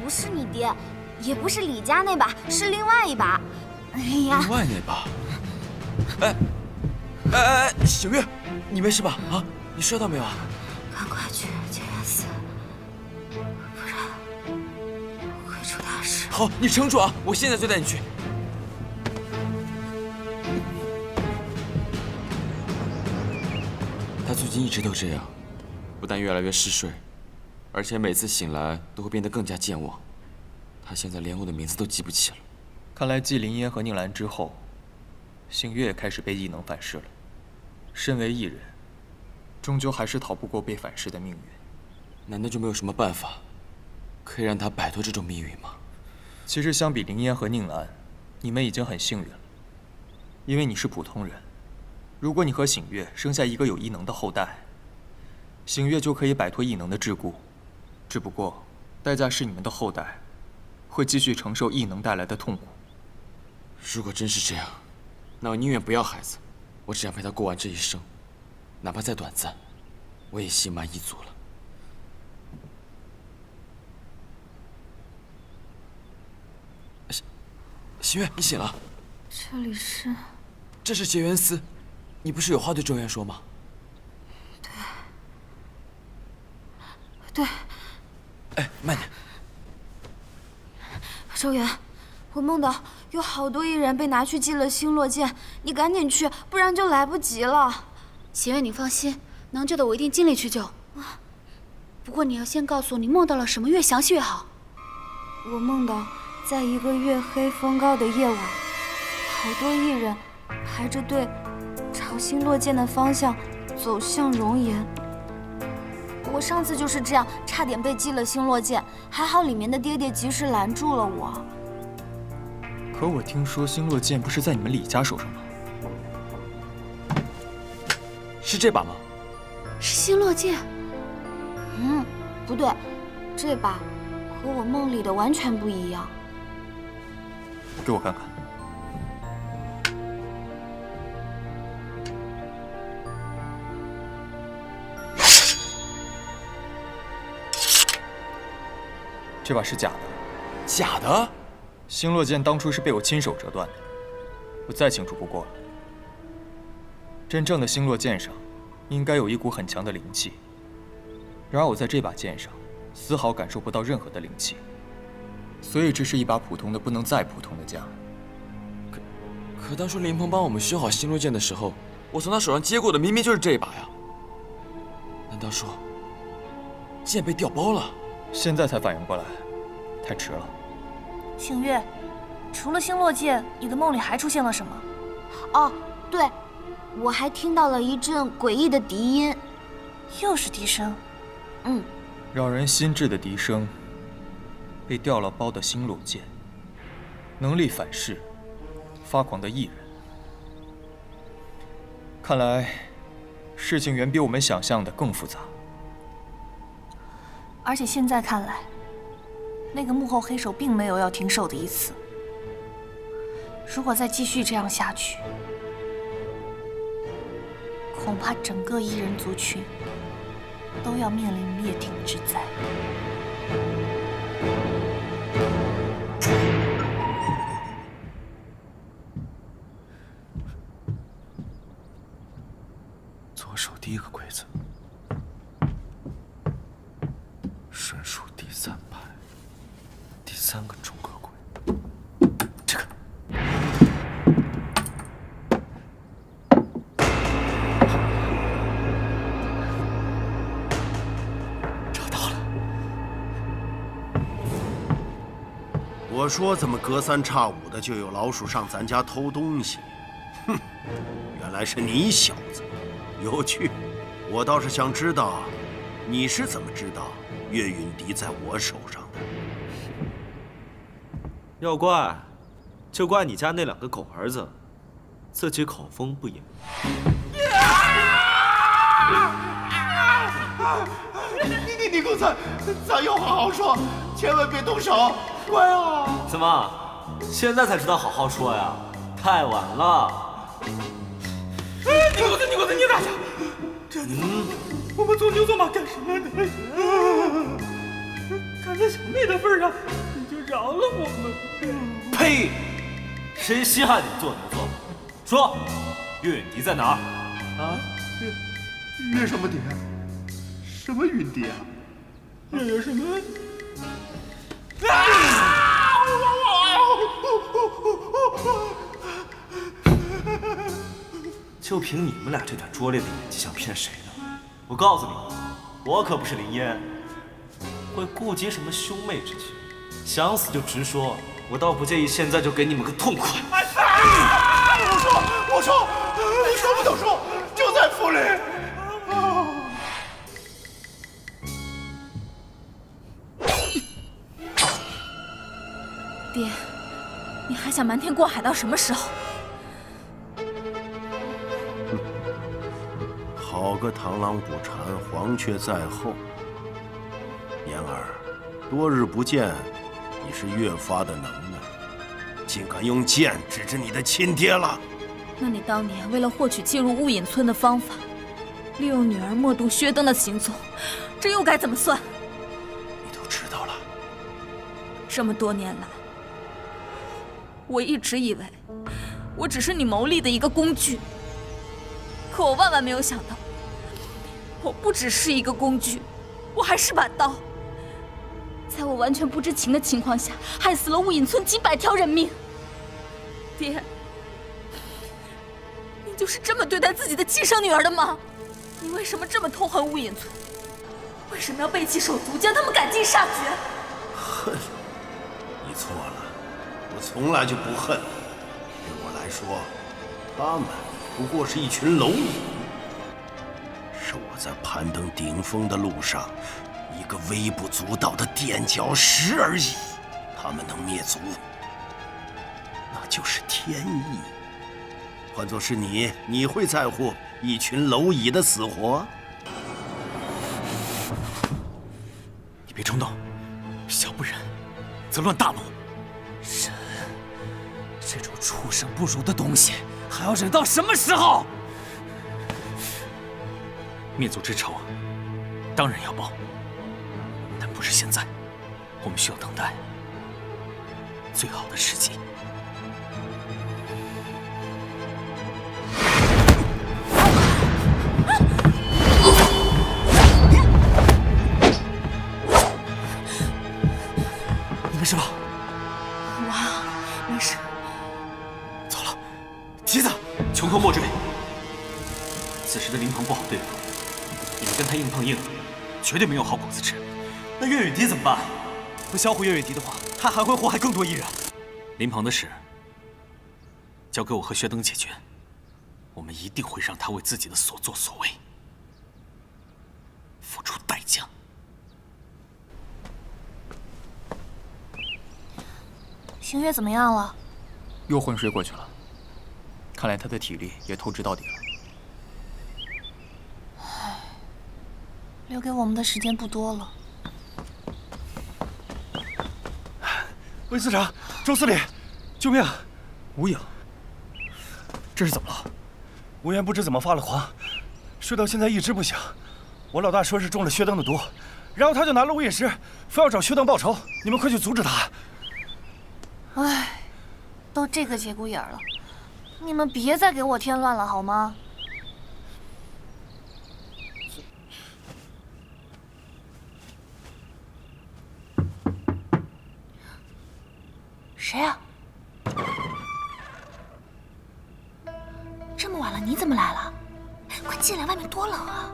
L: 不是你爹，也不是李家那把，是另外一把。哎呀，
I: 另外那把？哎，醒月，你没事吧？啊，你摔到没有啊？
L: 赶快去结缘司，不然会出大事。
I: 好，你撑住啊！我现在就带你去。他最近一直都这样，不但越来越嗜睡，而且每次醒来都会变得更加健忘。他现在连我的名字都记不起了。
C: 看来继林烟和宁兰之后，醒月也开始被异能反噬了。身为艺人，终究还是逃不过被反噬的命运。
I: 难道就没有什么办法可以让他摆脱这种命运吗？
C: 其实相比林烟和宁兰，你们已经很幸运了，因为你是普通人。如果你和醒月生下一个有异能的后代，醒月就可以摆脱异能的桎梏。只不过，代价是你们的后代会继续承受异能带来的痛苦。
I: 如果真是这样，那我宁愿不要孩子，我只想陪他过完这一生，哪怕再短暂，我也心满意足了。星月，你醒了。
G: 这里是？
I: 这是结缘司，你不是有话对周元说吗？
G: 对。
I: 哎，慢点。
G: 周元，我梦到有好多艺人被拿去祭了星落剑，你赶紧去，不然就来不及了。
J: 喜月，你放心，能救的我一定尽力去救。不过你要先告诉我你梦到了什么，越详细越好。
G: 我梦到在一个月黑风高的夜晚，好多艺人排着队朝星落剑的方向走向熔岩。我上次就是这样，差点被祭了星落剑，还好里面的爹爹及时拦住了我。
C: 可我听说星落剑不是在你们李家手上吗？
I: 是这把吗？
J: 是星落剑。
G: 不对，这把和我梦里的完全不一样。
C: 给我看看。这把是假的。
I: 假的？
C: 星落剑当初是被我亲手折断的，我再清楚不过了。真正的星落剑上，应该有一股很强的灵气。然而我在这把剑上，丝毫感受不到任何的灵气，所以这是一把普通的不能再普通的剑。
I: 可当初林鹏帮我们修好星落剑的时候，我从他手上接过的明明就是这一把呀。难道说，剑被调包了？
C: 现在才反应过来，太迟了。
G: 星月，除了星落剑，你的梦里还出现了什么？
L: 哦，对，我还听到了一阵诡异的笛音。
G: 又是笛声。
C: 让人心悸的笛声，被调了包的星落剑，能力反噬，发狂的艺人。看来，事情远比我们想象的更复杂。
G: 而且现在看来，那个幕后黑手并没有要停手的意思。如果再继续这样下去，恐怕整个艺人族群都要面临灭顶之灾。
R: 左手第一个柜子，顺数第3排，第3个中格柜。这个。
M: 我说怎么隔3差5的就有老鼠上咱家偷东西？哼，原来是你小子，有趣。我倒是想知道，你是怎么知道岳允迪在我手上的？
E: 要怪，就怪你家那2个狗儿子，自己口风不严。
D: 你公子，咱有好好说，千万别动手，乖啊！
E: 怎么，现在才知道好好说呀？太晚了。
P: 你公子，你大侠，这我们做牛做马干什么呢？看在小妹的份上，你就饶了我们。
E: 呸！谁稀罕你做牛做马？说，岳允迪在哪儿？
D: 啊？岳什么迪？什么允迪啊？
P: 岳什么？
E: 就凭你们俩这点拙劣的演技，想骗谁呢？我告诉你，我可不是林烟，会顾及什么兄妹之情？想死就直说，我倒不介意现在就给你们个痛快。
D: 我说不都说，就在府里。
B: 爹，你还想瞒天过海到什么时候？
M: 好个螳螂捕蝉，黄雀在后。言儿，多日不见，你是越发的能耐，竟敢用剑指着你的亲爹了。
B: 那你当年为了获取进入雾隐村的方法，利用女儿默读薛登的行踪，这又该怎么算？
M: 你都知道了。
B: 这么多年来，我一直以为我只是你谋利的一个工具，可我万万没有想到，我不只是一个工具，我还是把刀。在我完全不知情的情况下，害死了雾隐村几百条人命。爹，你就是这么对待自己的亲生女儿的吗？你为什么这么痛恨雾隐村？为什么要背弃手足，将他们赶尽杀绝？
M: 恨？你错了，我从来就不恨。对我来说，他们不过是一群蝼蚁，是我在攀登顶峰的路上一个微不足道的垫脚石而已。他们能灭族，那就是天意。换作是你，你会在乎一群蝼蚁的死活？
Q: 你别冲动，小不忍则乱大谋。
N: 忍，这种畜生不如的东西，还要忍到什么时候？
Q: 灭族之仇，当然要报，但不是现在，我们需要等待最好的时机。你没事吧？
B: 我没事。
Q: 糟了，蹄子，穷寇莫追。此时的林鹏不好对付，你们跟他硬碰硬，绝对没有好果子吃。
E: 那岳允迪怎么办？不销毁岳允迪的话，他还会祸害更多异人。
Q: 林鹏的事，交给我和薛登解决。我们一定会让他为自己的所作所为付出代价。
G: 星月怎么样了？
C: 又昏睡过去了，看来他的体力也透支到底了。
G: 留给我们的时间不多了。
A: 魏司长，周司令，救命！
C: 无影，这是怎么了？
A: 无言不知怎么发了狂，睡到现在一直不醒。我老大说是中了薛登的毒，然后他就拿了无影石，非要找薛登报仇。你们快去阻止他！
G: 唉，都这个节骨眼了，你们别再给我添乱了好吗？
B: 谁啊？这么晚了，你怎么来了？快进来，外面多冷啊！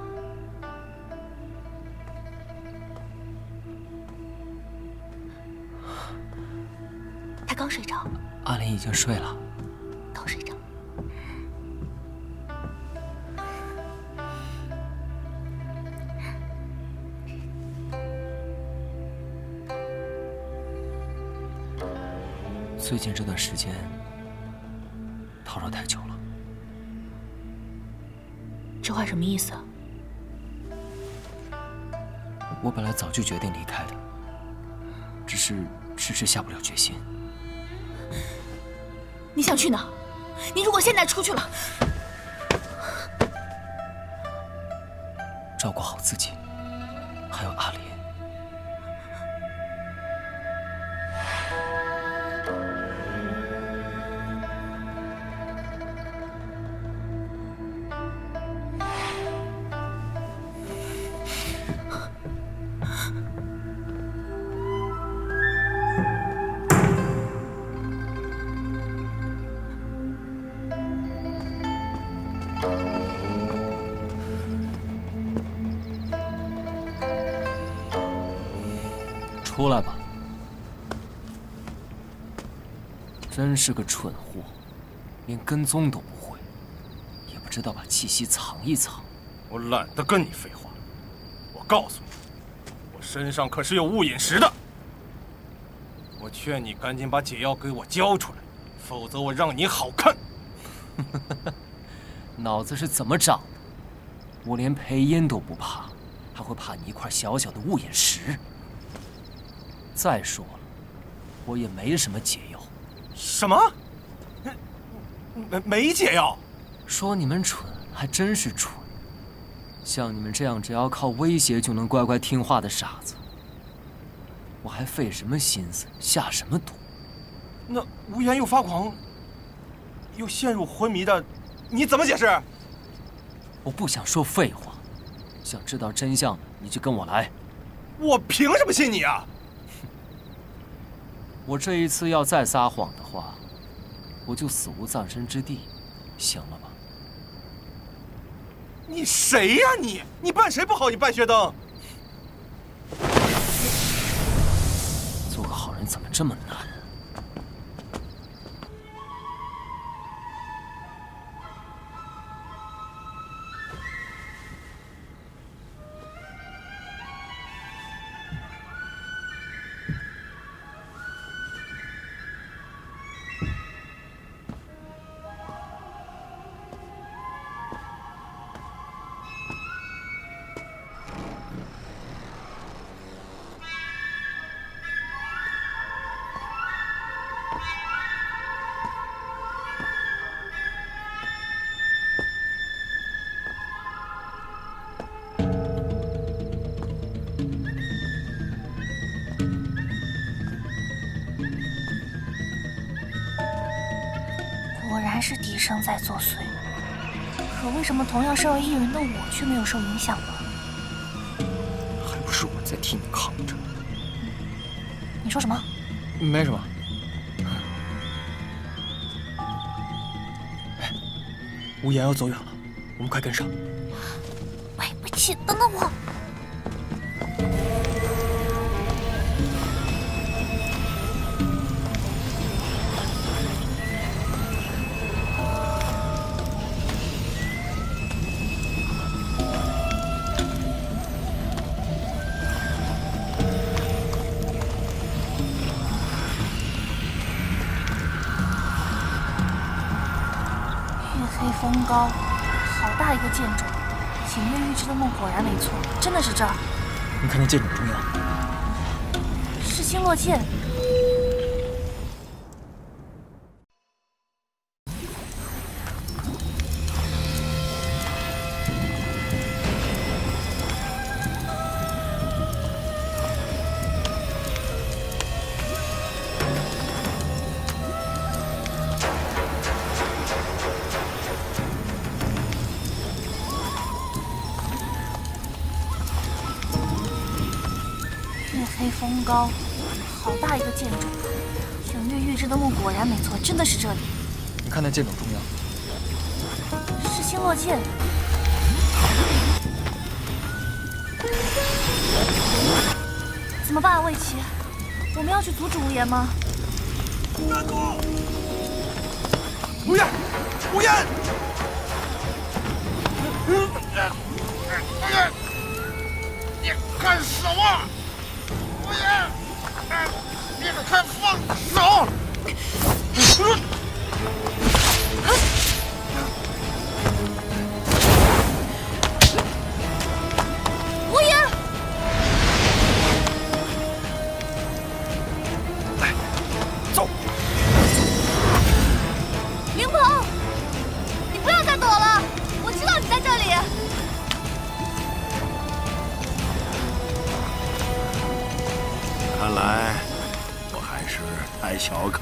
B: 他刚睡着。
N: 阿林已经睡了。
B: 都睡着。
N: 最近这段时间叨扰太久了。
B: 这话什么意思？
N: 我本来早就决定离开的，只是迟迟下不了决心。
B: 你想去哪？你如果现在出去了，
N: 照顾好自己，还有阿莲。出来吧！真是个蠢货，连跟踪都不会，也不知道把气息藏一藏。
R: 我懒得跟你废话。我告诉你，我身上可是有雾饮石的。我劝你赶紧把解药给我交出来，否则我让你好看。
N: 脑子是怎么长的？我连裴音都不怕，还会怕你一块小小的雾饮石？再说了，我也没什么解药。
R: 什么？没解药？
N: 说你们蠢，还真是蠢。像你们这样只要靠威胁就能乖乖听话的傻子，我还费什么心思下什么毒？
R: 那无言又发狂，又陷入昏迷的，你怎么解释？
N: 我不想说废话，想知道真相你就跟我来。
R: 我凭什么信你啊？
N: 我这一次要再撒谎的话，我就死无葬身之地，行了吧？
R: 你谁呀你？你扮谁不好？你扮薛登？
N: 做个好人怎么这么难？
G: 果然是笛声在作祟，可为什么同样身为艺人的我却没有受影响呢？
T: 还不是我在替你扛着。
G: 你说什么？
T: 没什么。哎，无言要走远了，我们快跟上。
G: 喂，魏琪，等等我！黑风高，好大一个剑种。景月预知的梦果然没错，真的是这儿。
T: 你看那剑种中央，
G: 是星落剑。黑风高，好大一个剑种。景月预知的梦果然没错，真的是这里。
T: 你看那剑种中央，
G: 是星落剑。怎么办啊，魏琪？我们要去阻止无言吗？
R: 难道？无言，无言！无言，你干什么？无言，你快放手！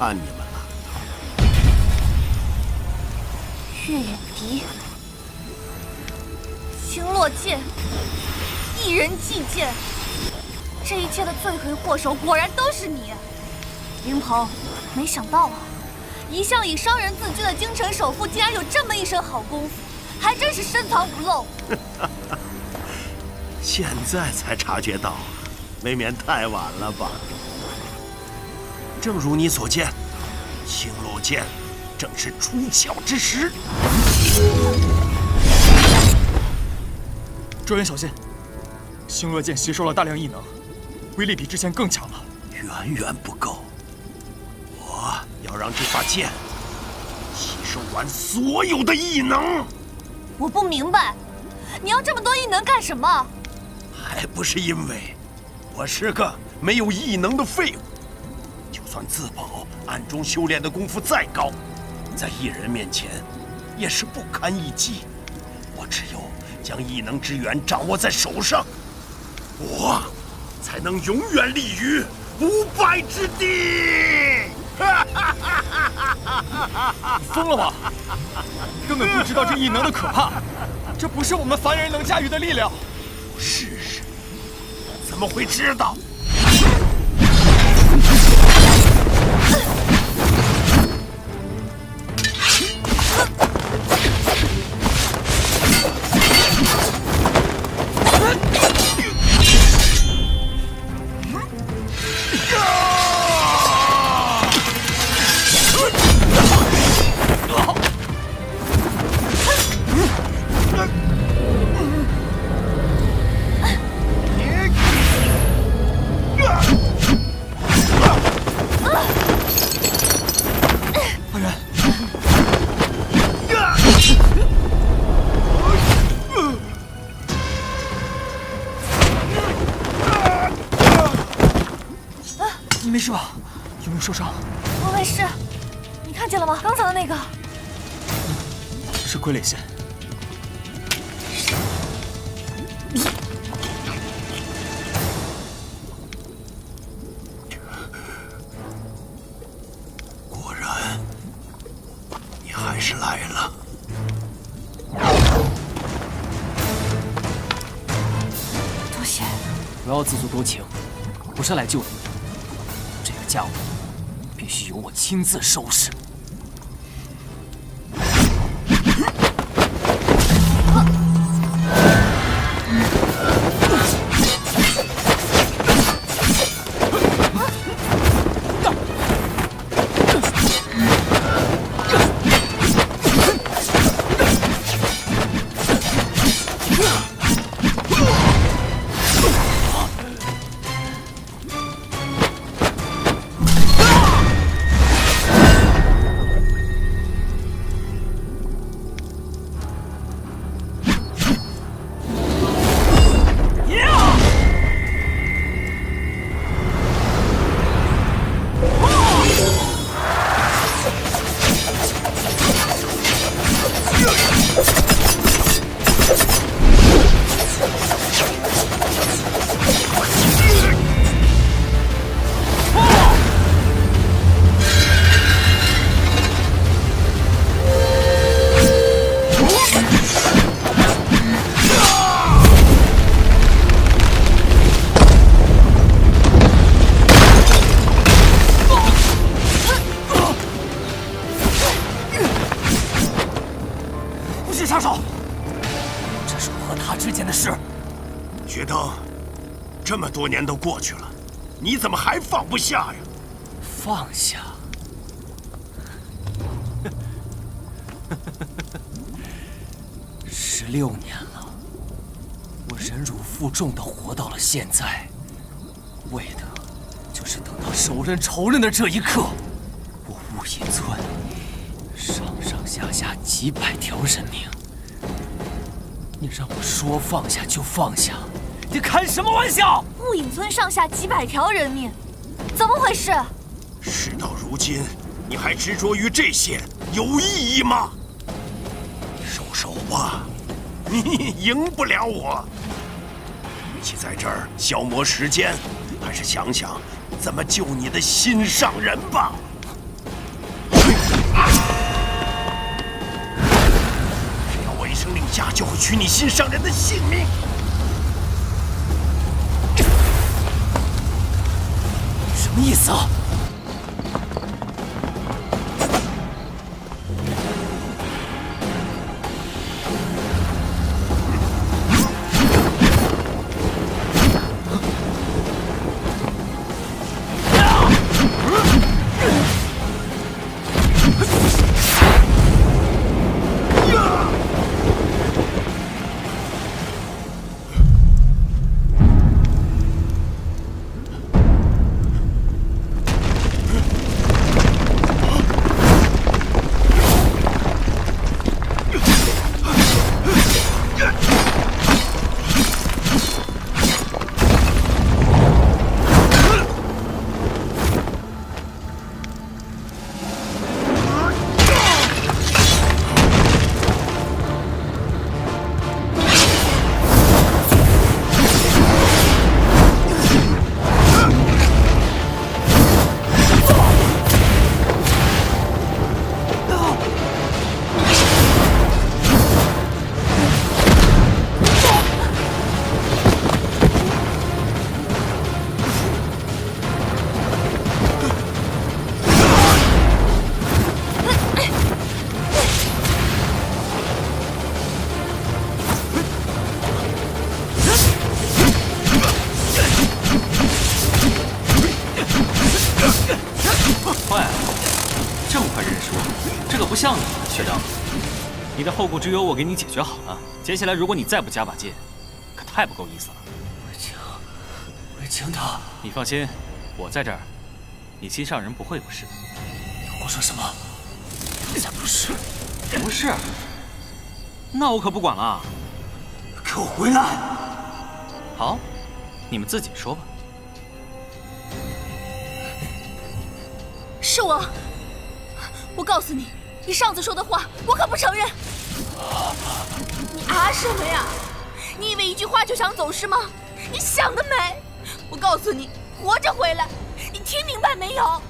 M: 看你们了。
G: 月影笛、星落剑、一人祭剑，这一切的罪魁祸首果然都是你，云鹏。没想到啊，一向以商人自居的京城首富，竟然有这么一身好功夫，还真是深藏不露。
M: 现在才察觉到，未免太晚了吧？正如你所见，星落剑正是出鞘之时。
T: 周元小心，星落剑吸收了大量异能，威力比之前更强了。
M: 远远不够，我要让这把剑吸收完所有的异能。
G: 我不明白，你要这么多异能干什么？
M: 还不是因为我是个没有异能的废物。就算自保暗中修炼的功夫再高，在异人面前也是不堪一击。我只有将异能之源掌握在手上，我才能永远立于不败之地。
T: 你疯了吧？根本不知道这异能的可怕，这不是我们凡人能驾驭的力量。
M: 不试试，怎么会知道？
T: 你没事吧？有没有受伤？
G: 我没事，你看见了吗？刚才的那个
T: 是傀儡线。
M: 果然，你还是来了。
G: 多谢。
N: 不要自作多情，不是来救你的。这个家伙必须由我亲自收拾。
T: 杀手，这是我和他之间的事。
M: 雪灯，这么多年都过去了，你怎么还放不下呀？
N: 放下？16年了，我忍辱负重的活到了现在，为的就是等到手刃仇人的这一刻。我雾隐村上上下下几百条人命，你让我说放下就放下，你开什么玩笑？
G: 雾隐村上下几百条人命，怎么回事？
M: 事到如今，你还执着于这些，有意义吗？收手吧，你赢不了我。与其在这儿消磨时间，还是想想怎么救你的心上人吧。
D: 就会取你心上人的性命。
N: 什么意思啊？
Q: 不像你，学长。你的后顾之忧我给你解决好了。接下来如果你再不加把劲，可太不够意思了。
N: 魏青他，
Q: 你放心，我在这儿，你心上人不会有事的。
N: 你胡说什么？才不是！
Q: 不是？那我可不管了。
N: 给我回来！
Q: 好，你们自己说吧。
B: 是我。我告诉你，你上次说的话，我可不承认。你啊什么呀？你以为一句话就想走是吗？你想得美！我告诉你，活着回来，你听明白没有？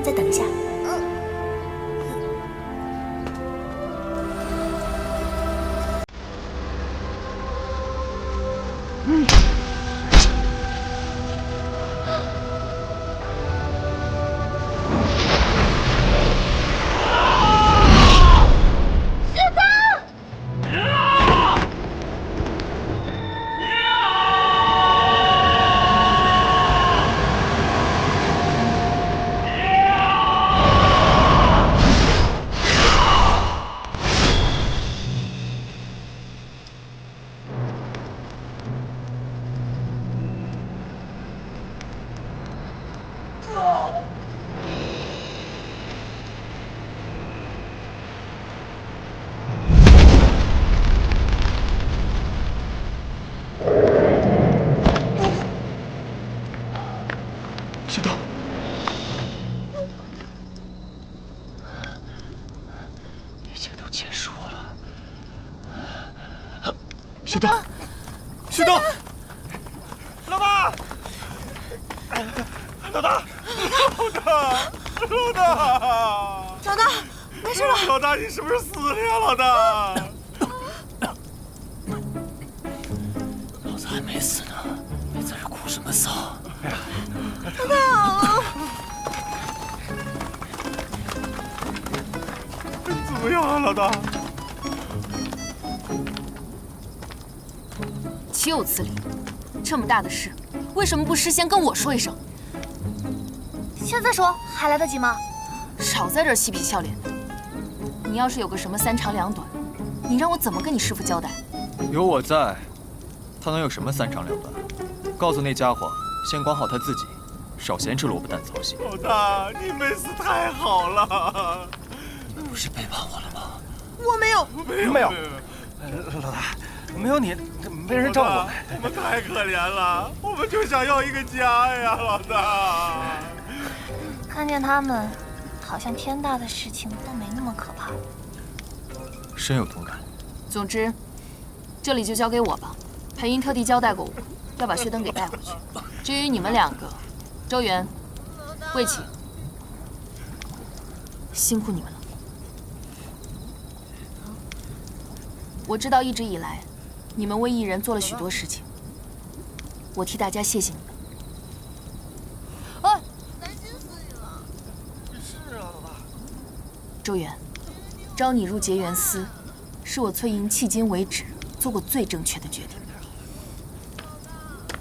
B: 再等一下。
A: 旭东，旭东，老大，老大，老大，
H: 没事吧？
A: 老大，你是不是死了呀，老大？
N: 老子还没死呢，你在这哭什么丧？
H: 老大，
A: 怎么样啊，老大？
J: 岂有此理！这么大的事，为什么不事先跟我说一声？
G: 现在说还来得及吗？
J: 少在这儿嬉皮笑脸的。你要是有个什么三长两短，你让我怎么跟你师傅交代？
C: 有我在，他能有什么三长两短？告诉那家伙，先管好他自己，少嫌吃萝卜淡操心。
O: 老大，你没死太好了。
N: 你不是背叛我了吗？
H: 我没有，
A: 没有。老大，没有你，没人照顾我们。
O: 我们太可怜了，我们就想要一个家呀，老大。
G: 看见他们，好像天大的事情都没那么可怕。
C: 深有同感。
J: 总之，这里就交给我吧。裴英特地交代过我，要把薛登给带回去。至于你们两个，周元、魏启，辛苦你们了。我知道一直以来，你们为艺人做了许多事情，我替大家谢谢你们。
H: 哎，担心死你了。
A: 是啊，老大。
J: 周元，招你入结缘司，是我崔莹迄今为止做过最正确的决定。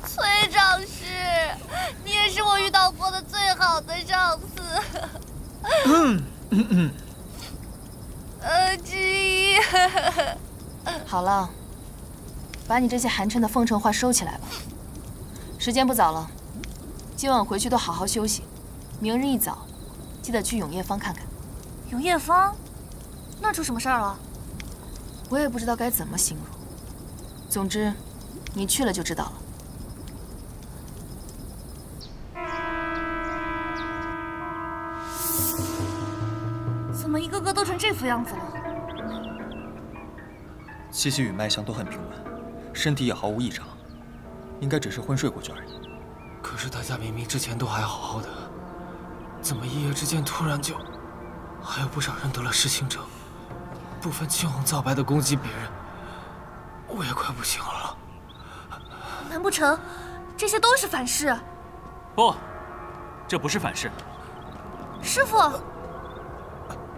G: 崔长师，你也是我遇到过的最好的上司。之一。
J: 好了，把你这些寒碜的奉承话收起来吧。时间不早了，今晚回去都好好休息，明日一早记得去永业坊看看。
G: 永业坊？那出什么事儿了？
J: 我也不知道该怎么形容。总之，你去了就知道了。
G: 怎么一个个都成这副样子了？
C: 气息与脉象都很平稳，身体也毫无异常，应该只是昏睡过去而已。
P: 可是大家明明之前都还好好的，怎么一夜之间突然就……还有不少人得了失情症，不分青红皂白的攻击别人，我也快不行了。
G: 难不成这些都是反噬？
Q: 不，这不是反噬。
G: 师傅，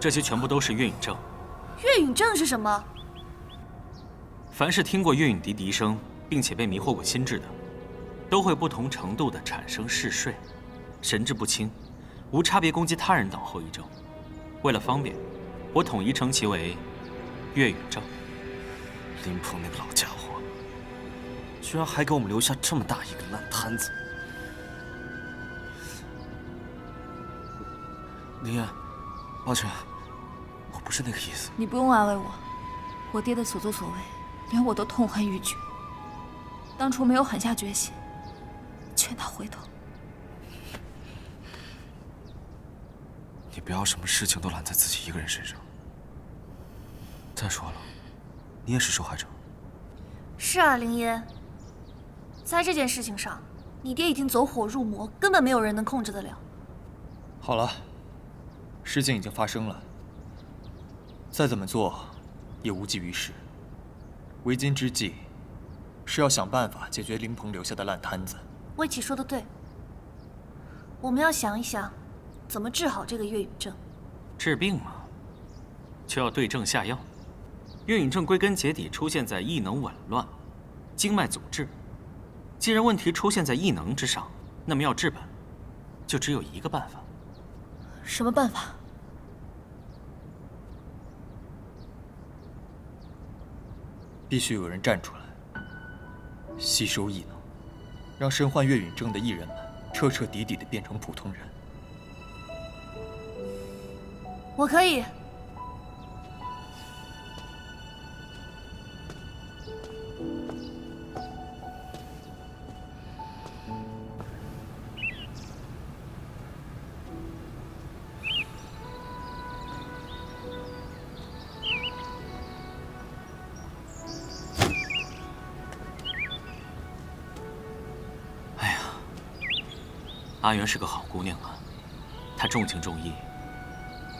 Q: 这些全部都是月允症。
G: 月允症是什么？
Q: 凡是听过月允笛笛声，并且被迷惑过心智的，都会不同程度的产生嗜睡、神志不清、无差别攻击他人等后遗症。为了方便，我统一称其为月允症。
E: 林鹏那个老家伙，居然还给我们留下这么大一个烂摊子。林燕，抱歉，我不是那个意思。
B: 你不用安慰我，我爹的所作所为，连我都痛恨欲绝。当初没有狠下决心，劝他回头。
E: 你不要什么事情都揽在自己一个人身上。再说了，你也是受害者。
G: 是啊，林烟，在这件事情上，你爹已经走火入魔，根本没有人能控制得了。
C: 好了，事情已经发生了，再怎么做也无济于事。为今之计，是要想办法解决林鹏留下的烂摊子。
G: 魏启说的对，我们要想一想，怎么治好这个月允症。
Q: 治病嘛，就要对症下药。月允症归根结底出现在异能紊乱、经脉阻滞。既然问题出现在异能之上，那么要治本，就只有一个办法。
B: 什么办法？
C: 必须有人站出来，吸收异能，让身患月允症的艺人们彻彻底底的变成普通人。
G: 我可以。
Q: 阿元是个好姑娘啊，她重情重义，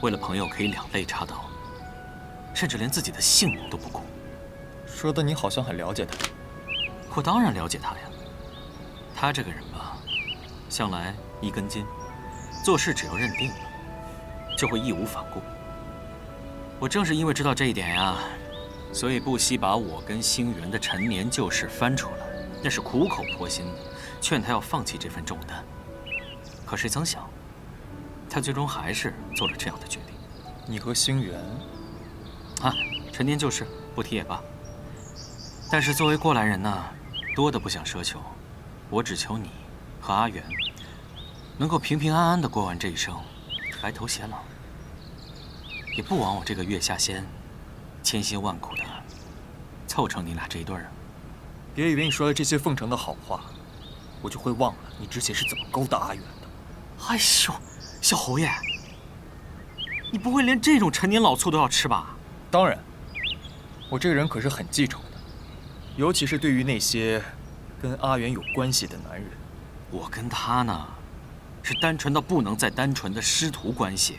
Q: 为了朋友可以两肋插刀，甚至连自己的性命都不顾。
C: 说的你好像很了解她。
Q: 我当然了解她呀。她这个人吧，向来一根筋，做事只要认定了，就会义无反顾。我正是因为知道这一点呀，所以不惜把我跟星源的陈年旧事翻出来，那是苦口婆心的劝她要放弃这份重担。可谁曾想，他最终还是做了这样的决定。
C: 你和星源，
Q: 啊，陈年旧事，不提也罢。但是作为过来人呢，多的不想奢求，我只求你和阿元能够平平安安的过完这一生，白头偕老，也不枉我这个月下仙千辛万苦的凑成你俩这一对儿啊。
C: 别以为你说了这些奉承的好话，我就会忘了你之前是怎么勾搭阿元的。
Q: 哎呦，小侯爷，你不会连这种陈年老醋都要吃吧？
C: 当然，我这个人可是很记仇的，尤其是对于那些跟阿元有关系的男人。
Q: 我跟他呢，是单纯到不能再单纯的师徒关系。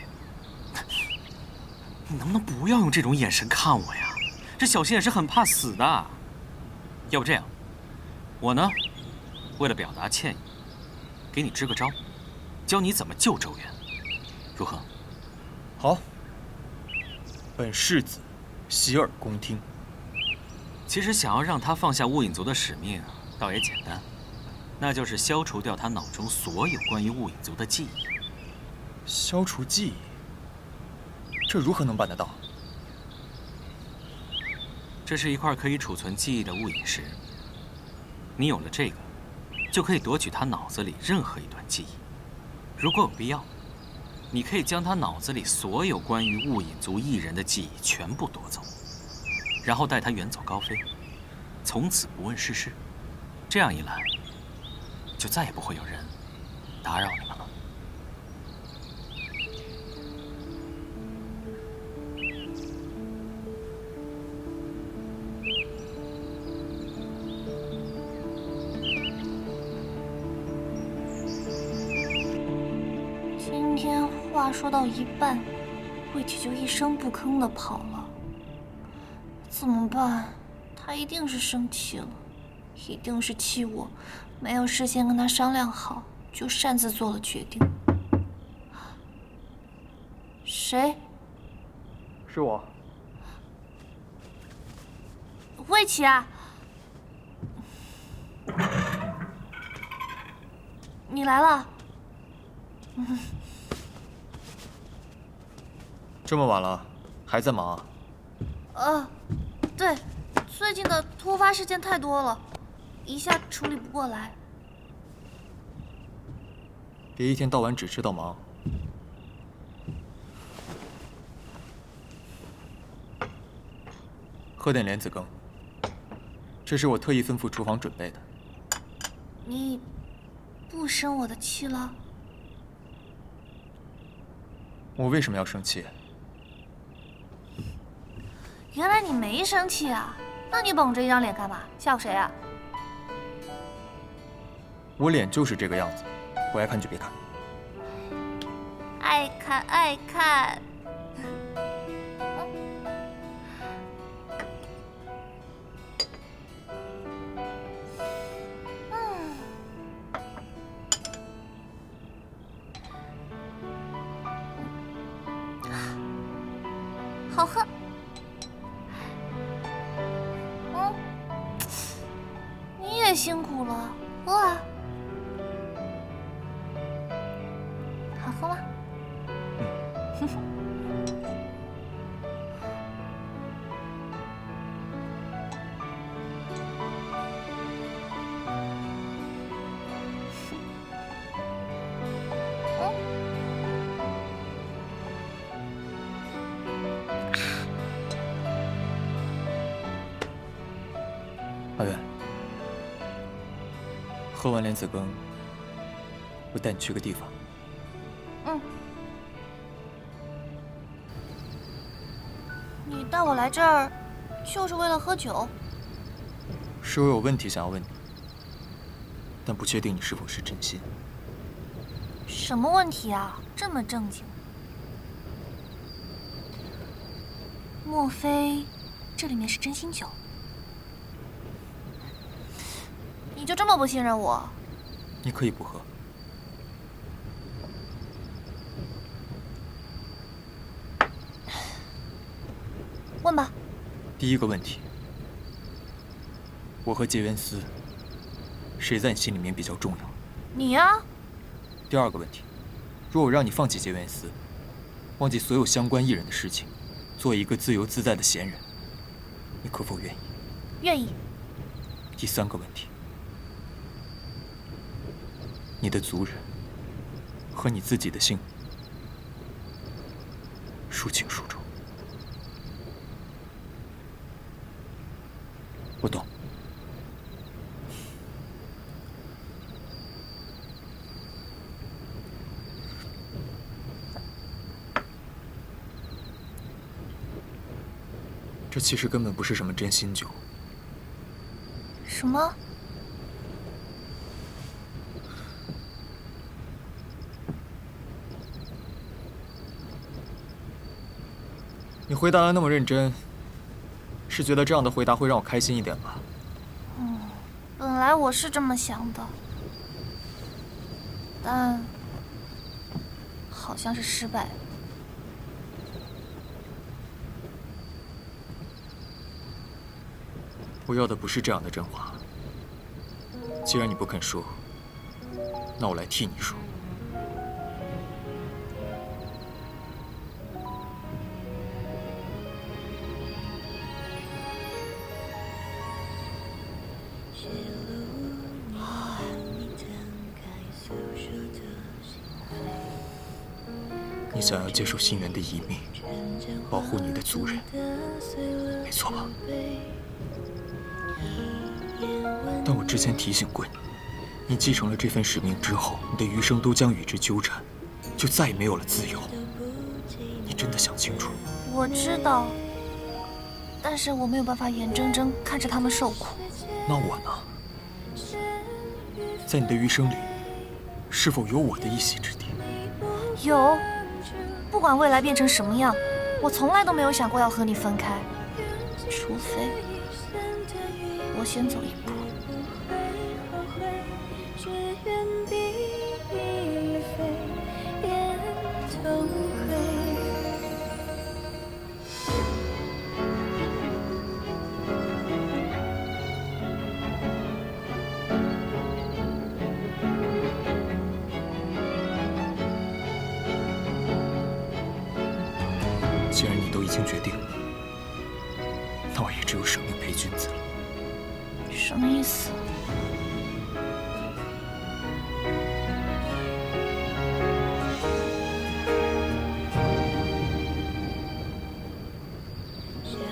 Q: 你能不能不要用这种眼神看我呀？这小心也是很怕死的。要不这样，我呢，为了表达歉意，给你支个招，教你怎么救周元，如何？
C: 好，本世子洗耳恭听。
Q: 其实想要让他放下雾影族的使命，倒也简单，那就是消除掉他脑中所有关于雾影族的记忆。
C: 消除记忆，这如何能办得到？
Q: 这是一块可以储存记忆的雾影石，你有了这个，就可以夺取他脑子里任何一段记忆。如果有必要，你可以将他脑子里所有关于雾影族艺人的记忆全部夺走，然后带他远走高飞，从此不问世事。这样一来，就再也不会有人打扰你们了。
G: 今天话说到一半，魏启就一声不吭地跑了。怎么办？他一定是生气了，一定是气我没有事先跟他商量好，就擅自做了决定。谁？
C: 是我。
G: 魏启啊，你来了。
C: 这么晚了，还在忙啊？
G: 对，最近的突发事件太多了，一下处理不过来。
C: 别一天到晚只知道忙。喝点莲子羹，这是我特意吩咐厨房准备的。
G: 你不生我的气了？
C: 我为什么要生气？
G: 原来你没生气啊？那你绷着一张脸干嘛？吓唬谁啊？
C: 我脸就是这个样子，不爱看就别看。
G: 爱看爱看。好喝。你也辛苦了，喝啊。好喝吗？
C: 阿元，喝完莲子羹，我带你去个地方。
G: 你带我来这儿，就是为了喝酒？
C: 是我有问题想要问你，但不确定你是否是真心。
G: 什么问题啊？这么正经？莫非这里面是真心酒？你就这么不信任我？
C: 你可以不喝。
G: 问吧。
C: 第一个问题，我和结缘司，谁在你心里面比较重要？
G: 你呀。
C: 第二个问题，若我让你放弃结缘司，忘记所有相关艺人的事情，做一个自由自在的闲人，你可否愿意？
G: 愿意。
C: 第3个问题，你的族人和你自己的姓孰轻孰重？我懂。这其实根本不是什么真心酒。
G: 什么？
C: 你回答得那么认真，是觉得这样的回答会让我开心一点吧？
G: 本来我是这么想的，但好像是失败了。
C: 我要的不是这样的真话。既然你不肯说，那我来替你说。你想要接受心源的遗命，保护你的族人，没错吧？但我之前提醒过你，你继承了这份使命之后，你的余生都将与之纠缠，就再也没有了自由。你真的想清楚？
G: 我知道，但是我没有办法眼睁睁看着他们受苦。
C: 那我呢？在你的余生里，是否有我的一席之地？
G: 有，不管未来变成什么样，我从来都没有想过要和你分开，除非我先走一步。
C: 既然你都已经决定了，那我也只有舍命陪君子了。
G: 什么意思？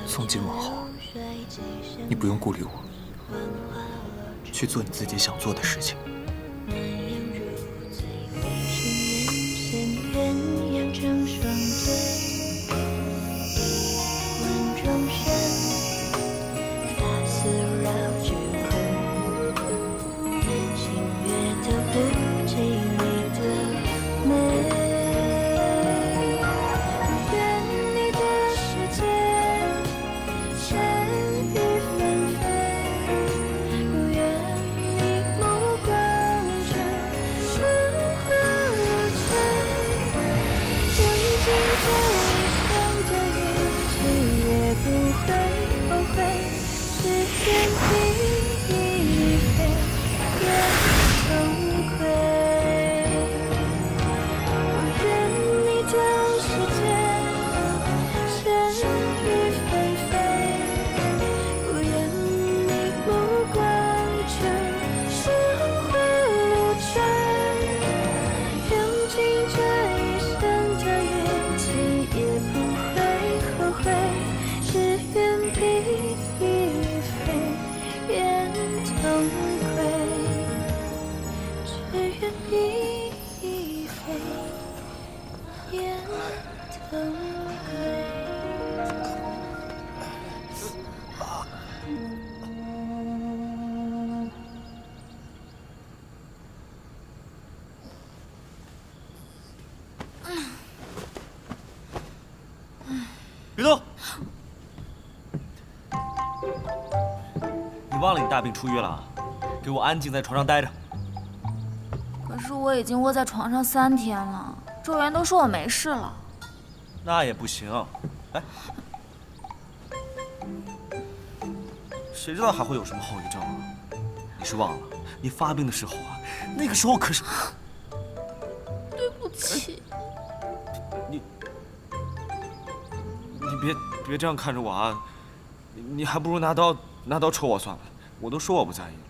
C: 从今往后，你不用顾虑我，去做你自己想做的事情。
E: 雨桐，你忘了你大病初愈了？给我安静在床上待着。
G: 可是我已经窝在床上3天了，周元都说我没事了。
E: 那也不行，哎，谁知道还会有什么后遗症啊？你是忘了，你发病的时候啊，那个时候可是……
G: 对不气。
E: 你别这样看着我啊！你还不如拿刀抽我算了，我都说我不在意了。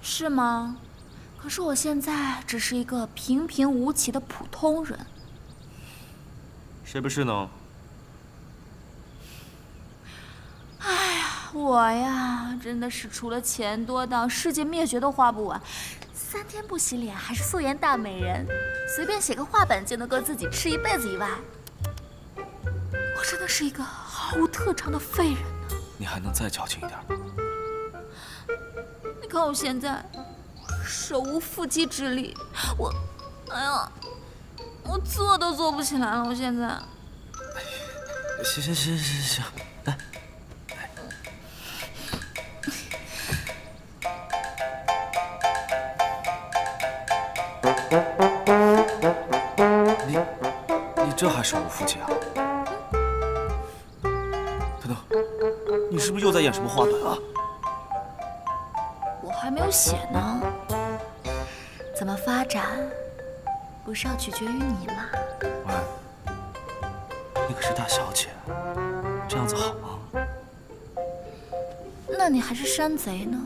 B: 是吗？可是我现在只是一个平平无奇的普通人。
E: 谁不是呢？
B: 哎呀，我呀，真的是除了钱多到世界灭绝都花不完，3天不洗脸还是素颜大美人，随便写个画本就能够自己吃一辈子以外，我真的是一个毫无特长的废人呢。
E: 你还能再矫情一点吗？
B: 你看我现在手无缚鸡之力，哎呀，我坐都坐不起来了，我现在。
E: 行，来。你这还手无缚鸡啊？等等，你是不是又在演什么画本啊？
B: 我还没有写呢，怎么发展，不是要取决于你吗？
E: 喂，你可是大小姐，这样子好吗？
B: 那你还是山贼呢，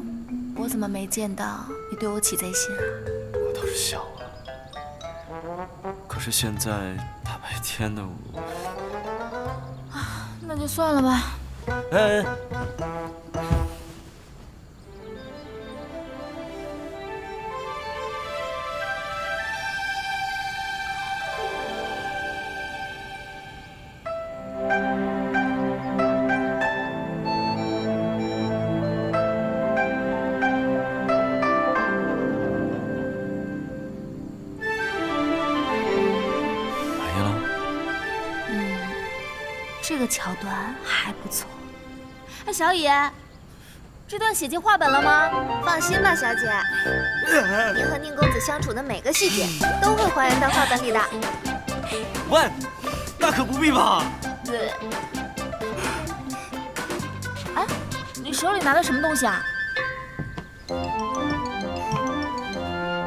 B: 我怎么没见到你对我起贼心啊？
E: 我倒是想啊，可是现在大白天的我……
B: 那就算了吧。
E: 哎。
B: 这个桥段还不错。哎，小野，这段写进画本了吗？
L: 放心吧，小姐，你和宁公子相处的每个细节都会还原到画本里的。
E: 喂，大可不必吧？
B: 对。哎，你手里拿的什么东西啊？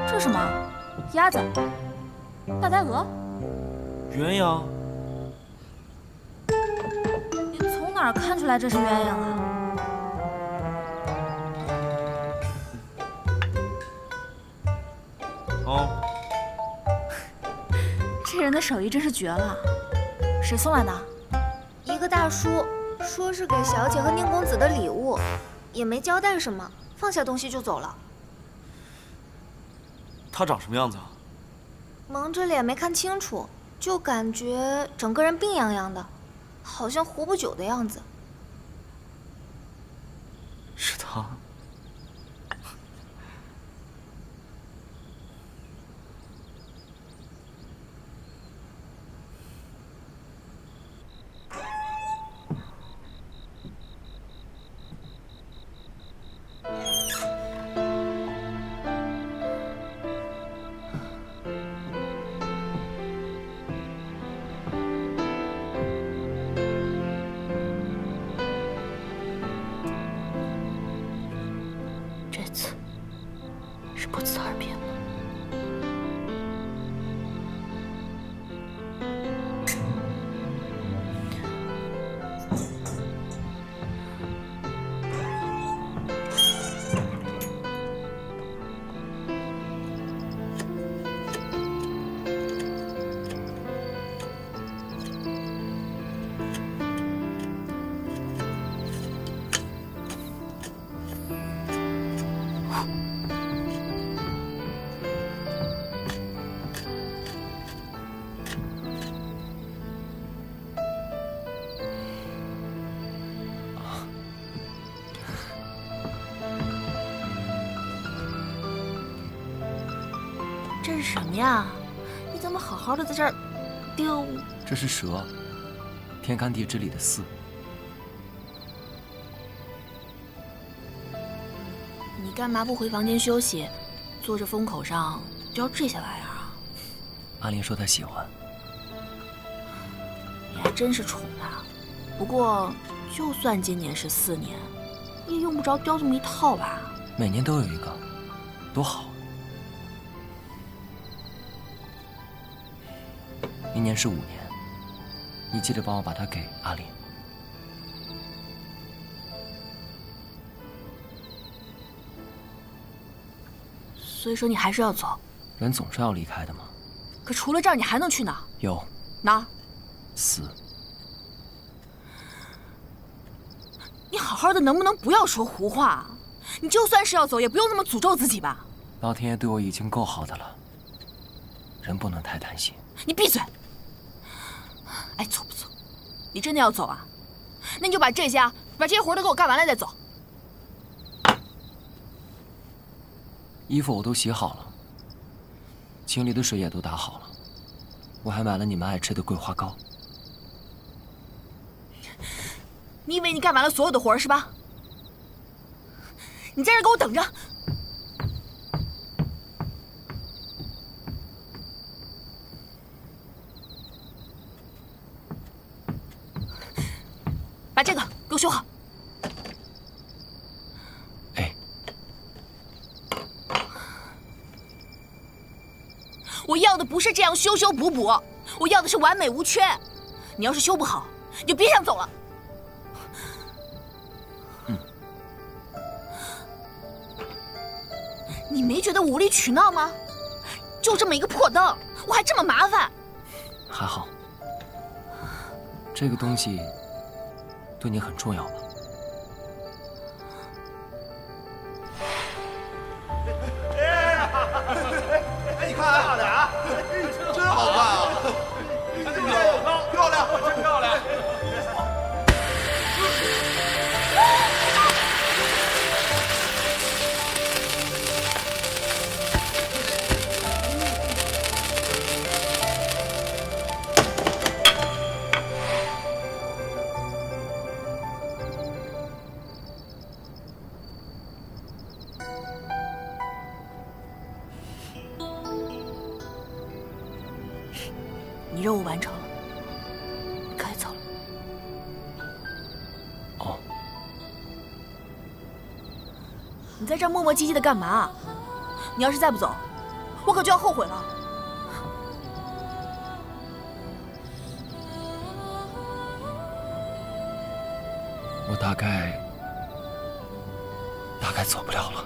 B: 这是什么？鸭子？大白鹅？
E: 鸳鸯？
B: 你从哪儿看出来这是鸳鸯啊？
E: 哦，
B: 这人的手艺真是绝了。谁送来的？
L: 一个大叔说是给小姐和宁公子的礼物，也没交代什么，放下东西就走了。
E: 他长什么样子啊？
L: 蒙着脸没看清楚，就感觉整个人病怏怏的，好像活不久的样子。
E: 是他？
B: 这次是不辞而别吗？这是什么呀？你怎么好好的在这儿丢？
N: 这是蛇，天干地支里的巳。
B: 你干嘛不回房间休息，坐着风口上叼这些玩意儿啊？
N: 阿林说她喜欢。
B: 你还真是宠她。不过，就算今年是4年，也用不着叼这么一套吧？
N: 每年都有一个，多好。明年是5年，你记得帮我把它给阿林。
B: 所以说你还是要走。
N: 人总是要离开的嘛。
B: 可除了这儿，你还能去哪儿？
N: 有
B: 哪儿？
N: 死。
B: 你好好的，能不能不要说胡话啊？你就算是要走，也不用那么诅咒自己吧。
N: 老天爷对我已经够好的了，人不能太贪心。
B: 你闭嘴！哎，走不走？你真的要走啊？那你就把这些活都给我干完了再走。
N: 衣服我都洗好了，清理的水也都打好了，我还买了你们爱吃的桂花糕。
B: 你以为你干完了所有的活是吧？你在这给我等着。把这个给我修好。
N: 哎，
B: 我要的不是这样修修补补，我要的是完美无缺。你要是修不好，你就别想走了。你没觉得无理取闹吗？就这么一个破灯，我还这么麻烦。
N: 还好，这个东西对你很重要吧？
M: 哎，你看啊，俩，真好看啊！漂亮，真漂亮！
B: 你任务完成了，你可以走了。
N: 哦。
B: 你在这儿磨磨唧唧的干嘛？你要是再不走，我可就要后悔了。
N: 我大概走不了了。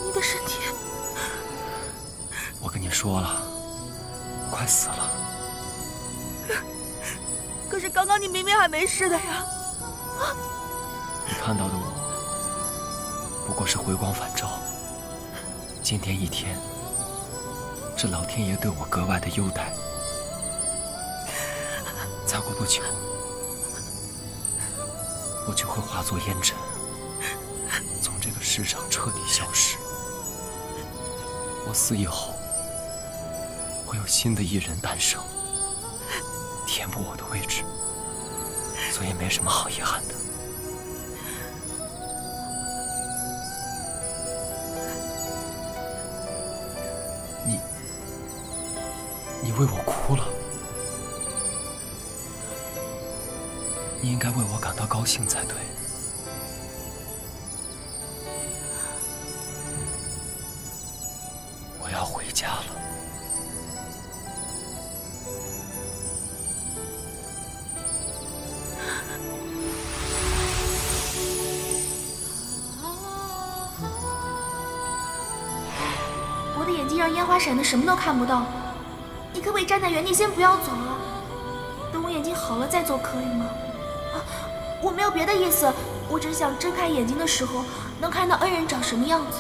B: 你的身体，
N: 我跟你说了，快死了。
H: 可是刚刚你明明还没事的呀！
N: 你看到的我，不过是回光返照。今天一天，这老天爷对我格外的优待。再过不久，我就会化作烟尘，从这个世上彻底消失。我死以后，会有新的艺人诞生，填补我的位置，所以没什么好遗憾的。你为我哭了，你应该为我感到高兴才对。我要回家了。
B: 我的眼睛让烟花闪得什么都看不到，你可不可以站在原地先不要走啊？等我眼睛好了再走可以吗？啊，我没有别的意思，我只是想睁开眼睛的时候能看到恩人长什么样子。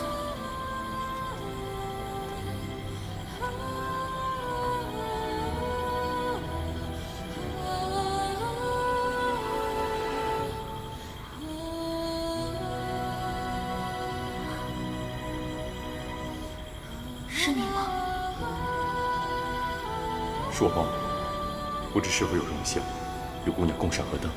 B: 是你吗？
S: 是我帮忙，不知是否有荣幸与姑娘共赏河灯。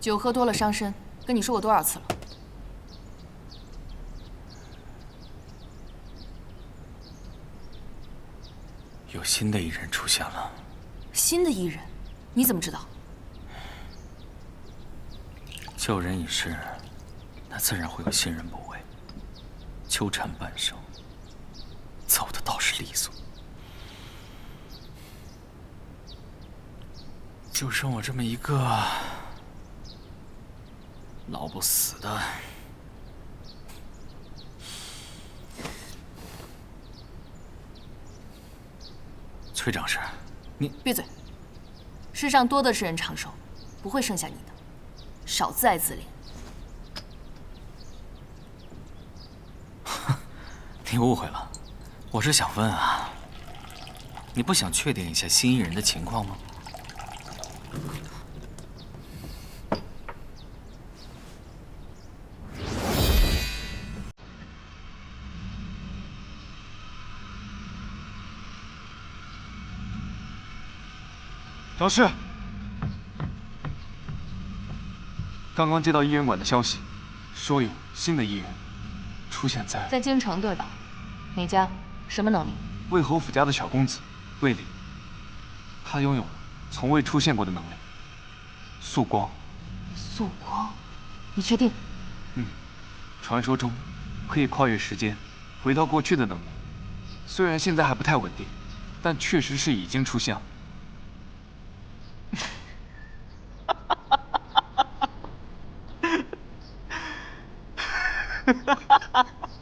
J: 酒喝多了伤身，跟你说过多少次了？
Q: 有新的艺人出现了。
J: 新的艺人？你怎么知道？
Q: 旧人已逝，那自然会有新人补位。秋蝉半生，走的倒是利索。就剩我这么一个老不死的。崔长士，你
J: 闭嘴！世上多的是人长寿，不会剩下你的。少自爱自怜。
Q: 你误会了，我是想问啊，你不想确定一下新艺人的情况吗？
C: 张氏，刚刚接到艺人馆的消息，说有新的艺人出现在
J: 京城，对吧？哪家？什么能力？
C: 魏侯府家的小公子魏林，他拥有从未出现过的能力——速光。
J: 速光？你确定？
C: 传说中可以跨越时间，回到过去的能力，虽然现在还不太稳定，但确实是已经出现了。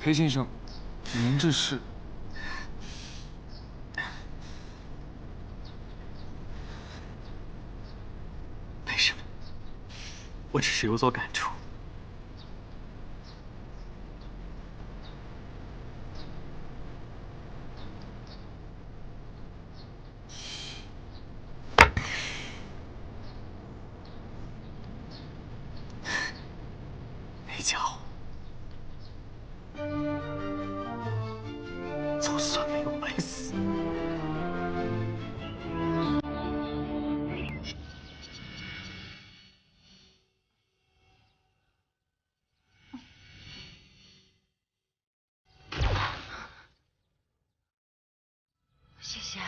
C: 裴先生，您这是？
Q: 没什么，我只是有所感触。那家伙，总算没有白死。
H: 谢谢。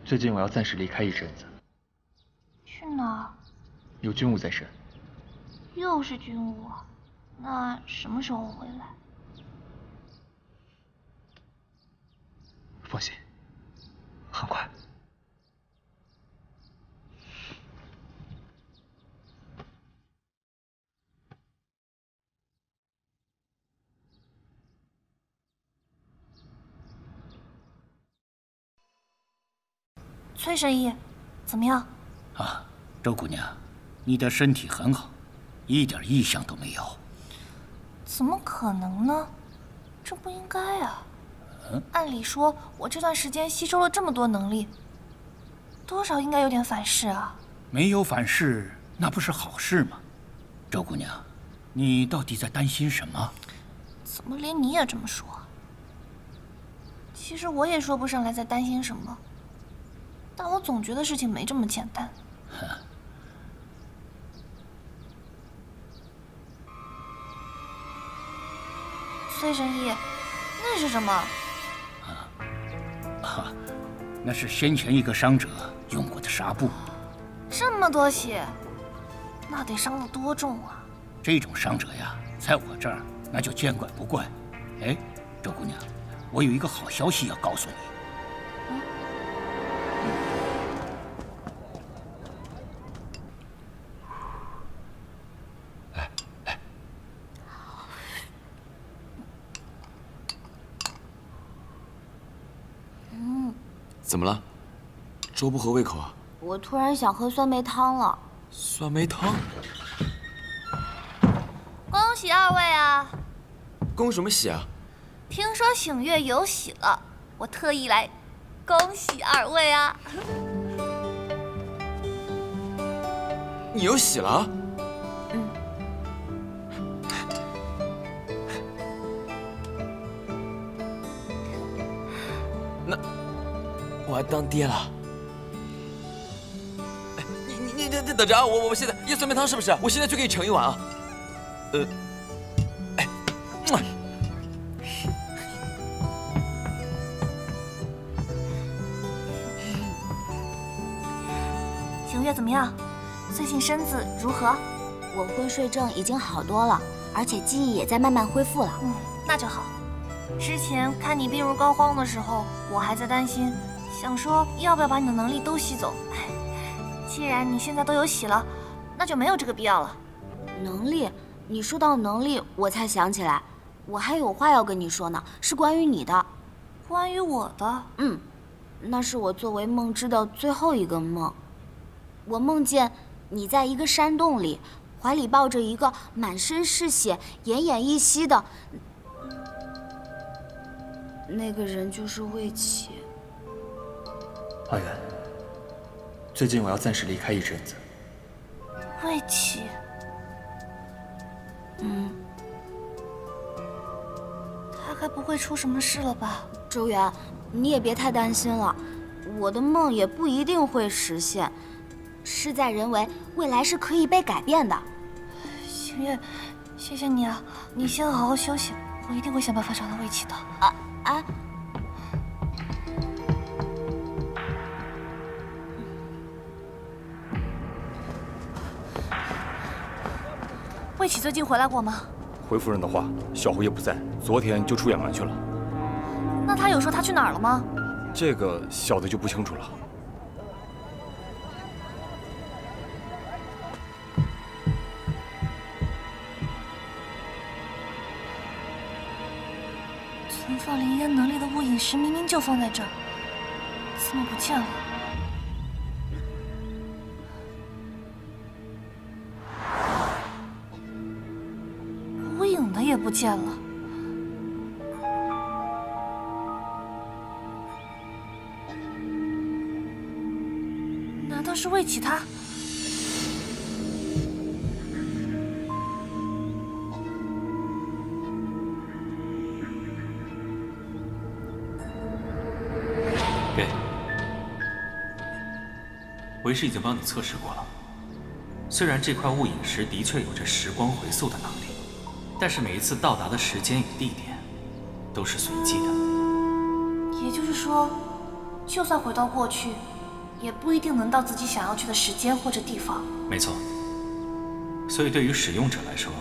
T: 最近我要暂时离开一阵子，
G: 去哪儿？
T: 有军务在身。
G: 又是军务啊？那什么时候回来？
T: 放心，很快。
G: 崔神医，怎么样？
K: 啊，周姑娘，你的身体很好，一点异象都没有。
G: 怎么可能呢？这不应该啊！按理说，我这段时间吸收了这么多能力，多少应该有点反噬啊。
K: 没有反噬，那不是好事吗？周姑娘，你到底在担心什么？
G: 怎么连你也这么说？其实我也说不上来在担心什么。但我总觉得事情没这么简单。崔神医，那是什么？
K: 那是先前一个伤者用过的纱布。
G: 这么多血，那得伤得多重啊！
K: 这种伤者呀，在我这儿那就见怪不怪。哎，周姑娘，我有一个好消息要告诉你。
I: 怎么了？粥不合胃口啊？
L: 我突然想喝酸梅汤了。
I: 酸梅汤？
G: 恭喜二位啊！
I: 恭什么喜啊？
G: 听说醒月有喜了，我特意来恭喜二位啊！
I: 你有喜了？那我还当爹了。你等着啊！我现在要酸梅汤是不是？我现在就给你盛一碗啊。
G: 醒月怎么样？最近身子如何？
L: 我昏睡症已经好多了，而且记忆也在慢慢恢复了。
G: 那就好。之前看你病入膏肓的时候，我还在担心，想说要不要把你的能力都吸走。既然你现在都有喜了，那就没有这个必要了。
L: 能力？你说到能力，我才想起来，我还有话要跟你说呢，是关于你的。
G: 关于我的？
L: 那是我作为梦之的最后一个梦。我梦见你在一个山洞里，怀里抱着一个满身是血、奄奄一息的那个人，就是魏启。
T: 阿元，最近我要暂时离开一阵子。
G: 魏启。他该不会出什么事了吧？
L: 周元，你也别太担心了，我的梦也不一定会实现。事在人为，未来是可以被改变的。
G: 星月，谢谢你啊！你先好好休息，我一定会想办法找到魏启的。魏启最近回来过吗？
S: 回夫人的话，小侯爷不在，昨天就出远门去了。
G: 那他有说他去哪儿了吗？
S: 这个小的就不清楚了。
G: 存放灵烟能力的雾隐石明明就放在这儿，怎么不见了？无影的也不见了。难道是魏启他？
Q: 给，为师已经帮你测试过了。虽然这块雾隐石的确有着时光回溯的能力，但是每一次到达的时间与地点都是随机的。
G: 也就是说，就算回到过去，也不一定能到自己想要去的时间或者地方。
Q: 没错。所以对于使用者来说，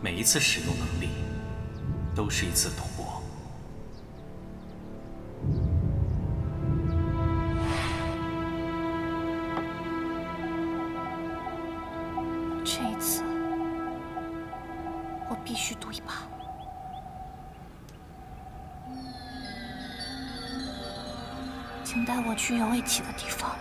Q: 每一次使用能力都是一次赌博。
G: 这一次，我必须赌一把。请带我去有魏启的地方。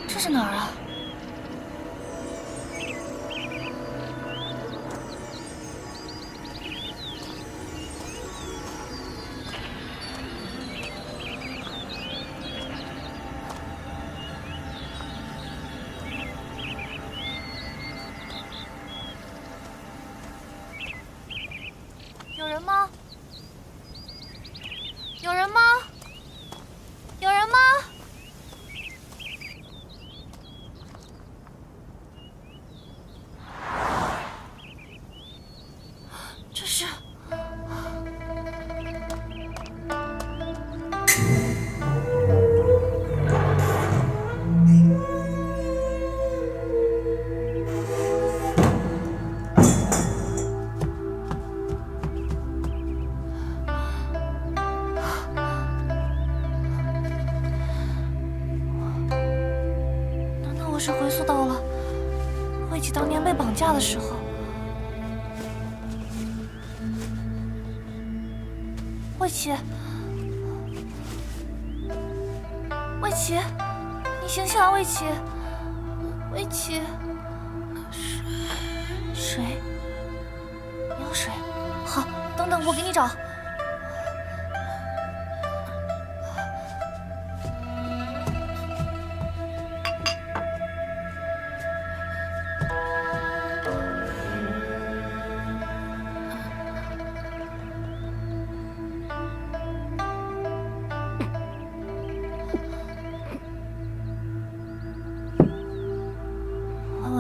G: 这是哪儿啊？有人吗？有人吗？这是……我是回溯到了魏琪当年被绑架的时候。魏琪，魏琪，你醒醒啊，魏琪，魏琪，水，你有水？好，等等，我给你找。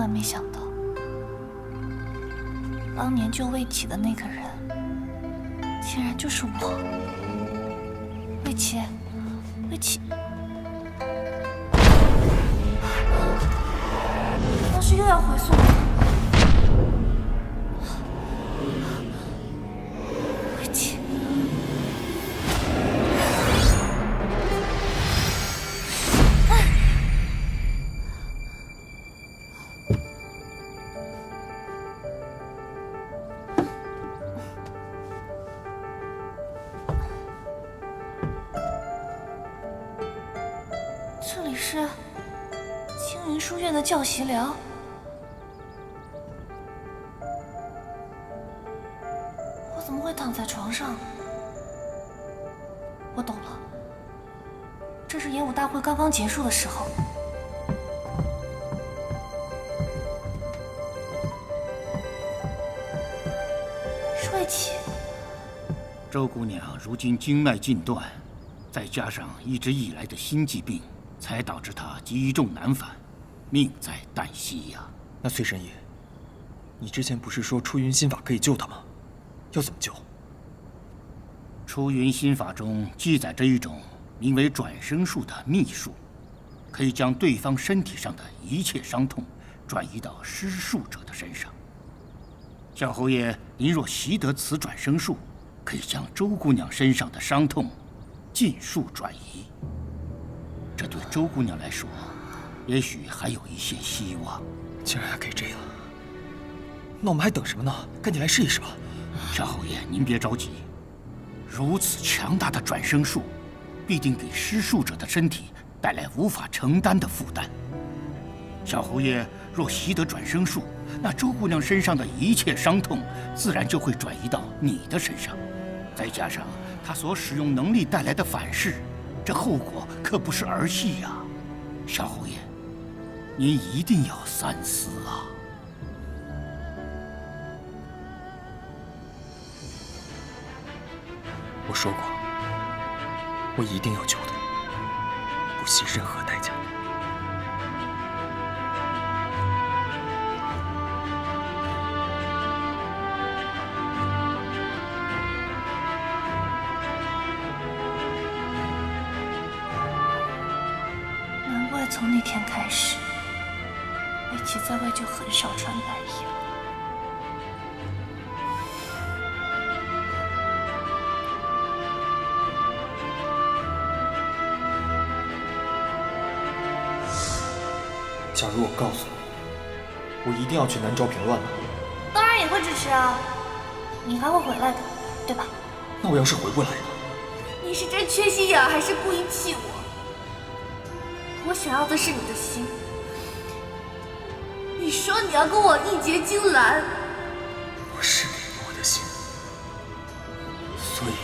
G: 没想到，当年救魏琪的那个人，竟然就是我。魏琪，魏琪，要是又要回溯了。魏琪。这里是青云书院的教习寮。我怎么会躺在床上？我懂了，这是演武大会刚刚结束的时候。是魏琪。
K: 周姑娘如今经脉尽断，再加上一直以来的心疾病，才导致她积重难返，命在旦夕呀。
T: 那崔神医，你之前不是说出云心法可以救她吗？要怎么救？
K: 出云心法中记载着一种名为转生术的秘术，可以将对方身体上的一切伤痛转移到施术者的身上。小侯爷，您若习得此转生术，可以将周姑娘身上的伤痛尽数转移。这对周姑娘来说，也许还有一线希望。
T: 竟然还可以这样，那我们还等什么呢？赶紧来试一试吧。
K: 小侯爷，您别着急，如此强大的转生术，必定给施术者的身体带来无法承担的负担。小侯爷若习得转生术，那周姑娘身上的一切伤痛，自然就会转移到你的身上。再加上她所使用能力带来的反噬，这后果可不是儿戏呀。小侯爷，您一定要三思啊！
T: 我说过，我一定要救她，不惜任何代价。
G: 难怪从那天开始，魏琪在外就很少穿白衣了。
T: 假如我告诉你，我一定要去南诏平乱呢？
G: 当然也会支持啊，你还会回来的，对吧？
T: 那我要是回不来呢？
G: 你是真缺心眼还是故意气我？我想要的是你的心。你说你要跟我义结金兰，
T: 我是给了我的心，所以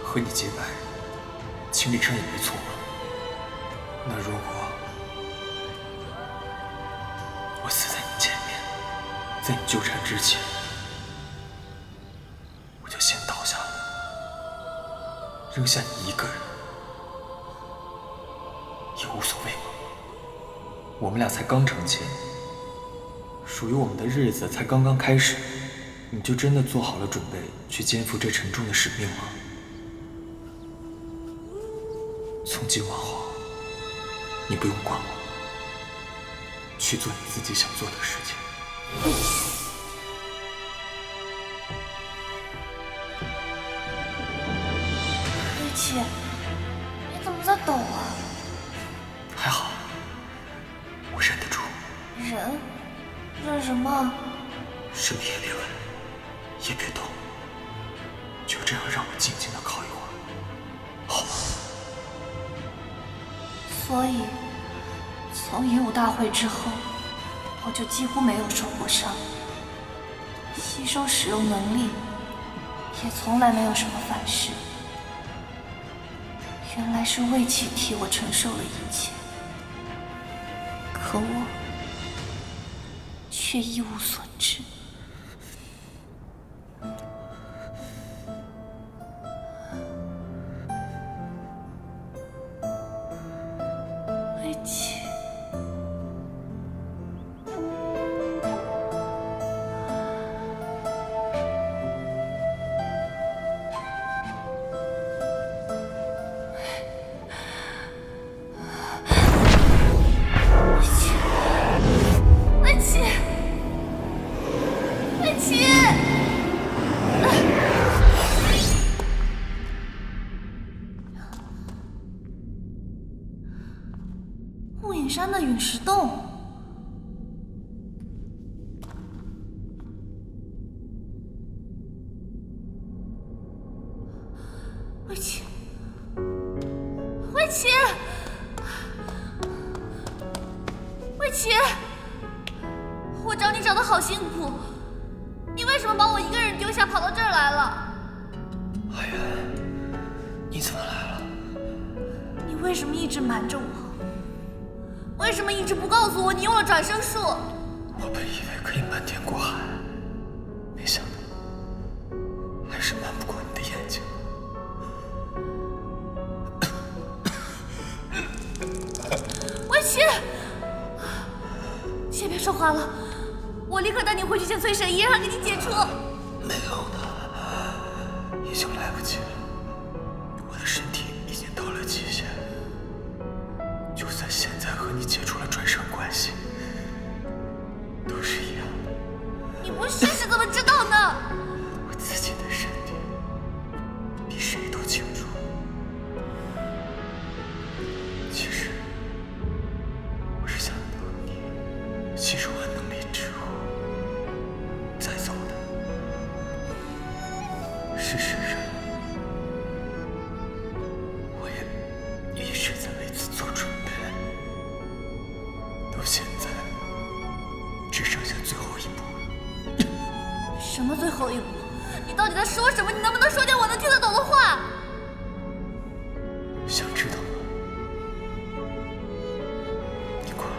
T: 和你结拜，情理上也没错。那如果我死在你前面，在你纠缠之前，我就先倒下了，扔下你一个人，也无所谓嘛。我们俩才刚成亲，属于我们的日子才刚刚开始，你就真的做好了准备去肩负这沉重的使命吗？从今往后，你不用管我，去做你自己想做的事情。
G: 魏琪，你怎么在抖啊？
T: 还好，我忍得住。
G: 忍什么？
T: 什么也别问，也别动，就这样让我静静的靠一会儿，好吗？
G: 所以，从演武大会之后，我就几乎没有受过伤，吸收使用能力也从来没有什么反噬。原来是魏琪替我承受了一切，可我却一无所知。魏琪，魏琪，魏琪，雾隐山的陨石洞。魏琪，魏琪，魏琪，我找你找得好辛苦，你为什么把我一个人丢下跑到这儿来了？
T: 阿元，你怎么来了？
G: 你为什么一直瞒着我？为什么一直不告诉我你用了转生术？
T: 我本以为可以瞒天过海，没想到还是瞒不过你的眼睛。
G: 魏琪，先别说话了，我立刻带你回去见崔神医，让他给你解除。
T: 没有的，已经来不及了。我的身体已经到了极限，就算现在和你解除了转生关系，都是一样的。
G: 你不试试怎么知道呢？
T: 我自己的身体比谁都清楚。其实我是想等你吸收完能力之后再走的。事实上，我也一直在为此做准备。到现在，只剩下最后一步了。
G: 什么最后一步？你到底在说什么？你能不能说点我能听得懂的话？
T: 想知道吗？你过来。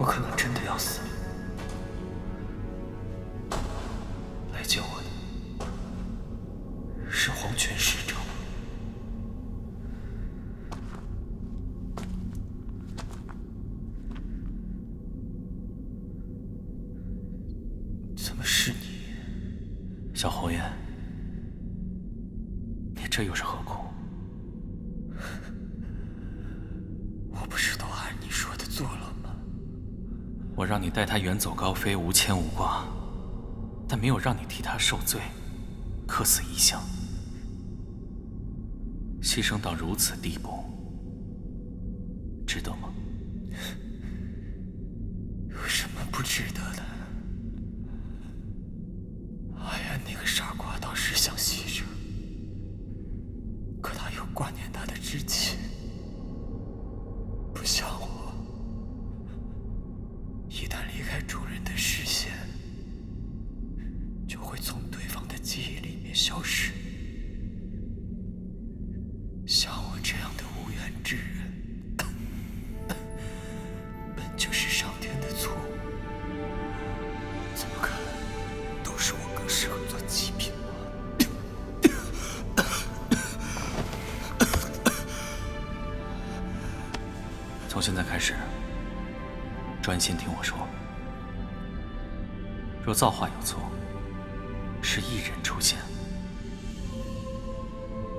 T: 我可能真的要死了。来救我的是黄泉使者。怎么是你？
Q: 小侯爷，你这又是何苦？
T: 我不是都按你说的做了吗？
Q: 我让你带他远走高飞，无牵无挂，但没有让你替他受罪，客死异乡，牺牲到如此地步，值得吗？
T: 有什么不值得的？阿元那个傻瓜倒是想牺牲，可他有挂念他的至亲，不像我，一旦离开众人的视线，就会从对方的记忆里面消失。像我这样的无缘之人，本就是上天的错误，怎么看都是我更适合做祭品吗？
Q: 从现在开始，专心听我说。若造化有错，是异人出现，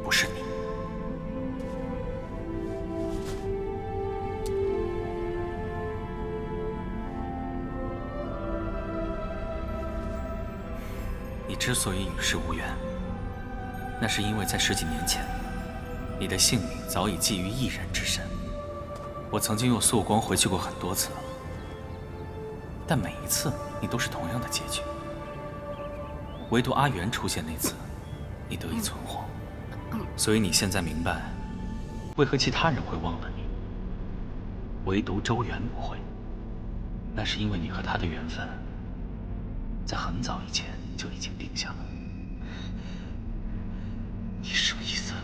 Q: 不是你。你之所以与世无缘，那是因为在10几年前，你的性命早已寄于异人之身。我曾经用素光回去过很多次了，但每一次你都是同样的结局。唯独阿元出现那次，你得以存活，所以你现在明白，为何其他人会忘了你，唯独周元不会。那是因为你和他的缘分，在很早以前就已经定下了。
T: 你什么意思？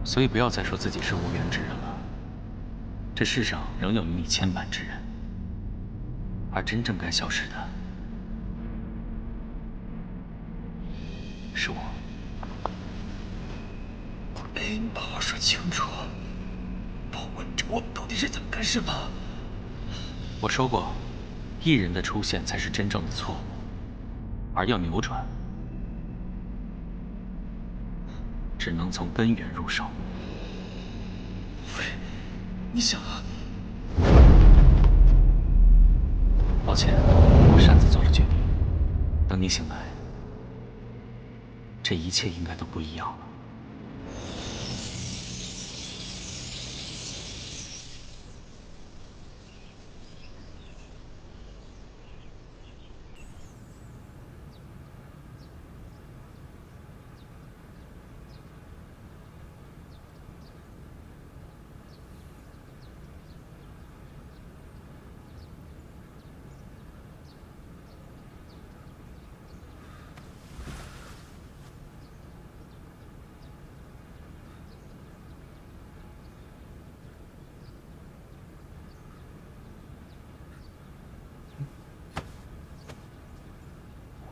Q: 所以不要再说自己是无缘之人了。这世上仍有与你牵绊之人，而真正该消失的是我。
T: 哎，你把话说清楚，帮我问着我到底是想干什么？
Q: 我说过，异人的出现才是真正的错误，而要扭转，只能从根源入手。
T: 喂，你想啊？
Q: 抱歉，我擅自做了决定。等你醒来，这一切应该都不一样了。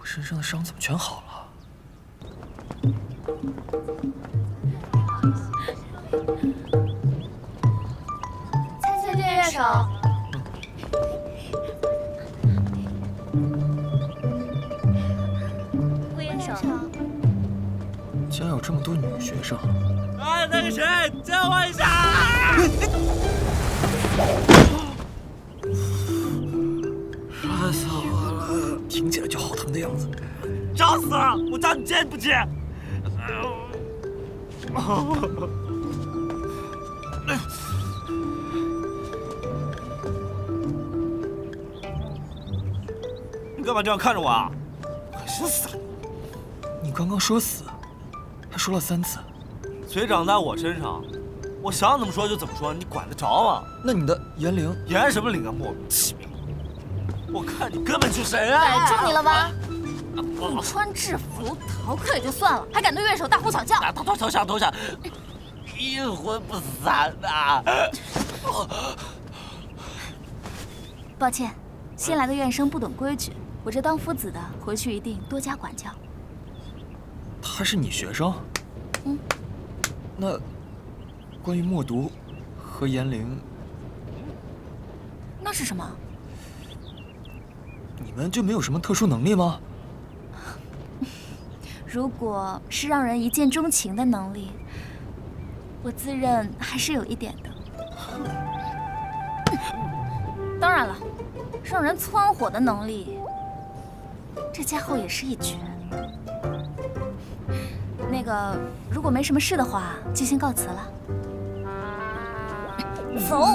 T: 身上的伤怎么全好了？
G: 再见，乐手。
B: 顾乐手，
T: 竟然有这么多女学生！
E: 哎，那个谁，救我一下！
T: 杀死我了！听起来就好疼的样子。
E: 找死了！我找你接不接？你干嘛这样看着我啊？可是死了！
T: 你刚刚说死，还说了3次。
E: 腿长在我身上，我想怎么说就怎么说，你管得着吗？
C: 那你的颜灵？
E: 颜什么灵啊，莫名其妙！我看你根本就谁啊！
G: 逮住你了吧？不穿制服逃课也就算了，还敢对乐手大呼小叫！
E: 投降！阴魂不散呐！
L: 抱歉，新来的院生不懂规矩，我这当夫子的回去一定多加管教。
C: 他是你学生？
L: 嗯。
C: 那关于默读和颜灵，
L: 那是什么？
C: 你们就没有什么特殊能力吗？
L: 如果是让人一见钟情的能力，我自认还是有一点的。当然了，让人蹿火的能力，这家伙也是一绝。那个，如果没什么事的话，就先告辞了。走！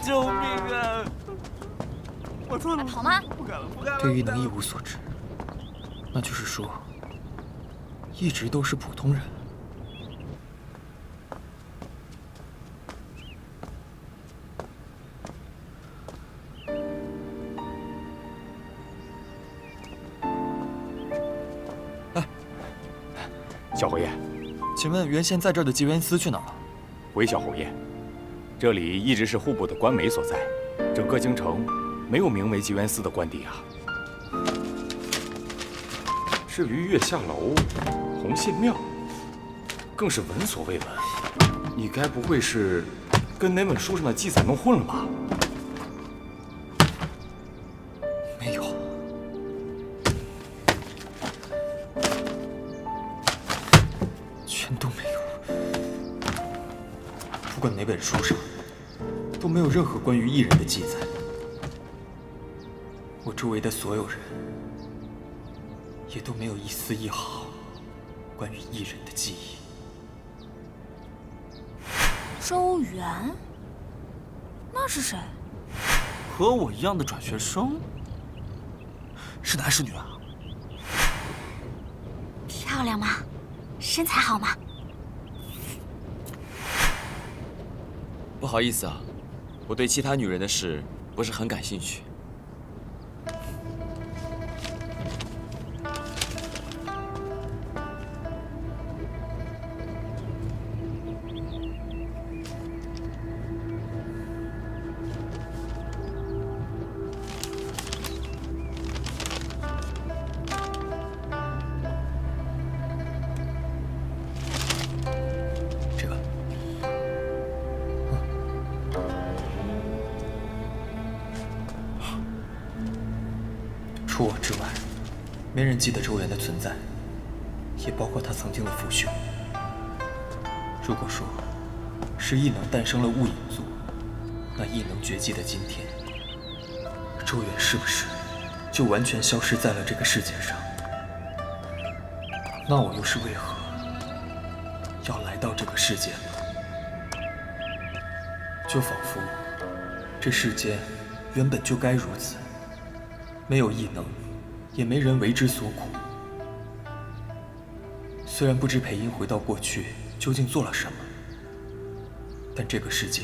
E: 救命啊！我错了，
G: 还跑吗？
E: 不敢了。
C: 对于能一无所知，那就是说，一直都是普通人。
S: 小侯爷，
C: 请问原先在这儿的吉文斯去哪儿了？
S: 回小侯爷，这里一直是户部的官媒所在，整个京城没有名为吉文斯的官邸啊。至于月下楼、红信庙，更是闻所未闻。你该不会是跟哪本书上的记载弄混了吧？
C: 没有。全都没有。不管哪本书上，都没有任何关于异人的记载。我周围的所有人，也都没有一丝一毫关于异人的记忆。
B: 周元？那是谁？
E: 和我一样的转学生，是男是女啊？
L: 漂亮吗？身材好吗？
I: 不好意思啊，我对其他女人的事不是很感兴趣。
C: 除我之外，没人记得周元的存在，也包括他曾经的父兄。如果说是异能诞生了雾隐族，那异能绝迹的今天，周元是不是就完全消失在了这个世界上？那我又是为何要来到这个世界呢？就仿佛这世间原本就该如此。没有异能，也没人为之所苦。虽然不知裴音回到过去究竟做了什么，但这个世界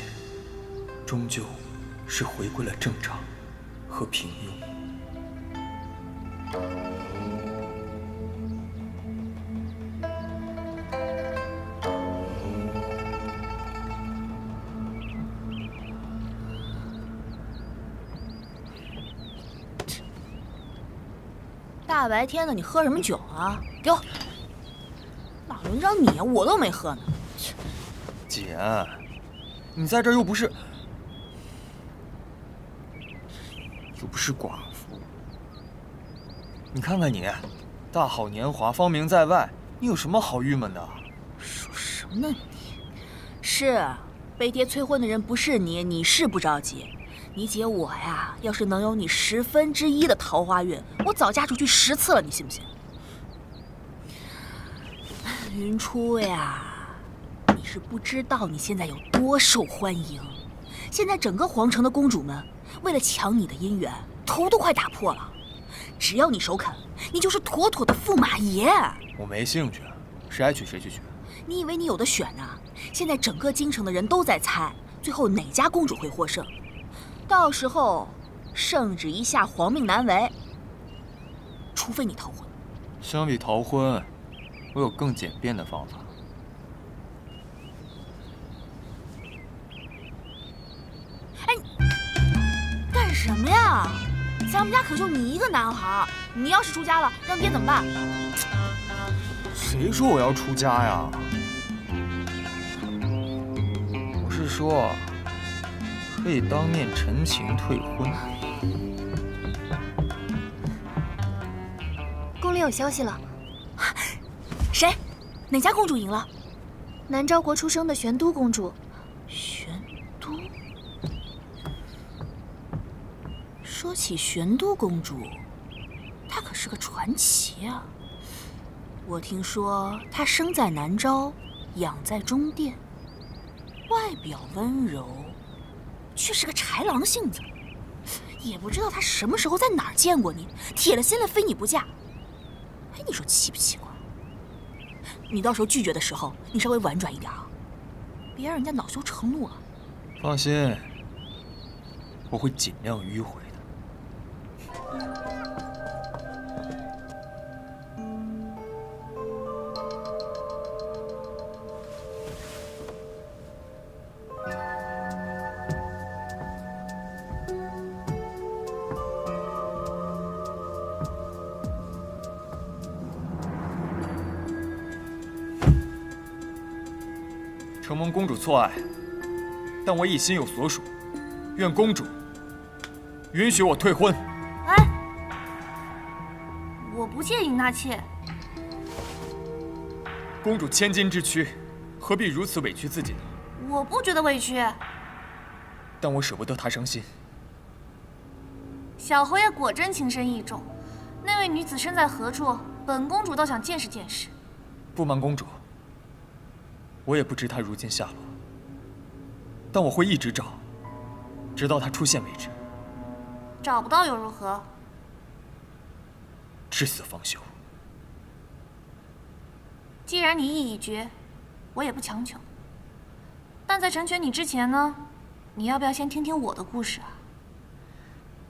C: 终究是回归了正常和平庸。
B: 大白天的，你喝什么酒啊？给我！哪轮着你啊？我都没喝呢。
C: 姐，你在这儿又不是寡妇，你看看你，大好年华，芳名在外，你有什么好郁闷的？
B: 说什么呢你？是被爹催婚的人不是你，你是不着急。你姐我呀，要是能有你1/10的桃花运，我早嫁出去10次了，你信不信？云初呀，你是不知道你现在有多受欢迎。现在整个皇城的公主们为了抢你的姻缘，头都快打破了。只要你首肯，你就是妥妥的驸马爷。
C: 我没兴趣，谁爱娶谁去娶。
B: 你以为你有的选呢？现在整个京城的人都在猜，最后哪家公主会获胜。到时候，圣旨一下，皇命难违。除非你逃婚。
C: 相比逃婚，我有更简便的方法。
B: 哎，干什么呀？咱们家可就你一个男孩，你要是出家了，让爹怎么办？
C: 谁说我要出家呀？我是说，可以当面陈情退婚。
G: 宫里有消息了。
B: 谁？哪家公主赢了？
G: 南诏国出生的玄都公主。
B: 玄都。说起玄都公主，她可是个传奇啊。我听说她生在南诏，养在中殿，外表温柔，却是个豺狼性子。也不知道她什么时候在哪儿见过你，铁了心了非你不嫁。哎，你说奇不奇怪？你到时候拒绝的时候，你稍微婉转一点啊，别让人家恼羞成怒啊。
C: 放心，我会尽量迂回的。承蒙公主错爱，但我已心有所属，愿公主允许我退婚。
G: 哎，我不介意纳妾。
C: 公主千金之躯，何必如此委屈自己呢？
G: 我不觉得委屈。
C: 但我舍不得她伤心。
G: 小侯爷果真情深意重，那位女子身在何处？本公主倒想见识见识。
C: 不瞒公主，我也不知她如今下落，但我会一直找，直到她出现为止。
G: 找不到又如何？
C: 至死方休。
G: 既然你意已决，我也不强求。但在成全你之前呢，你要不要先听听我的故事啊？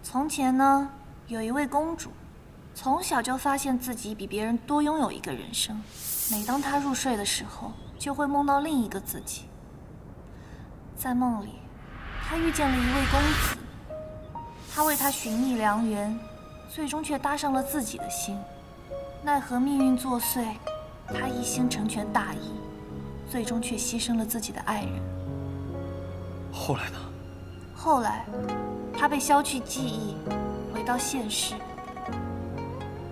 G: 从前呢，有一位公主，从小就发现自己比别人多拥有一个人生。每当她入睡的时候，就会梦到另一个自己。在梦里，她遇见了一位公子，他为她寻觅良缘，最终却搭上了自己的心。奈何命运作祟，他一心成全大义，最终却牺牲了自己的爱人。
C: 后来呢？
G: 后来，他被削去记忆，回到现实，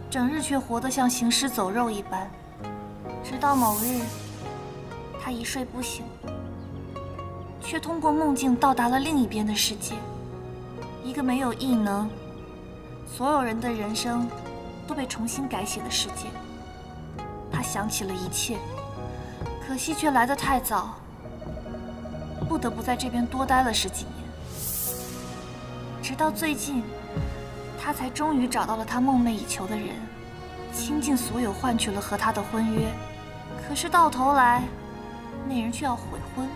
G: 整日却活得像行尸走肉一般。直到某日，他一睡不醒，却通过梦境到达了另一边的世界，一个没有异能，所有人的人生都被重新改写的世界。他想起了一切，可惜却来得太早，不得不在这边多待了10几年。直到最近，他才终于找到了他梦寐以求的人，倾尽所有换取了和他的婚约。可是到头来，那人却要悔婚。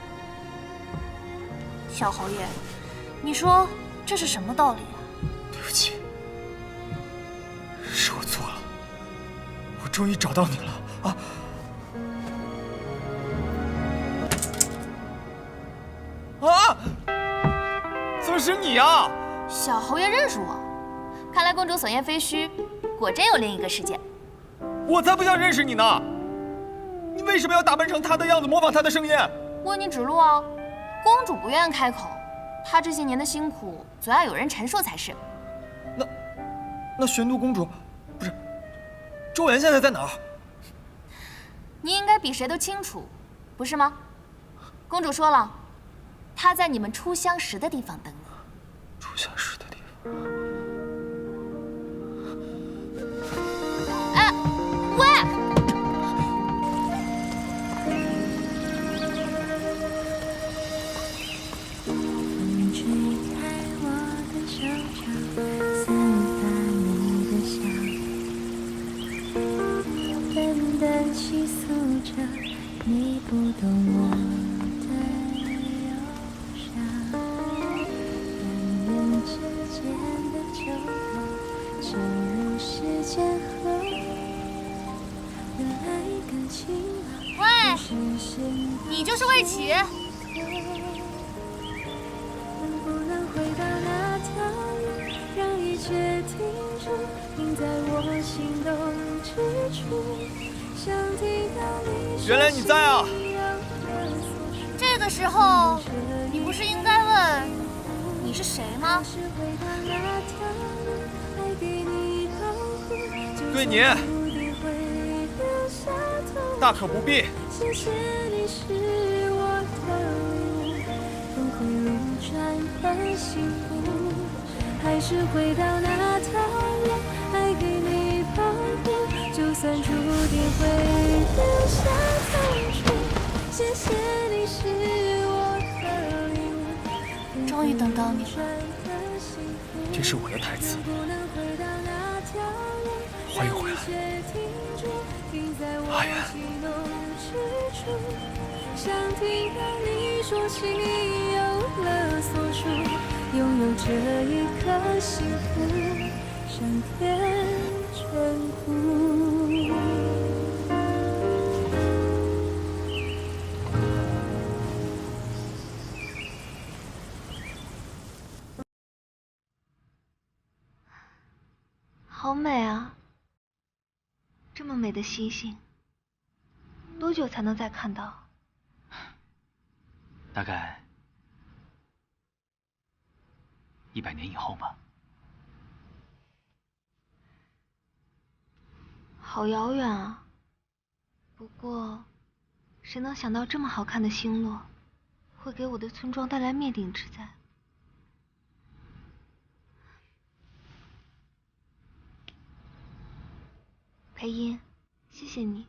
G: 小侯爷，你说这是什么道理啊？
C: 对不起，是我错了，我终于找到你了啊！啊！怎么是你啊？
J: 小侯爷认识我，看来公主所言非虚，果真有另一个世界。
C: 我才不想认识你呢！你为什么要打扮成她的样子，模仿她的声音？
J: 为你指路啊！公主不愿开口，她这些年的辛苦总要有人陈述才是。
C: 那玄都公主，不是周原现在在哪儿？
J: 你应该比谁都清楚，不是吗？公主说了，她在你们初相识的地方等你。
C: 初相识的地方。
J: 哎，喂！
U: 起诉着你
G: 魏启。
C: 原来你在啊！
G: 这个时候，你不是应该问你是谁吗？
C: 对你大可不必。
U: 还是回到那条路，还给你保护，就算注定会留下痛楚。谢谢你是我的礼物。
G: 终于等到你了。
C: 这是我的台词，欢迎回来，阿远。
U: 想听到你说心有了所属，拥有这一颗幸福，上天眷顾。
G: 好美啊！这么美的星星，多久才能再看到？
Q: 大概100年以后吧。
G: 好遥远啊！不过，谁能想到这么好看的星落，会给我的村庄带来灭顶之灾？裴音，谢谢你，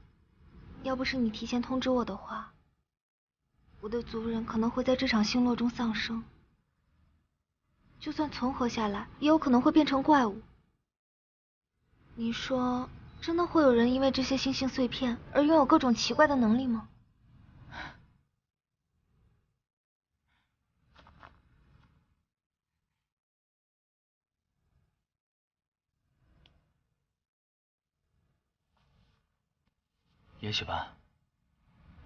G: 要不是你提前通知我的话，我的族人可能会在这场星落中丧生。就算存活下来，也有可能会变成怪物。你说，真的会有人因为这些星星碎片而拥有各种奇怪的能力吗？
Q: 也许吧，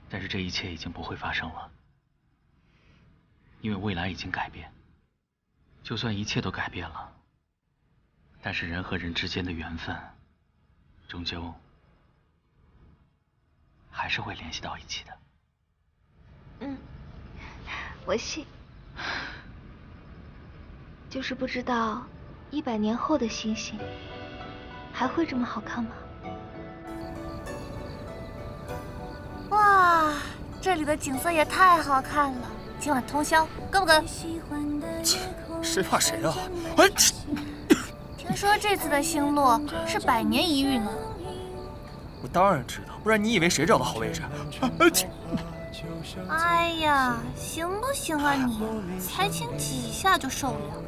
Q: 但是这一切已经不会发生了，因为未来已经改变。就算一切都改变了，但是人和人之间的缘分，终究还是会联系到一起的。
G: 嗯，我信。就是不知道100年后的星星还会这么好看吗？哇，这里的景色也太好看了！今晚通宵，跟不跟？
C: 谁怕谁啊？
G: 听说这次的星落是100年一遇呢。
C: 我当然知道，不然你以为谁找到好位置？
G: 哎呀，行不行啊你？才亲几下就受不了。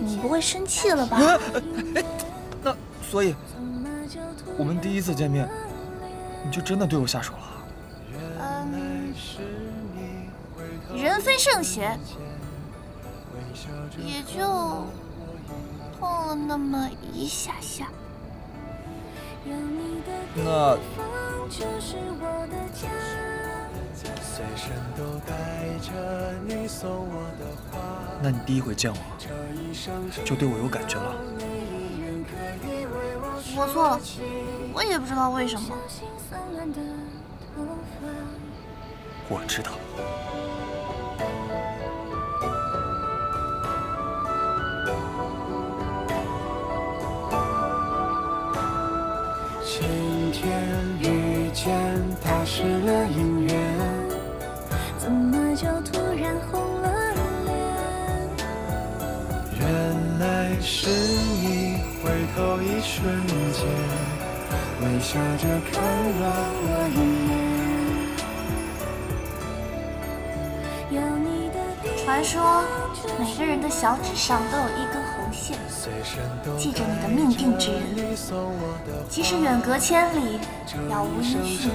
G: 你不会生气了吧？
C: 那所以，我们第一次见面，你就真的对我下手了？
G: 人非圣贤，也就痛了那么一下下。
C: 那你第一回见我，就对我有感觉了？
G: 我错了，我也不知道为什么。
C: 我知道。
U: 前天遇见，踏实了姻缘，怎么就突然红了脸？原来是你，回头一瞬间，微笑着看了我一眼。
G: 传说每个人的小指上都有一根红线，记着你的命定之人，即使远隔千里，杳无音讯，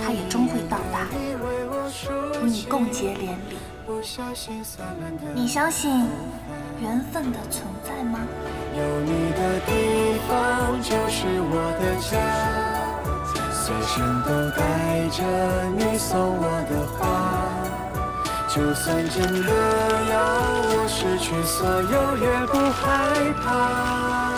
G: 他也终会到达，与你共结连理。你相信缘分的存在吗？
U: 有你的地方就是我的家，随身都带着你送我的花，就算真的要我失去所有，也不害怕。